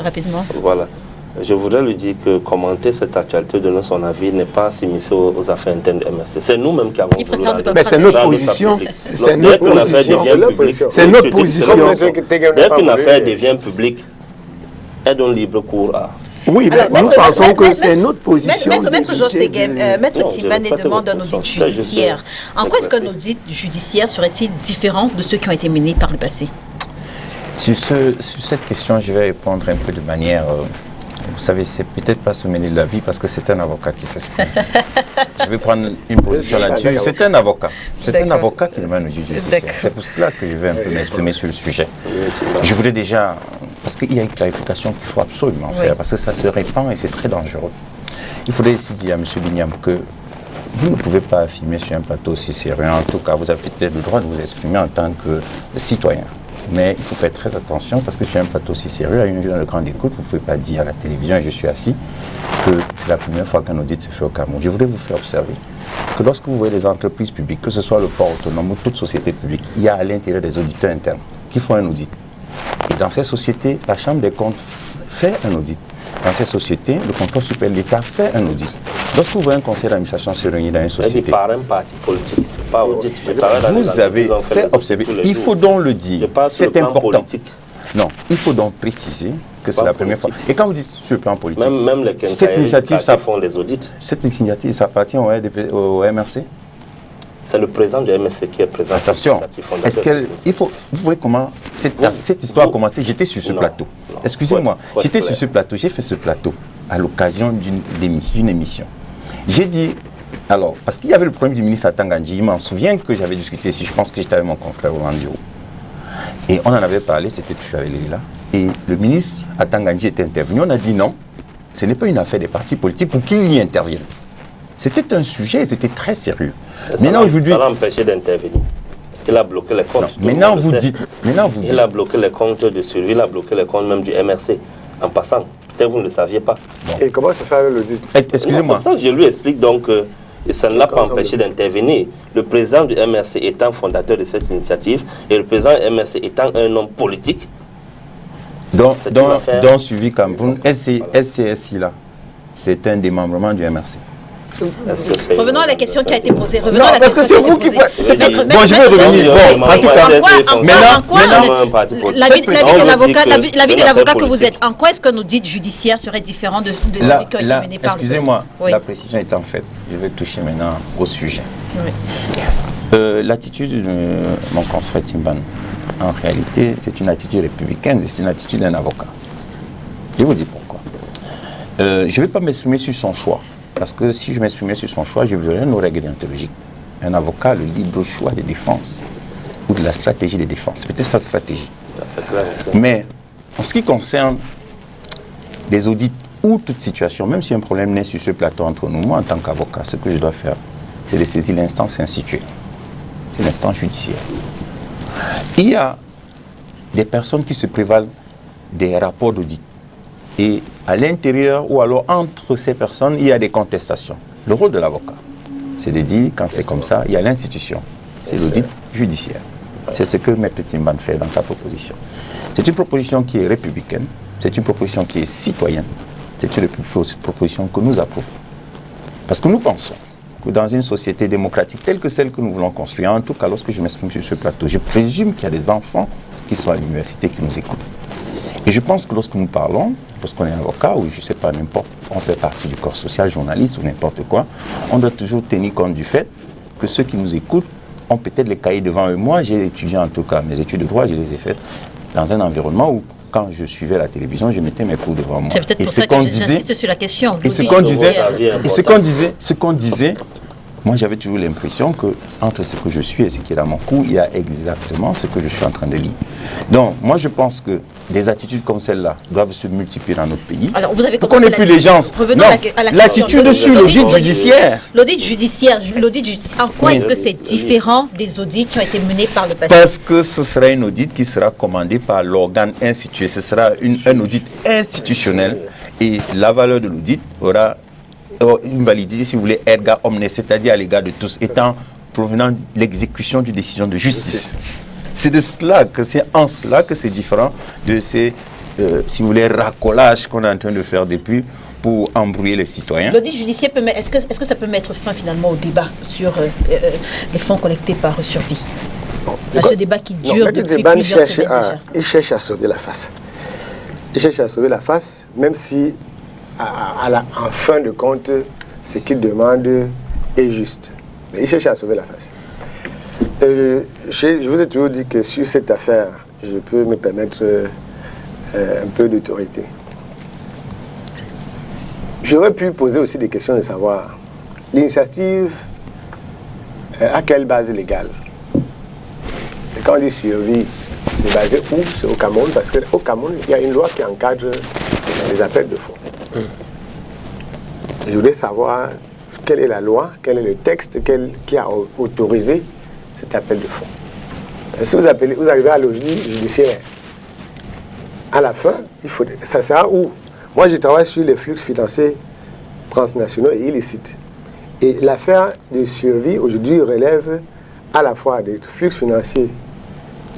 rapidement. Voilà. Je voudrais lui dire que commenter cette actualité, donner son avis, n'est pas s'immiscer aux affaires internes du MRC. C'est nous-mêmes qui avons voulu mais c'est notre position. C'est notre position. C'est notre position. Dès qu'une affaire devient publique, elle donne libre cours à... Oui, mais nous pensons que c'est notre position. Maître Georges Teguel, Maître Timbane demande un audit judiciaire. En quoi est-ce qu'un audit judiciaire serait-il différent de ceux qui ont été menés par le passé? Sur cette question, je vais répondre un peu de manière... vous savez, c'est peut-être pas se mêler de la vie parce que c'est un avocat qui s'exprime. Je vais prendre une position là-dessus. C'est un avocat. C'est un avocat qui demande le juge judiciaire. C'est pour cela que je vais un peu m'exprimer sur le sujet. Je voulais déjà... Parce qu'il y a une clarification qu'il faut absolument faire, parce que ça se répand et c'est très dangereux. Il faudrait aussi dire à M. Bignam que vous ne pouvez pas affirmer sur un plateau aussi sérieux. En tout cas, vous avez peut-être le droit de vous exprimer en tant que citoyen. Mais il faut faire très attention parce que sur un plateau aussi sérieux, à une heure de grande écoute, vous ne pouvez pas dire à la télévision, et je suis assis, que c'est la première fois qu'un audit se fait au Cameroun. Je voudrais vous faire observer que lorsque vous voyez les entreprises publiques, que ce soit le port autonome ou toute société publique, il y a à l'intérieur des auditeurs internes qui font un audit. Et dans ces sociétés, la Chambre des comptes fait un audit. Dans ces sociétés, le contrôle supérieur de l'État fait un audit. Lorsque vous voyez un conseil d'administration se réunir dans une société... Elle dit par un parti politique, pas audit. Vous avez fait observer. Il faut donc le dire. C'est important. Politique. Non, il faut donc préciser que c'est la première fois. Et quand vous dites sur le plan politique, même les cette initiative, ça font des audits. Cette initiative, ça appartient au MRC? C'est le président du MRC qui est présent. Attention, vous voyez comment cette histoire a commencé. J'étais sur ce plateau. Excusez-moi, j'étais sur ce plateau. J'ai fait ce plateau à l'occasion d'une émission. J'ai dit, alors, parce qu'il y avait le problème du ministre Atangandji, il m'en souvient que j'avais discuté ici, je pense que j'étais avec mon confrère Orlando. Et on en avait parlé, c'était toujours avec là. Et le ministre Atangandji était intervenu. On a dit non, ce n'est pas une affaire des partis politiques pour qu'il y intervienne. C'était un sujet, c'était très sérieux. Maintenant, aujourd'hui, ça l'a empêché d'intervenir. Il a bloqué les comptes. Maintenant, vous dites. Il a bloqué les comptes de survie, il a bloqué les comptes même du MRC. En passant, peut-être vous ne le saviez pas. Bon. Et comment ça fait avec l'audit? Excusez-moi. C'est pour ça que je lui explique donc et ça ne l'a pas empêché d'intervenir. Le président du MRC étant fondateur de cette initiative et le président du MRC étant un homme politique. Dans Suivi Cameroun, SCSI là, c'est un démembrement du MRC. Revenons à la question qui a été posée. Bon, je vais revenir. Bon, en tout cas, l'avis de l'avocat que vous êtes, en quoi est-ce qu'un audit judiciaire serait différent de l'audit qui a été mené par le... Excusez-moi, la précision est en fait. Je vais toucher maintenant au sujet. L'attitude de mon confrère Timbane, en réalité, c'est une attitude républicaine, c'est une attitude d'un avocat. Je vais vous dire pourquoi. Je ne vais pas m'exprimer sur son choix. Parce que si je m'exprimais sur son choix, je violerais nos règles déontologiques. Un avocat a le libre choix de défense ou de la stratégie de défense. C'est peut-être sa stratégie. Mais en ce qui concerne des audits ou toute situation, même si un problème naît sur ce plateau entre nous, moi en tant qu'avocat, ce que je dois faire, c'est de saisir l'instance instituée. C'est l'instance judiciaire. Il y a des personnes qui se prévalent des rapports d'audit. Et à l'intérieur ou alors entre ces personnes, il y a des contestations. Le rôle de l'avocat, c'est de dire, quand c'est comme ça, il y a l'institution. C'est l'audit judiciaire. C'est ce que Maître Timbane fait dans sa proposition. C'est une proposition qui est républicaine, c'est une proposition qui est citoyenne, c'est une proposition que nous approuvons. Parce que nous pensons que dans une société démocratique telle que celle que nous voulons construire, en tout cas lorsque je m'exprime sur ce plateau, je présume qu'il y a des enfants qui sont à l'université qui nous écoutent. Et je pense que lorsque nous parlons, lorsqu'on est avocat, ou je ne sais pas, n'importe, on fait partie du corps social, journaliste ou n'importe quoi, on doit toujours tenir compte du fait que ceux qui nous écoutent ont peut-être les cahiers devant eux. Moi, j'ai étudié en tout cas, mes études de droit, je les ai faites dans un environnement où, quand je suivais la télévision, je mettais mes cours devant moi. C'est peut-être pour ça que j'insiste sur la question. Et ce qu'on disait, moi j'avais toujours l'impression que entre ce que je suis et ce qui est dans mon cours, il y a exactement ce que je suis en train de lire. Donc moi je pense que des attitudes comme celle-là doivent se multiplier dans notre pays. Alors vous avez qu'on n'ait plus les gens. Revenons à la l'attitude sur l'audit judiciaire. L'audit judiciaire, en quoi est-ce que c'est différent des audits qui ont été menés par le passé? Parce que ce sera une audit qui sera commandée par l'organe institué. Ce sera un audit institutionnel et la valeur de l'audit aura une validité, si vous voulez, erga omnes, c'est-à-dire à l'égard de tous, étant provenant de l'exécution d'une décision de justice. C'est en cela que c'est différent de ces, si vous voulez, racolages qu'on est en train de faire depuis pour embrouiller les citoyens. L'audit judiciaire, est-ce que ça peut mettre fin finalement au débat sur les fonds collectés par Survie? Ce débat qui dure depuis plusieurs semaines déjà. Il cherche à sauver la face. Il cherche à sauver la face, même si en fin de compte, ce qu'il demande est juste. Mais il cherche à sauver la face. Je vous ai toujours dit que sur cette affaire, je peux me permettre un peu d'autorité. J'aurais pu poser aussi des questions de savoir l'initiative à quelle base légale. Et quand on dit Survie, c'est basé où? C'est au Cameroun, parce qu'au Cameroun, il y a une loi qui encadre les appels de fonds. Je voulais savoir quelle est la loi, quel est le texte qui a autorisé cet appel de fonds. Si vous arrivez à l'audit judiciaire, à la fin, ça sert où? Moi, je travaille sur les flux financiers transnationaux et illicites. Et l'affaire de Survie, aujourd'hui, relève à la fois des flux financiers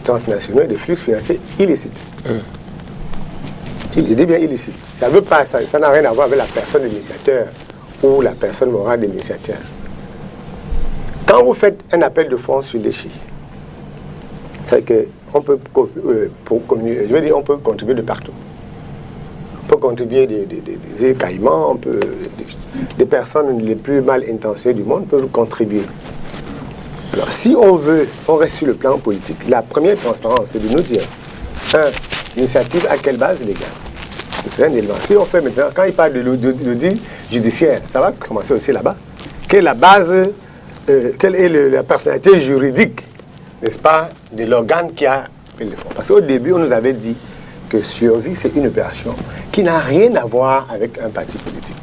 transnationaux et des flux financiers illicites. Il dit bien illicite. Ça veut pas, ça n'a rien à voir avec la personne de l'initiateur ou la personne morale de l'initiateur. Quand vous faites un appel de fonds sur l'échi, c'est que on peut on peut contribuer de partout. On peut contribuer des îles Caïmans, des personnes les plus mal intentionnées du monde peuvent contribuer. Alors, si on reste sur le plan politique, la première transparence, c'est de nous dire, l'initiative à quelle base légale? Ce serait un élément. Si on fait maintenant, quand il parle de l'audit judiciaire, ça va commencer aussi là-bas. Quelle est la base, quelle est la personnalité juridique, n'est-ce pas, de l'organe qui a appelé les fonds? Parce qu'au début, on nous avait dit que Survie, c'est une opération qui n'a rien à voir avec un parti politique.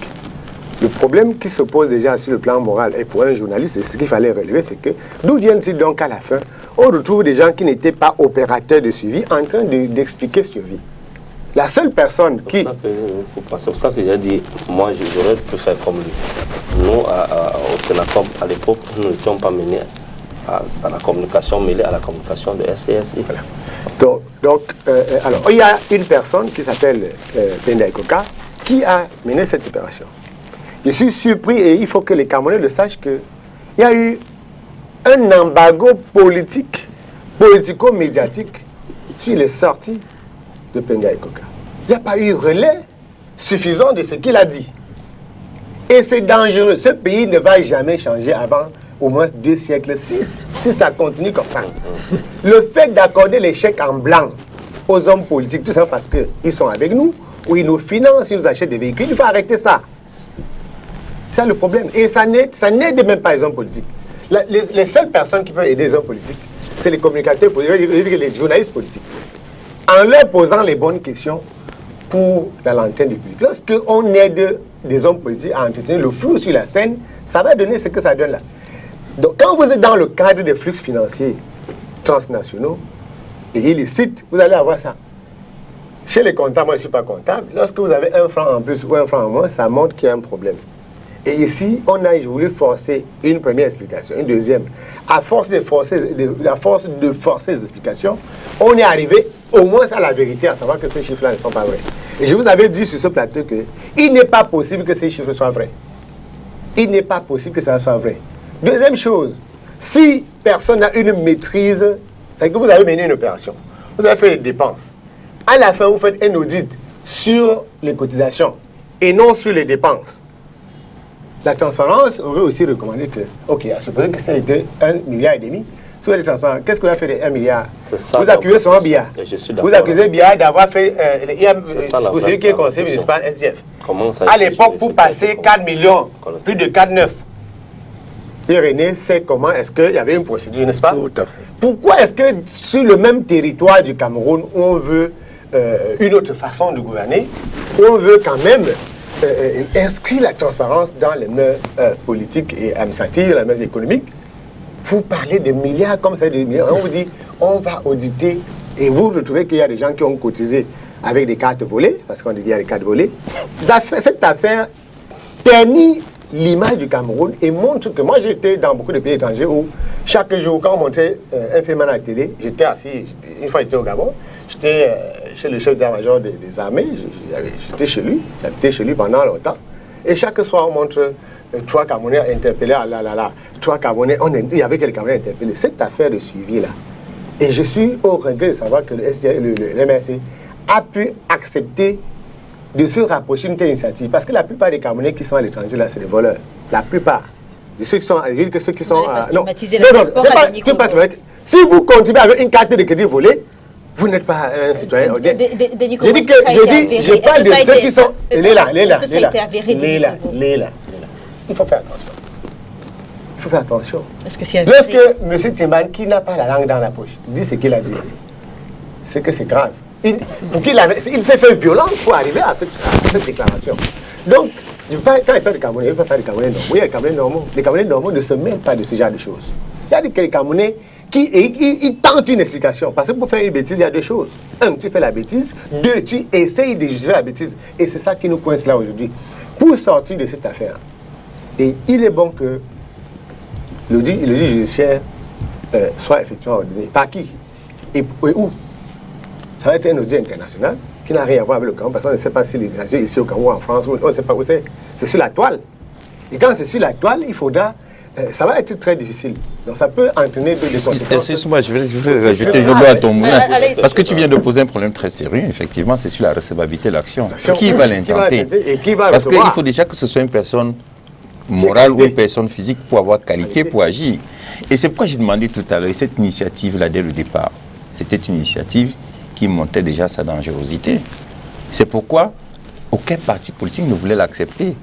Le problème qui se pose déjà sur le plan moral, et pour un journaliste, c'est ce qu'il fallait relever, c'est que d'où viennent-ils donc à la fin? On retrouve des gens qui n'étaient pas opérateurs de suivi en train d'expliquer Survie. La seule personne qui... C'est pour ça que j'ai dit, moi j'aurais pu faire comme lui. Nous, au Sénacom, à l'époque, nous n'étions pas menés à la communication mêlée à la communication de SCSI. Voilà. Alors, il y a une personne qui s'appelle Penda Ikoka qui a mené cette opération. Je suis surpris et il faut que les Camerounais le sachent qu'il y a eu un embargo politique, politico-médiatique sur les sorties de Penda Ikoka. Il n'y a pas eu relais suffisant de ce qu'il a dit. Et c'est dangereux. Ce pays ne va jamais changer avant au moins 2 siècles, si ça continue comme ça. Le fait d'accorder les chèques en blanc aux hommes politiques, tout ça parce qu'ils sont avec nous, ou ils nous financent, ils nous achètent des véhicules, il faut arrêter ça. C'est le problème. Et ça n'aide même pas les hommes politiques. Les seules personnes qui peuvent aider les hommes politiques, c'est les communicateurs politiques, les journalistes politiques. En leur posant les bonnes questions pour la lanterne du public. Lorsqu'on aide des hommes politiques à entretenir le flou sur la scène, ça va donner ce que ça donne là. Donc quand vous êtes dans le cadre des flux financiers transnationaux et illicites, vous allez avoir ça. Chez les comptables, moi je ne suis pas comptable, lorsque vous avez 1 franc en plus ou 1 franc en moins, ça montre qu'il y a un problème. Et ici, on a voulu forcer une première explication, une deuxième. À force de forcer les explications, on est arrivé au moins à la vérité, à savoir que ces chiffres-là ne sont pas vrais. Et je vous avais dit sur ce plateau qu'il n'est pas possible que ces chiffres soient vrais. Il n'est pas possible que ça soit vrai. Deuxième chose, si personne n'a une maîtrise, c'est que vous avez mené une opération, vous avez fait des dépenses. À la fin, vous faites un audit sur les cotisations et non sur les dépenses. La transparence aurait aussi recommandé que, ok, à supposer que ça a été 1,5 milliard, sur les transparents, qu'est-ce que vous avez fait de 1 milliard? Ça, vous accusez son Biya. Vous accusez Biya d'avoir fait pour celui qui est conseiller municipal SDF. À l'époque, pour passer 4 millions, plus de 4,9. Et René sait comment est-ce qu'il y avait une procédure, n'est-ce pas? Tout à fait. Pourquoi est-ce que sur le même territoire du Cameroun, où on veut une autre façon de gouverner, où on veut quand même inscrire la transparence dans les mœurs politiques et administratives, les mœurs économiques, vous parlez de milliards comme ça, de milliards, on vous dit, on va auditer, et vous retrouvez qu'il y a des gens qui ont cotisé avec des cartes volées, parce qu'on dit qu'il y a des cartes volées. Cette affaire ternit l'image du Cameroun et montre que moi j'étais dans beaucoup de pays étrangers où chaque jour, quand on montrait un film à la télé, j'étais assis, une fois j'étais au Gabon, j'étais chez le chef d'état-major des armées, j'étais chez lui, j'habitais chez lui pendant longtemps, et chaque soir on montre 3 Camerounais interpellés, ah là là là, 3 Camerounais, il y avait quelques Camerounais interpellés. Cette affaire de suivi là, et je suis au regret de savoir que le MRC a pu accepter de se rapprocher d'une telle initiative. Parce que la plupart des Camerounais qui sont à l'étranger, là, c'est des voleurs. La plupart. De ceux qui sont à l'île, que ceux qui sont à... Non, c'est pas vrai. Si vous continuez avec une carte de crédit volée, vous n'êtes pas un citoyen. Je parle de ceux qui sont... Léla. Il faut faire attention. Il faut faire attention. Lorsque M. Timban, qui n'a pas la langue dans la poche, dit ce qu'il a dit, c'est que c'est grave. Il s'est fait violence pour arriver à cette déclaration. Donc, quand il parle de Camerounais, il ne parle pas de Camerounais normaux. Il y a des Camerounais normaux. Les Camerounais normaux ne se mêlent pas de ce genre de choses. Il y a des Camerounais qui tentent une explication. Parce que pour faire une bêtise, il y a 2 choses. 1, tu fais la bêtise. 2, tu essayes de justifier la bêtise. Et c'est ça qui nous coince là aujourd'hui. Pour sortir de cette affaire, et il est bon que le juge judiciaire soit effectivement ordonné. Par qui? Et où? Ça va être un audit international qui n'a rien à voir avec le Cameroun, parce qu'on ne sait pas si les gens ici au Cameroun, en France, on ne sait pas où c'est. C'est sur la toile. Et quand c'est sur la toile, il faudra... ça va être très difficile. Donc ça peut entraîner des conséquences. Excuse-moi, je vais rajouter de l'eau à ton moulin. Parce que tu viens de poser un problème très sérieux, effectivement, c'est sur la recevabilité de l'action. Qui va l'intenter? Parce qu'il faut déjà que ce soit une personne morale ou une personne physique pour avoir qualité, pour agir. Et c'est pourquoi j'ai demandé tout à l'heure, cette initiative-là, dès le départ, c'était une initiative qui montrait déjà sa dangerosité. C'est pourquoi aucun parti politique ne voulait l'accepter.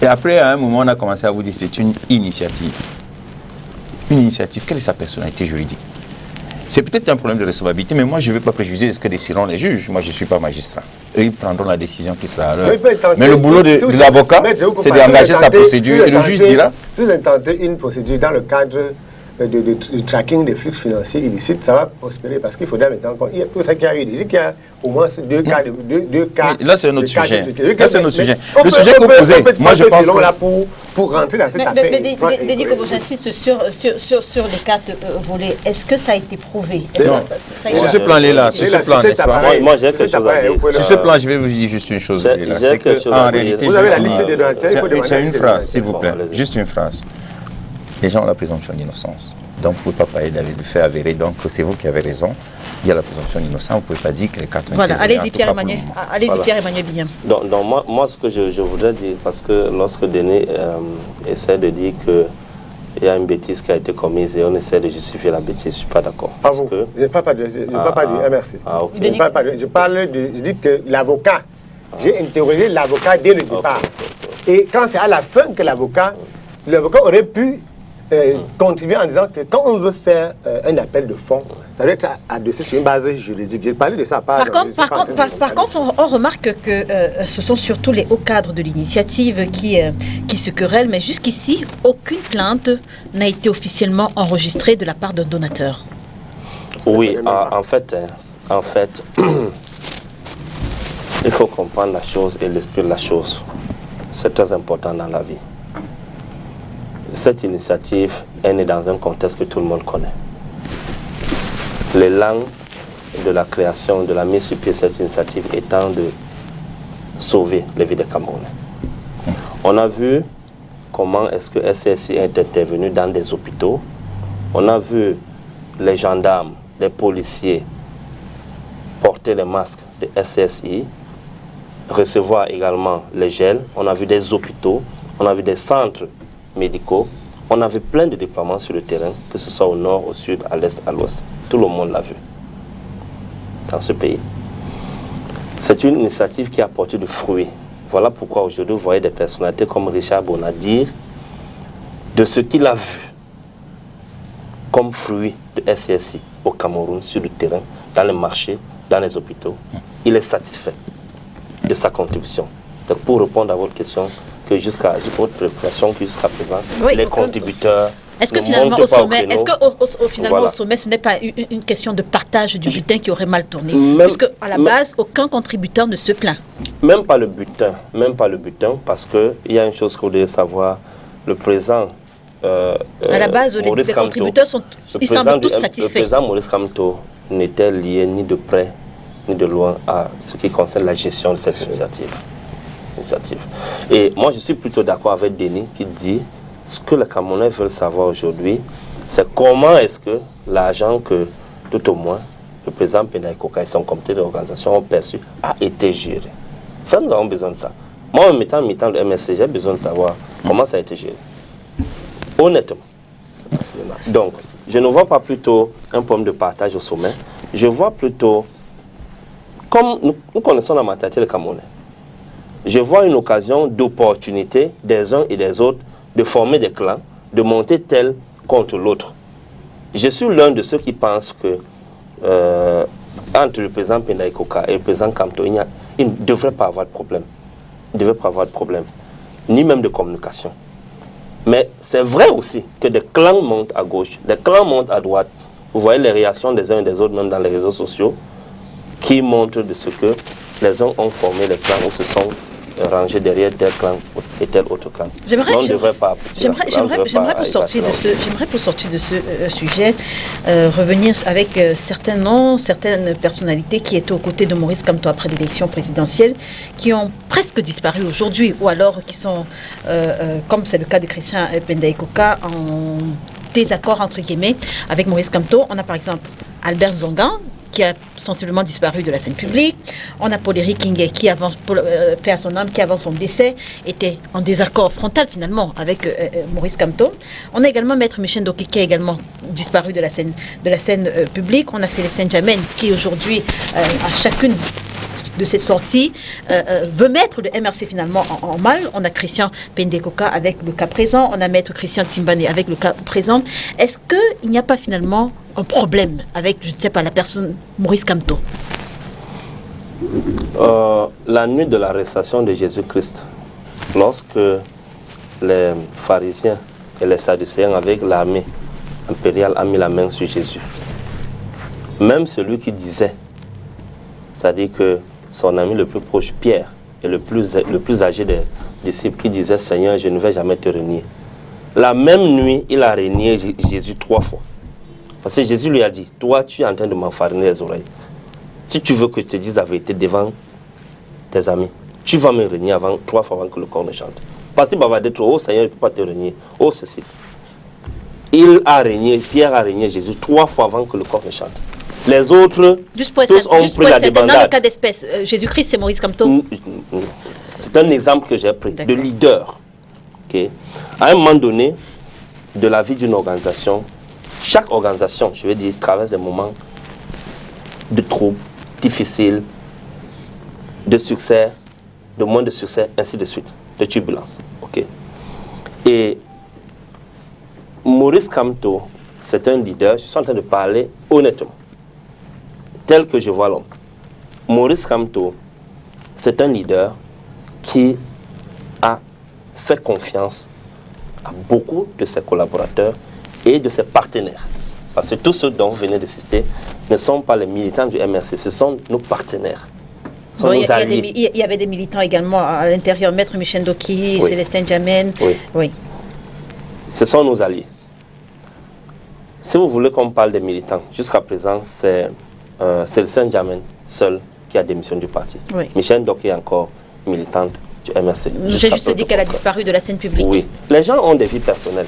Et après, à un moment, on a commencé à vous dire que c'est une initiative. Une initiative, quelle est sa personnalité juridique? C'est peut-être un problème de recevabilité, mais moi, je ne vais pas préjuger ce que décideront les juges. Moi, je ne suis pas magistrat. Eux, ils prendront la décision qui sera à l'heure. Mais le boulot de l'avocat, c'est d'engager sa procédure et le juge dira... Si vous intentez une procédure dans le cadre de tracking des flux financiers illicites, ça va prospérer parce qu'il faudra maintenant... Pour ça qu'il y a eu des... qu'il y a au moins 2 cas de... Là, c'est un autre sujet. Là, c'est un autre sujet. Le sujet que vous posez, moi, je pense que... Pour rentrer dans cette affaire... Mais Denis Kobo, j'insiste sur les cartes volées. Est-ce que ça a été prouvé? Sur ce plan-là, sur ce plan, n'est-ce pas? Moi, j'ai quelque chose à dire. Sur ce plan, je vais vous dire juste une chose. C'est qu'en réalité, vous avez la liste des donateurs. C'est une phrase, s'il vous plaît. Juste une phrase. Les gens ont la présomption d'innocence. Donc, vous ne pouvez pas parler de fait avéré. Donc, c'est vous qui avez raison. Il y a la présomption d'innocence. Vous ne pouvez pas dire que les cartes ont été volées. Voilà, allez-y, Pierre-Emmanuel Bignan. Donc, moi, ce que je voudrais dire, parce que lorsque Denis essaie de dire qu'il y a une bêtise qui a été commise et on essaie de justifier la bêtise, je ne suis pas d'accord. Pas vous. Je ne parle pas du MRC. Je parle je dis que l'avocat, j'ai interrogé l'avocat dès le départ. Et quand c'est à la fin que l'avocat aurait pu contribuer en disant que quand on veut faire un appel de fonds, ça doit être adossé sur une base juridique. J'ai parlé de ça. Par contre, on remarque que ce sont surtout les hauts cadres de l'initiative qui se querellent, mais jusqu'ici, aucune plainte n'a été officiellement enregistrée de la part d'un donateur. Oui, en fait, il faut comprendre la chose et l'esprit de la chose. C'est très important dans la vie. Cette initiative est née dans un contexte que tout le monde connaît. L'élan de la création, de la mise sur pied de cette initiative étant de sauver les vies des Camerounais. On a vu comment est-ce que SCSI est intervenu dans des hôpitaux. On a vu les gendarmes, les policiers porter les masques de SCSI, recevoir également les gels. On a vu des hôpitaux, on a vu des centres médicaux, On avait plein de déploiements sur le terrain, que ce soit au nord, au sud, à l'est, à l'ouest. Tout le monde l'a vu dans ce pays. C'est une initiative qui a porté de fruits. Voilà pourquoi aujourd'hui, vous voyez des personnalités comme Richard Bona dire de ce qu'il a vu comme fruit de SCSI au Cameroun, sur le terrain, dans les marchés, dans les hôpitaux. Il est satisfait de sa contribution. Donc pour répondre à votre question, que jusqu'à votre préparation, que jusqu'à présent, oui, les contributeurs... Est-ce que finalement au sommet, voilà. Au sommet, ce n'est pas une question de partage du butin qui aurait mal tourné, même, puisque à la base, aucun contributeur ne se plaint. Même pas le butin, parce que il y a une chose que vous devez savoir, le président. À la base, les contributeurs ils semblent tous satisfaits. Le président Maurice Kamto n'était lié ni de près ni de loin à ce qui concerne la gestion de cette initiative. Et moi, je suis plutôt d'accord avec Denis qui dit ce que les Camerounais veulent savoir aujourd'hui, c'est comment est-ce que l'argent que, tout au moins, le président Pendaye Koka et son comité d'organisation ont perçu a été géré. Ça, nous avons besoin de ça. Moi, en mettant le MSC, j'ai besoin de savoir comment ça a été géré. Honnêtement. Donc, je ne vois pas plutôt un problème de partage au sommet. Je vois plutôt, comme nous connaissons la mentalité des Camerounais, je vois une occasion d'opportunité des uns et des autres de former des clans, de monter tel contre l'autre. Je suis l'un de ceux qui pensent que entre le président Pendaye Koka et le président Kamto, il ne devrait pas avoir de problème. Il ne devrait pas avoir de problème, ni même de communication. Mais c'est vrai aussi que des clans montent à gauche, des clans montent à droite. Vous voyez les réactions des uns et des autres, même dans les réseaux sociaux, qui montrent de ce que les uns ont formé les clans ou se sont rangés derrière tel clan et tel autre clan. J'aimerais pour sortir de ce sujet, revenir avec certains noms, certaines personnalités qui étaient aux côtés de Maurice Kamto après l'élection présidentielle, qui ont presque disparu aujourd'hui, ou alors qui sont, comme c'est le cas de Christian Pendaye Koka, en désaccord entre guillemets avec Maurice Kamto. On a par exemple Albert Zongan, qui a sensiblement disparu de la scène publique. On a Paul-Éric Kingé qui, avant son décès, était en désaccord frontal finalement avec Maurice Kamto. On a également Maître Michel Ndoki qui a également disparu de la scène publique. On a Célestin Djamène qui aujourd'hui, à chacune de cette sortie, veut mettre le MRC finalement en mal. On a Christian Pendaye Koka avec le cas présent, on a Maître Christian Timbane avec le cas présent. Est-ce qu'il n'y a pas finalement un problème avec, je ne sais pas, la personne Maurice Kamto? La nuit de l'arrestation de Jésus-Christ, lorsque les pharisiens et les sadducéens avec l'armée impériale ont mis la main sur Jésus, même celui qui disait, c'est-à-dire que son ami le plus proche, Pierre, et le plus âgé des disciples, qui disait, Seigneur, je ne vais jamais te renier. La même nuit, il a renié Jésus 3 fois. Parce que Jésus lui a dit, toi, tu es en train de m'enfariner les oreilles. Si tu veux que je te dise la vérité devant tes amis, tu vas me renier 3 fois avant que le corps ne chante. Parce qu'il va dire, oh Seigneur, je ne peux pas te renier. Oh ceci. Pierre a renié Jésus 3 fois avant que le corps ne chante. Les autres, tous ont pris la débandade. Dans le cas d'espèce, Jésus-Christ, c'est Maurice Kamto. C'est un exemple que j'ai pris, de leader. Okay. À un moment donné, de la vie d'une organisation, chaque organisation, je veux dire, traverse des moments de troubles, difficiles, de succès, de moins de succès, ainsi de suite, de turbulences. Okay. Et Maurice Kamto, c'est un leader, je suis en train de parler honnêtement, tel que je vois l'homme. Maurice Kamto, c'est un leader qui a fait confiance à beaucoup de ses collaborateurs et de ses partenaires. Parce que tous ceux dont vous venez de citer ne sont pas les militants du MRC, ce sont nos partenaires. Bon, il y avait des militants également à l'intérieur, Maître Michel Ndoki, oui. Célestin Djamène. Oui. Oui. Ce sont nos alliés. Si vous voulez qu'on parle des militants, jusqu'à présent, c'est Célestin Djamène seul qui a démissionné du parti. Oui. Michel Ndoki est encore militante du MRC. J'ai juste dit qu'elle a disparu de la scène publique. Oui. Les gens ont des vies personnelles.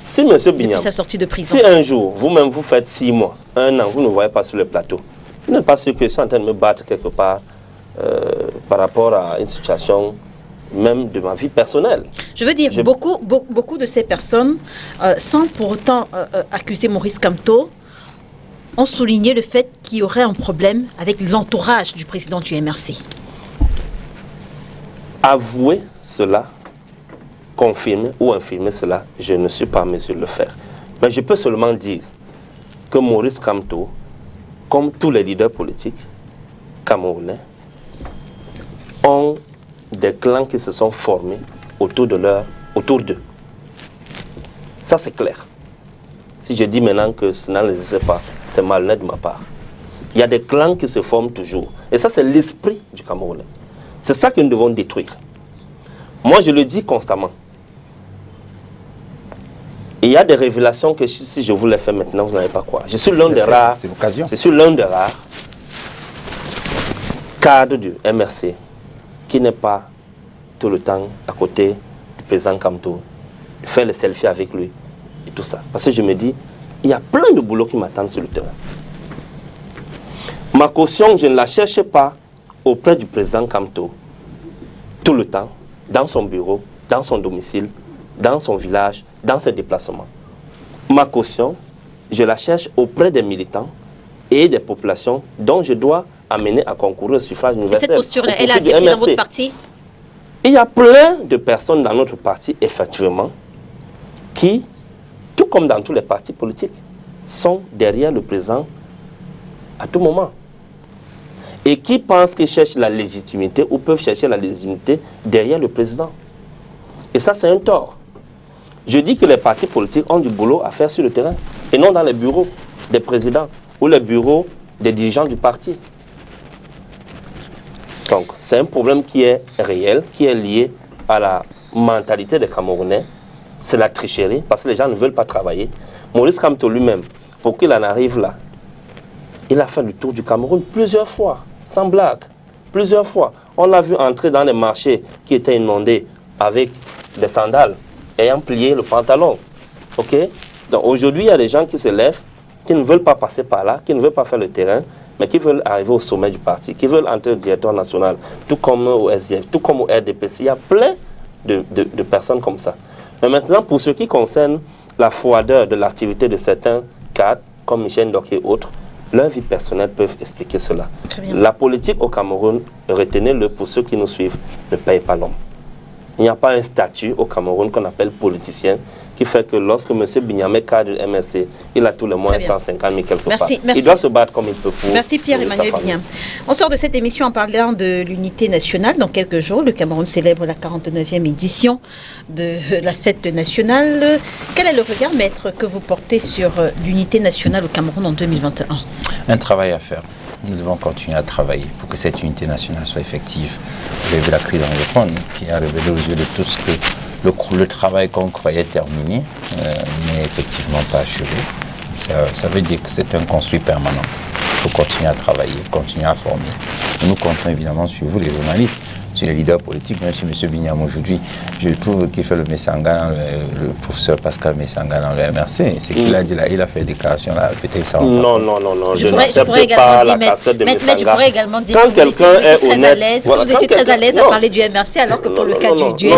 Si M. Bignam, depuis sa sortie de prison, si un jour, vous-même, vous faites 6 mois, 1 an, vous ne voyez pas sur le plateau, vous n'êtes pas sûr que je suis en train de me battre quelque part par rapport à une situation même de ma vie personnelle. Je veux dire, beaucoup de ces personnes, sans pour autant accuser Maurice Kamto, ont souligné le fait qu'il y aurait un problème avec l'entourage du président du MRC. Avouer cela, confirmer ou infirmer cela, je ne suis pas en mesure de le faire. Mais je peux seulement dire que Maurice Kamto, comme tous les leaders politiques camerounais, ont des clans qui se sont formés autour d'eux. Ça, c'est clair. Si je dis maintenant que cela ne l'existe pas, c'est malhonnête de ma part. Il y a des clans qui se forment toujours. Et ça, c'est l'esprit du Camerounais. C'est ça que nous devons détruire. Moi, je le dis constamment. Il y a des révélations que si je vous les fais maintenant, vous n'allez pas croire. Je suis l'un des rares. C'est l'occasion. Je suis l'un des rares cadres du MRC qui n'est pas tout le temps à côté du président Kamto, faire les selfies avec lui et tout ça. Parce que je me dis, il y a plein de boulot qui m'attendent sur le terrain. Ma caution, je ne la cherche pas auprès du président Kamto tout le temps, dans son bureau, dans son domicile, dans son village, dans ses déplacements. Ma caution, je la cherche auprès des militants et des populations dont je dois amener à concourir au suffrage universel. Cette posture-là, elle a accepté dans votre parti? Il y a plein de personnes dans notre parti, effectivement, qui, tout comme dans tous les partis politiques, sont derrière le président à tout moment. Et qui pensent qu'ils cherchent la légitimité ou peuvent chercher la légitimité derrière le président. Et ça, c'est un tort. Je dis que les partis politiques ont du boulot à faire sur le terrain et non dans les bureaux des présidents ou les bureaux des dirigeants du parti. Donc, c'est un problème qui est réel, qui est lié à la mentalité des Camerounais. C'est la tricherie, parce que les gens ne veulent pas travailler. Maurice Kamto lui-même, pour qu'il en arrive là, il a fait le tour du Cameroun plusieurs fois, sans blague, plusieurs fois. On l'a vu entrer dans les marchés qui étaient inondés avec des sandales, ayant plié le pantalon. Ok? Donc aujourd'hui, il y a des gens qui se lèvent, qui ne veulent pas passer par là, qui ne veulent pas faire le terrain, mais qui veulent arriver au sommet du parti, qui veulent entrer au directoire national, tout comme au SDF, tout comme au RDPC. Il y a plein de personnes comme ça. Mais maintenant, pour ce qui concerne la froideur de l'activité de certains cadres, comme Michel Ndoké et autres, leur vie personnelle peuvent expliquer cela. La politique au Cameroun, retenez-le pour ceux qui nous suivent, ne paye pas l'homme. Il n'y a pas un statut au Cameroun qu'on appelle politicien qui fait que lorsque M. Bignamé, cadre du MRC, il a tous les mois 150 000 quelque part. Merci. Il doit se battre comme il peut pour. Merci Pierre-Emmanuel Bignam. On sort de cette émission en parlant de l'unité nationale. Dans quelques jours, le Cameroun célèbre la 49e édition de la fête nationale. Quel est le regard, maître, que vous portez sur l'unité nationale au Cameroun en 2021? Un travail à faire. Nous devons continuer à travailler pour que cette unité nationale soit effective. Vous avez vu la crise anglophone qui a révélé aux yeux de tous que le travail qu'on croyait terminé n'est effectivement pas achevé. Ça veut dire que c'est un construit permanent. Il faut continuer à travailler, continuer à former. Et nous comptons évidemment sur vous, les journalistes, sur les leaders politiques, même si M. Bignam aujourd'hui, je trouve qu'il fait le Messanga, le professeur Pascal Messanga dans le MRC. C'est qu'il a dit là, il a fait des déclarations là, peut-être ça. Non, je n'accepte pas la casquette de Messanga. Je pourrais également dire quand quelqu'un est honnête, vous étiez très à l'aise à parler du MRC, alors que pour le cas du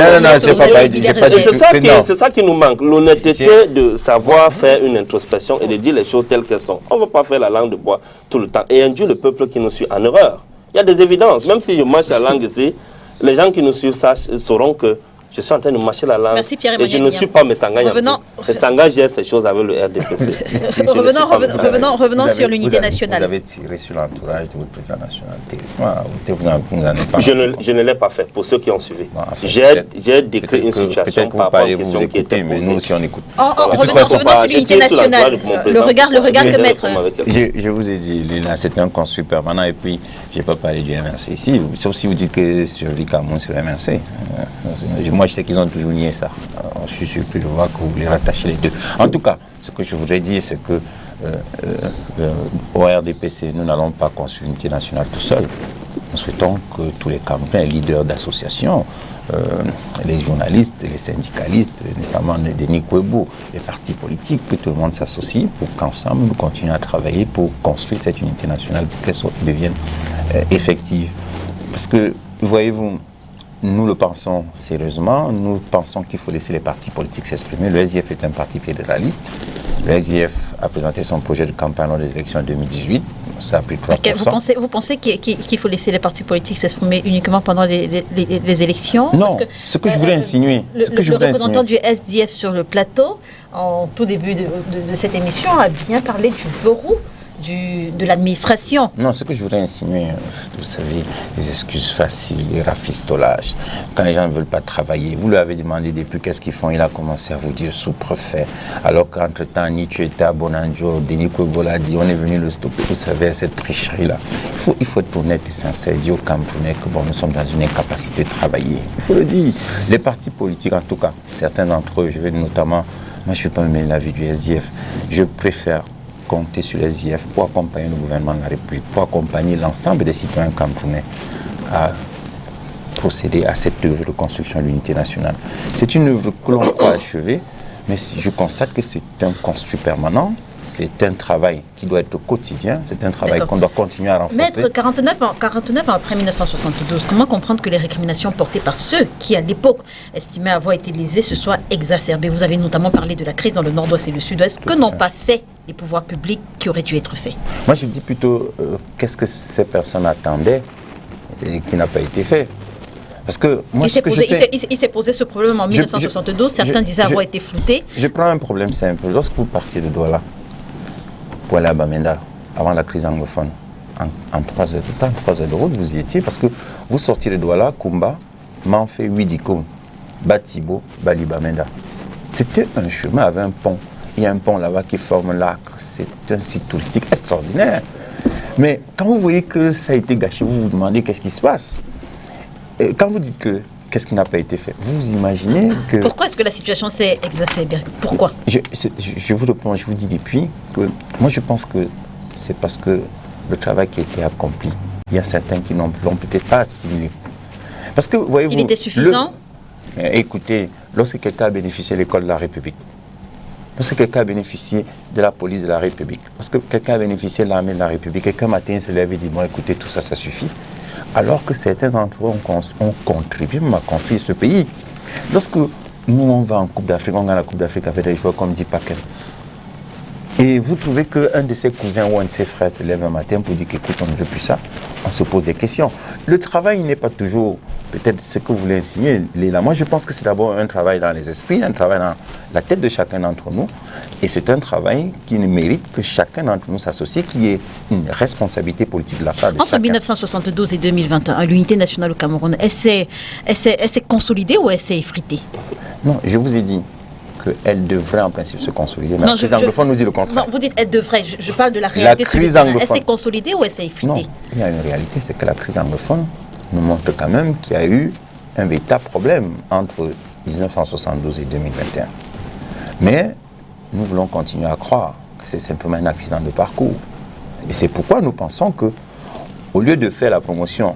c'est ça qui nous manque, l'honnêteté de savoir faire une introspection et de dire les choses telles qu'elles sont. On ne veut pas faire la langue de bois tout le temps et induire le peuple qui nous suit en erreur. Il y a des évidences. Même si je marche la langue ici, les gens qui nous suivent sauront que je suis en train de marcher la langue. Merci et je ne suis pas Messanga. Messanga gère ces choses avec le RDPC. Revenons sur l'unité nationale. Vous avez tiré sur l'entourage de votre président national. Je ne l'ai pas fait, pour ceux qui ont suivi. J'ai décrit une situation par rapport à une question qui était posée. Mais nous aussi on écoute. Revenons sur l'unité nationale. Le regard que maître. Je vous ai dit, c'est un construit permanent et puis je n'ai pas parlé du MRC ici, sauf si vous dites que sur Vicamon, sur le MRC. Moi, je sais qu'ils ont toujours nié ça. Je suis surpris de voir que vous voulez rattacher les deux. En tout cas, ce que je voudrais dire, c'est que au RDPC, nous n'allons pas construire une unité nationale tout seul. Nous souhaitons que tous les Camerounais, les leaders d'associations, les journalistes, les syndicalistes, notamment Denis Kouébou, les partis politiques, que tout le monde s'associe pour qu'ensemble, nous continuions à travailler pour construire cette unité nationale, pour qu'elle devienne effective. Parce que, voyez-vous, nous le pensons sérieusement. Nous pensons qu'il faut laisser les partis politiques s'exprimer. Le SDF est un parti fédéraliste. Le SDF a présenté son projet de campagne lors des élections en 2018. Ça a pris 3%. Vous pensez qu'il faut laisser les partis politiques s'exprimer uniquement pendant les élections? Non, ce que je voulais insinuer. Le représentant du SDF sur le plateau, en tout début de cette émission, a bien parlé du verrou de l'administration. Non, ce que je voudrais insinuer, vous savez, les excuses faciles, les rafistolages, quand les gens ne veulent pas travailler, vous lui avez demandé depuis qu'est-ce qu'ils font, il a commencé à vous dire sous-préfet, alors qu'entre-temps, ni tu étais à Bonanjo, Denis Kouébola a dit, on est venu le stopper, vous savez, cette tricherie-là. Il faut être honnête et sincère, dire aux Camerounais que bon, nous sommes dans une incapacité de travailler. Il faut le dire. Les partis politiques, en tout cas, certains d'entre eux, je vais notamment, moi je ne suis pas mêler la vie du SDF, je préfère compter sur les IF pour accompagner le gouvernement de la République, pour accompagner l'ensemble des citoyens camerounais à procéder à cette œuvre de construction de l'unité nationale. C'est une œuvre que l'on croit achevée, mais je constate que c'est un construit permanent, c'est un travail qui doit être quotidien, c'est un travail qu'on doit continuer à renforcer. Maître, 49 ans après 1972, comment comprendre que les récriminations portées par ceux qui, à l'époque, estimaient avoir été lésés se soient exacerbées? Vous avez notamment parlé de la crise dans le nord-ouest et le sud-ouest. Que n'ont pas fait les pouvoirs publics qui auraient dû être faits? Moi, je dis plutôt, qu'est-ce que ces personnes attendaient et qui n'a pas été fait? Parce que moi, il s'est posé ce problème en 1972. Certains disaient avoir été floutés. Je prends un problème simple. Lorsque vous partiez de Douala pour aller à Bamenda, avant la crise anglophone, en 3 heures de temps, 3 heures de route, vous y étiez, parce que vous sortiez de Douala, Kumba, Manfé, Widiko, Batibo, Bali, Bamenda. C'était un chemin avec un pont. Il y a un pont là-bas qui forme l'Acre. C'est un site touristique extraordinaire. Mais quand vous voyez que ça a été gâché, vous vous demandez qu'est-ce qui se passe. Et quand vous dites que qu'est-ce qui n'a pas été fait, vous vous imaginez que... Pourquoi est-ce que la situation s'est exacerbée? Pourquoi? Je vous réponds, je vous dis depuis que moi je pense que c'est parce que le travail qui a été accompli, il y a certains qui l'ont peut-être pas assimilé. Parce que, voyez-vous... Il était suffisant? Écoutez, lorsque quelqu'un a bénéficié de l'école de la République, lorsque quelqu'un a bénéficié de la police de la République, lorsque quelqu'un a bénéficié de l'armée de la République, et qu'un matin il se lève et dit, bon écoutez, tout ça, ça suffit. Alors que certains d'entre eux ont contribué à construire ce pays. Lorsque nous, on va en Coupe d'Afrique, on gagne la Coupe d'Afrique avec des joueurs comme dit Paquet. Et vous trouvez qu'un de ses cousins ou un de ses frères se lève un matin pour dire qu'écoute, on ne veut plus ça, on se pose des questions. Le travail n'est pas toujours peut-être ce que vous voulez insinuer, Léla. Moi, je pense que c'est d'abord un travail dans les esprits, un travail dans la tête de chacun d'entre nous. Et c'est un travail qui mérite que chacun d'entre nous s'associe, qui ait une responsabilité politique de la part de chacun. Entre 1972 et 2021, l'unité nationale au Cameroun, elle s'est consolidée ou elle s'est effritée? Non, je vous ai dit qu'elle devrait en principe se consolider. Mais la crise anglophone nous dit le contraire. Non, vous dites elle devrait. Je parle de la réalité. La crise anglophone. Elle s'est consolidée ou elle s'est effritée? Non, il y a une réalité, c'est que la crise anglophone nous montre quand même qu'il y a eu un véritable problème entre 1972 et 2021. Mais nous voulons continuer à croire que c'est simplement un accident de parcours. Et c'est pourquoi nous pensons que, au lieu de faire la promotion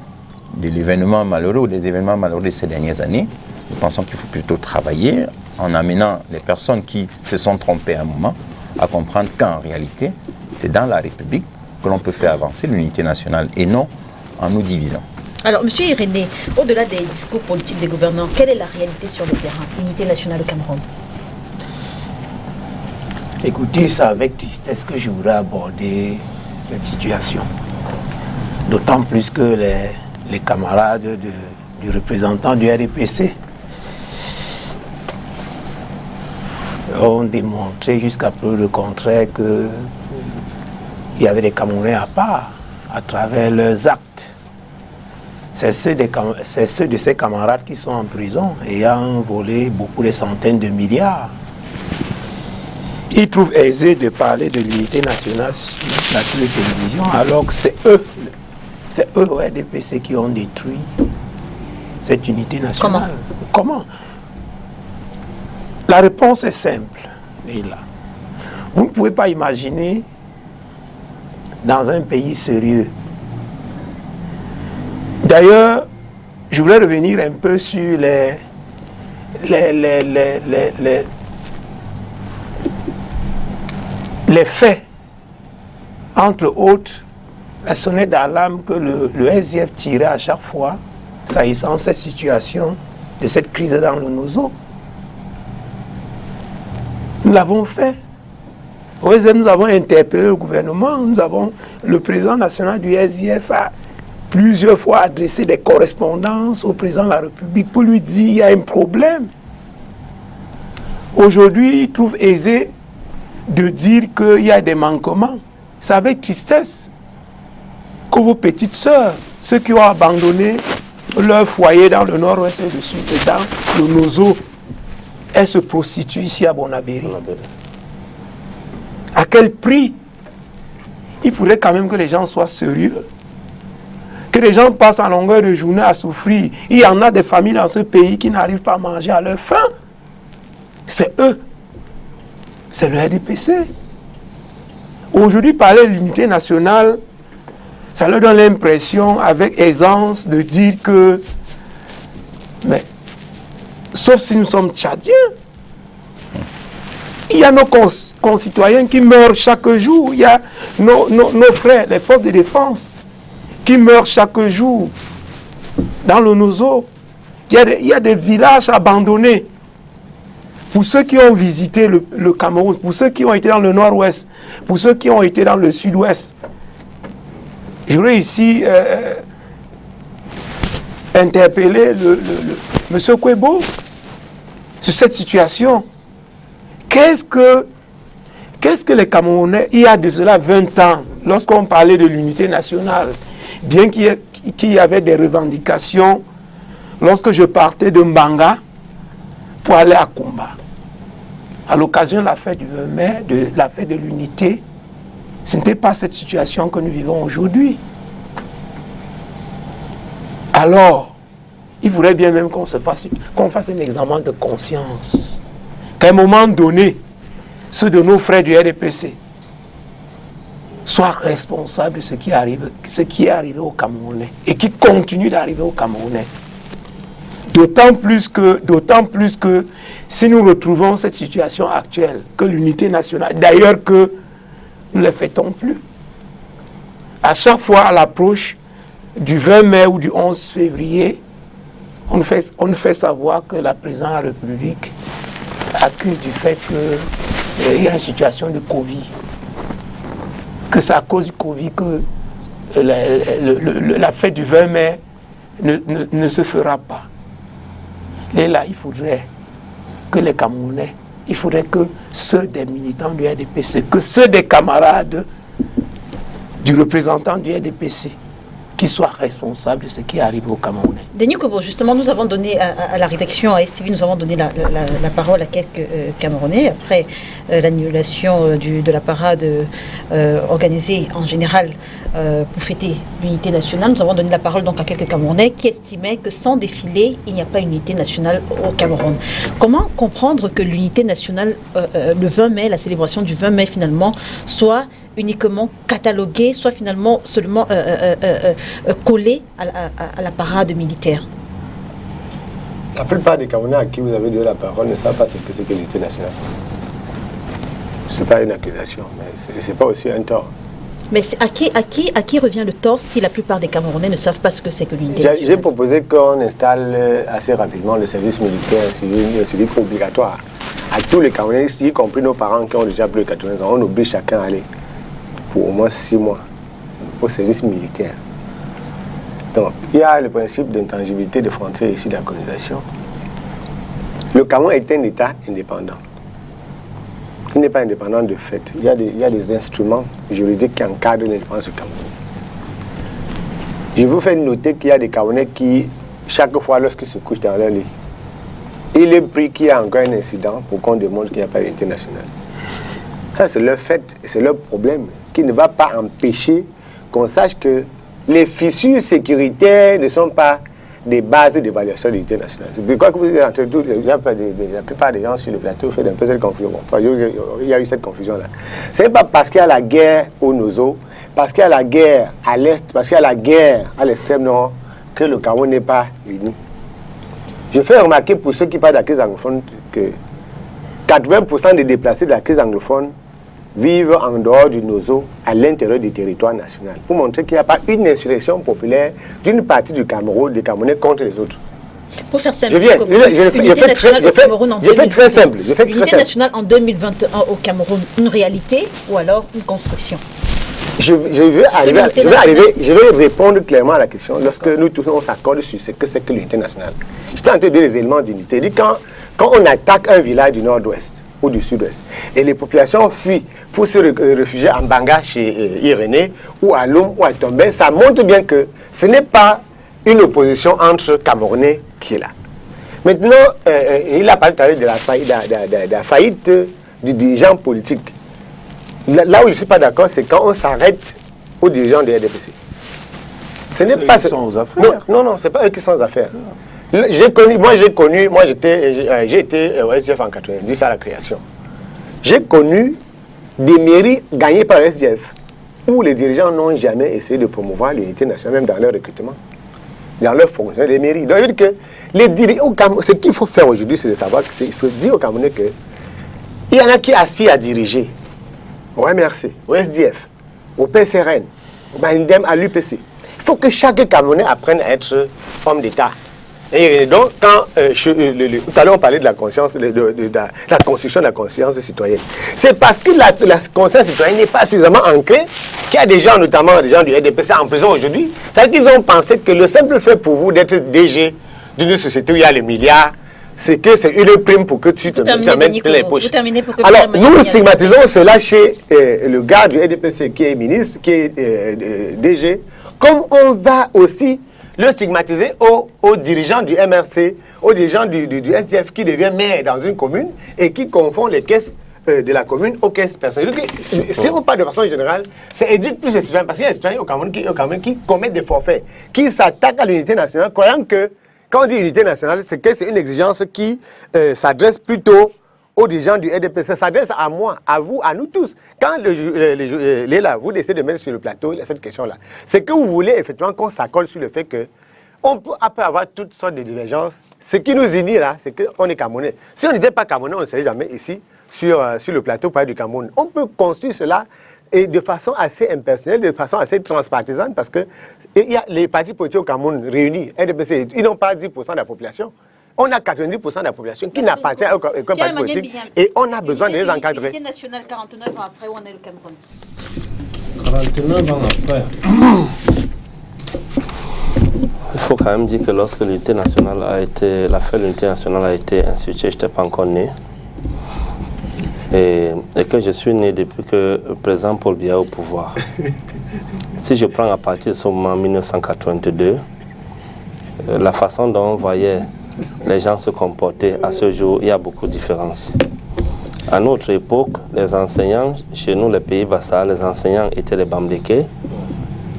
de l'événement malheureux ou des événements malheureux de ces dernières années, nous pensons qu'il faut plutôt travailler en amenant les personnes qui se sont trompées à un moment à comprendre qu'en réalité, c'est dans la République que l'on peut faire avancer l'unité nationale et non en nous divisant. Alors, M. Irénée, au-delà des discours politiques des gouvernants, quelle est la réalité sur le terrain, l'unité nationale au Cameroun? Écoutez, c'est avec tristesse que je voudrais aborder cette situation. D'autant plus que les camarades du représentant du RDPC ont démontré jusqu'à preuve le contraire qu'il y avait des Camerounais à part à travers leurs actes. C'est ceux de ces camarades qui sont en prison ayant volé beaucoup de centaines de milliards. Ils trouvent aisé de parler de l'unité nationale sur la télévision alors que c'est eux au RDPC qui ont détruit cette unité nationale. Comment? La réponse est simple, Léla. Vous ne pouvez pas imaginer dans un pays sérieux. D'ailleurs, je voulais revenir un peu sur les faits, entre autres, la sonnette d'alarme que le SDF tirait à chaque fois s'agissant de cette situation, de cette crise dans le Nozo. Nous l'avons fait. Nous avons interpellé le gouvernement, le président national du SDF a plusieurs fois adressé des correspondances au président de la République pour lui dire qu'il y a un problème. Aujourd'hui, il trouve aisé de dire qu'il y a des manquements. C'est avec tristesse que vos petites sœurs, ceux qui ont abandonné leur foyer dans le nord-ouest et le sud, dans le Nozo, elles se prostituent ici à Bonabéry. À quel prix? Il faudrait quand même que les gens soient sérieux. Que les gens passent en longueur de journée à souffrir. Il y en a des familles dans ce pays qui n'arrivent pas à manger à leur faim. C'est eux. C'est le RDPC. Aujourd'hui, parler de l'unité nationale, ça leur donne l'impression, avec aisance, de dire que... Mais, sauf si nous sommes tchadiens. Il y a nos concitoyens qui meurent chaque jour. Il y a nos frères, les forces de défense, qui meurent chaque jour dans le Nozo. Il y a des villages abandonnés. Pour ceux qui ont visité le Cameroun, pour ceux qui ont été dans le nord-ouest, pour ceux qui ont été dans le sud-ouest, je voudrais ici interpeller M. Kwebo sur cette situation. Qu'est-ce que les Camerounais, il y a de cela 20 ans, lorsqu'on parlait de l'unité nationale, bien qu'il y avait des revendications, lorsque je partais de Mbanga pour aller à Kumba, à l'occasion de la fête du 20 mai, de la fête de l'unité, ce n'était pas cette situation que nous vivons aujourd'hui. Alors, il faudrait bien même qu'on fasse un examen de conscience. Qu'à un moment donné, ceux de nos frères du RDPC soient responsables de ce qui est arrivé aux Camerounais et qui continue d'arriver aux Camerounais. D'autant plus que si nous retrouvons cette situation actuelle, que l'unité nationale, d'ailleurs que nous ne les fêtons plus. À chaque fois à l'approche du 20 mai ou du 11 février, on nous fait savoir que la présidente de la République accuse du fait qu'il y a une situation de Covid. Que c'est à cause du Covid que la fête du 20 mai ne se fera pas. Et là, il faudrait que les Camerounais, il faudrait que ceux des militants du RDPC, que ceux des camarades du représentant du RDPC, qui soient responsables de ce qui arrive au Camerounais. Denis Kobo, justement, nous avons donné à la rédaction, à STV, nous avons donné la parole à quelques Camerounais. Après l'annulation de la parade organisée en général pour fêter l'unité nationale, nous avons donné la parole donc à quelques Camerounais qui estimaient que sans défilé, il n'y a pas unité nationale au Cameroun. Comment comprendre que l'unité nationale, le 20 mai, la célébration du 20 mai finalement, soit uniquement cataloguée, soit finalement seulement collée à la parade militaire? La plupart des Camerounais à qui vous avez donné la parole ne savent pas ce que c'est que l'unité nationale. Ce n'est pas une accusation, mais ce n'est pas aussi un tort. Mais à qui revient le tort si la plupart des Camerounais ne savent pas ce que c'est que l'unité nationale? J'ai proposé qu'on installe assez rapidement le service militaire civil obligatoire à tous les Camerounais, y compris nos parents qui ont déjà plus de 80 ans. On oblige chacun à aller pour au moins 6 mois au service militaire. Donc, il y a le principe d'intangibilité des frontières issues de la colonisation. Le Cameroun est un État indépendant. Il n'est pas indépendant de fait. Il y a des instruments juridiques qui encadrent l'indépendance du Cameroun. Je vous fais noter qu'il y a des Camerounais qui, chaque fois lorsqu'ils se couchent dans leur lit, il est pris qu'il y a encore un incident pour qu'on démontre qu'il n'y a pas d'unité nationale. Ça, c'est leur fait, c'est leur problème, qui ne va pas empêcher qu'on sache que les fissures sécuritaires ne sont pas des bases d'évaluation de l'unité nationale. C'est pourquoi que vous êtes entre tous, la plupart des gens sur le plateau font un peu cette confusion. Il y a eu cette confusion-là. Ce n'est pas parce qu'il y a la guerre au Nozo, parce qu'il y a la guerre à l'est, parce qu'il y a la guerre à l'extrême nord, que le Cameroun n'est pas uni. Je fais remarquer pour ceux qui parlent de la crise anglophone que 80% des déplacés de la crise anglophone vivent en dehors du NOSO, à l'intérieur du territoire national, pour montrer qu'il n'y a pas une insurrection populaire d'une partie du Cameroun, des Camerounais contre les autres. Pour faire simple, Je fais très simple. L'unité nationale en 2021 au Cameroun, une réalité ou alors une construction? Je vais répondre clairement à la question lorsque nous tous on s'accorde sur ce que c'est que l'unité nationale. Je t'ai entendu les éléments d'unité. Quand on attaque un village du nord-ouest ou du sud-ouest et les populations fuient pour se réfugier en Banga chez Irénée ou à Loum ou à Tombé, ça montre bien que ce n'est pas une opposition entre Camerounais qui est là. Maintenant, il a parlé tout à l'heure de la faillite du dirigeant politique. Là où je ne suis pas d'accord, c'est quand on s'arrête aux dirigeants des RDPC. Ce n'est pas ceux qui sont aux affaires. Non, ce n'est pas eux qui sont aux affaires. J'ai été au SDF en 90 à la création. J'ai connu des mairies gagnées par le SDF où les dirigeants n'ont jamais essayé de promouvoir l'unité nationale, même dans leur recrutement, dans leur fonctionnement des mairies. Donc, je veux dire que ce qu'il faut faire aujourd'hui, c'est de savoir qu'il faut dire aux Camerounais qu'il y en a qui aspirent à diriger au MRC, au SDF, au PCRN, au Manidem, à l'UPC. Il faut que chaque Camerounais apprenne à être homme d'État. Et donc, quand tout à l'heure on parlait de la conscience, de la construction de la conscience citoyenne, c'est parce que la conscience citoyenne n'est pas suffisamment ancrée qu'il y a des gens, notamment des gens du RDPC en prison aujourd'hui. C'est-à-dire qu'ils ont pensé que le simple fait pour vous d'être DG d'une société où il y a les milliards, c'est que c'est une prime pour que tu te mettes les poches. Alors, nous stigmatisons cela chez le gars du RDPC qui est ministre, qui est DG, comme on va aussi le stigmatiser aux dirigeants du MRC, aux dirigeants du SDF qui devient maire dans une commune et qui confond les caisses de la commune aux caisses personnelles. Si on parle de façon générale, c'est éduquer plus les citoyens, parce qu'il y a des citoyens au Cameroun qui commettent des forfaits, qui s'attaquent à l'unité nationale, croyant que quand on dit unité nationale, c'est que c'est une exigence qui s'adresse plutôt aux dirigeants du RDP. Ça s'adresse à moi, à vous, à nous tous. Quand vous décidez de mettre sur le plateau cette question-là, c'est que vous voulez effectivement qu'on s'accorde sur le fait que on peut avoir toutes sortes de divergences. Ce qui nous unit là, c'est qu'on est Camerounais. Si on n'était pas Camerounais, on ne serait jamais ici sur le plateau pour parler du Cameroun. On peut construire cela et de façon assez impersonnelle, de façon assez transpartisane, parce que il y a les partis politiques au Cameroun réunis, RDPC, ils n'ont pas 10% de la population. On a 90% de la population qui n'appartient à aucun parti politique et on a besoin de les encadrer. L'unité nationale 49 ans après, où en est le Cameroun? 49 ans après. Il faut quand même dire que lorsque l'unité nationale l'affaire de l'unité nationale a été instituée, je n'étais pas encore né. Et que je suis né depuis que le président Paul Biya est au pouvoir. Si je prends à partir de ce moment 1982, la façon dont on voyait les gens se comporter à ce jour, il y a beaucoup de différences. À notre époque, les enseignants, chez nous, les pays Bassa, les enseignants étaient les Bamlékés,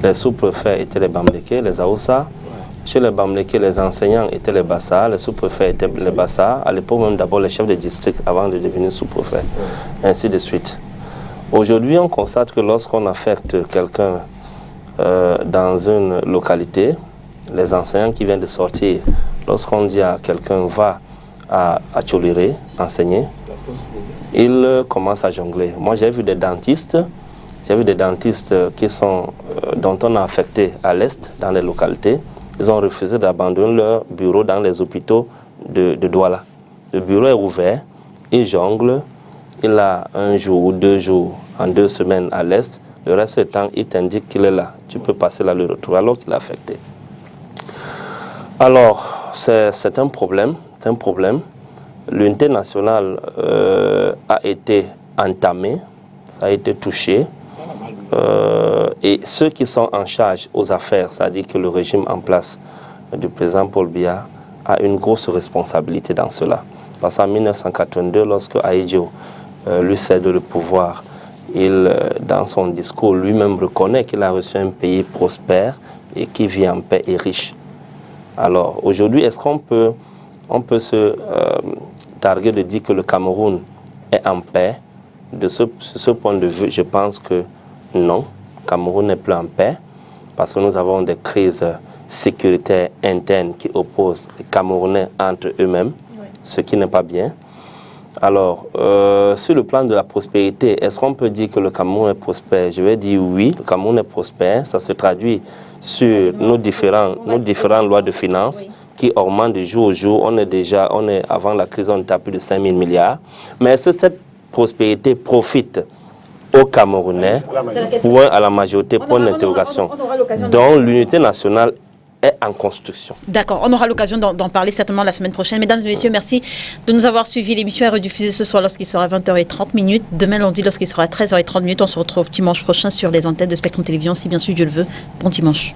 les sous-préfets étaient les Bamlékés, les Aoussa. Chez les Bamlékés, les enseignants étaient les Bassa, les sous-préfets étaient les Bassa, à l'époque même d'abord les chefs de district avant de devenir sous-préfet, ainsi de suite. Aujourd'hui, on constate que lorsqu'on affecte quelqu'un dans une localité, les enseignants qui viennent de sortir, lorsqu'on dit à quelqu'un va à Tcholéré enseigner, il commence à jongler. Moi, j'ai vu des dentistes dont on a affecté à l'est, dans les localités. Ils ont refusé d'abandonner leur bureau dans les hôpitaux de Douala. Le bureau est ouvert, il jongle, il a un jour ou 2 jours, en 2 semaines à l'est. Le reste du temps, il t'indique qu'il est là. Tu peux passer là le retour alors qu'il est affecté. Alors, c'est un problème. L'unité nationale a été entamée, ça a été touché. Et ceux qui sont en charge aux affaires, c'est-à-dire que le régime en place du président Paul Biya a une grosse responsabilité dans cela. Parce qu'en 1982, lorsque Ahidjo lui cède le pouvoir, dans son discours, lui-même reconnaît qu'il a reçu un pays prospère et qui vit en paix et riche. Alors, aujourd'hui, est-ce qu'on peut se targuer de dire que le Cameroun est en paix? De ce point de vue, je pense que non, le Cameroun n'est plus en paix parce que nous avons des crises sécuritaires internes qui opposent les Camerounais entre eux-mêmes, ce qui n'est pas bien. Alors, sur le plan de la prospérité, est-ce qu'on peut dire que le Cameroun est prospère? Je vais dire oui, le Cameroun est prospère. Ça se traduit sur nos différentes lois de finances qui augmentent de jour au jour. Avant la crise, on était à plus de 5 000 milliards. Mais est-ce que cette prospérité profite aux Camerounais ou à la majorité? Point d'interrogation. Donc, l'unité nationale est en construction. D'accord, on aura l'occasion d'en parler certainement la semaine prochaine. Mesdames et messieurs, merci de nous avoir suivis. L'émission est rediffusée ce soir lorsqu'il sera 20h30. Demain lundi lorsqu'il sera 13h30. On se retrouve dimanche prochain sur les antennes de Spectrum Télévision, si bien sûr Dieu le veut. Bon dimanche.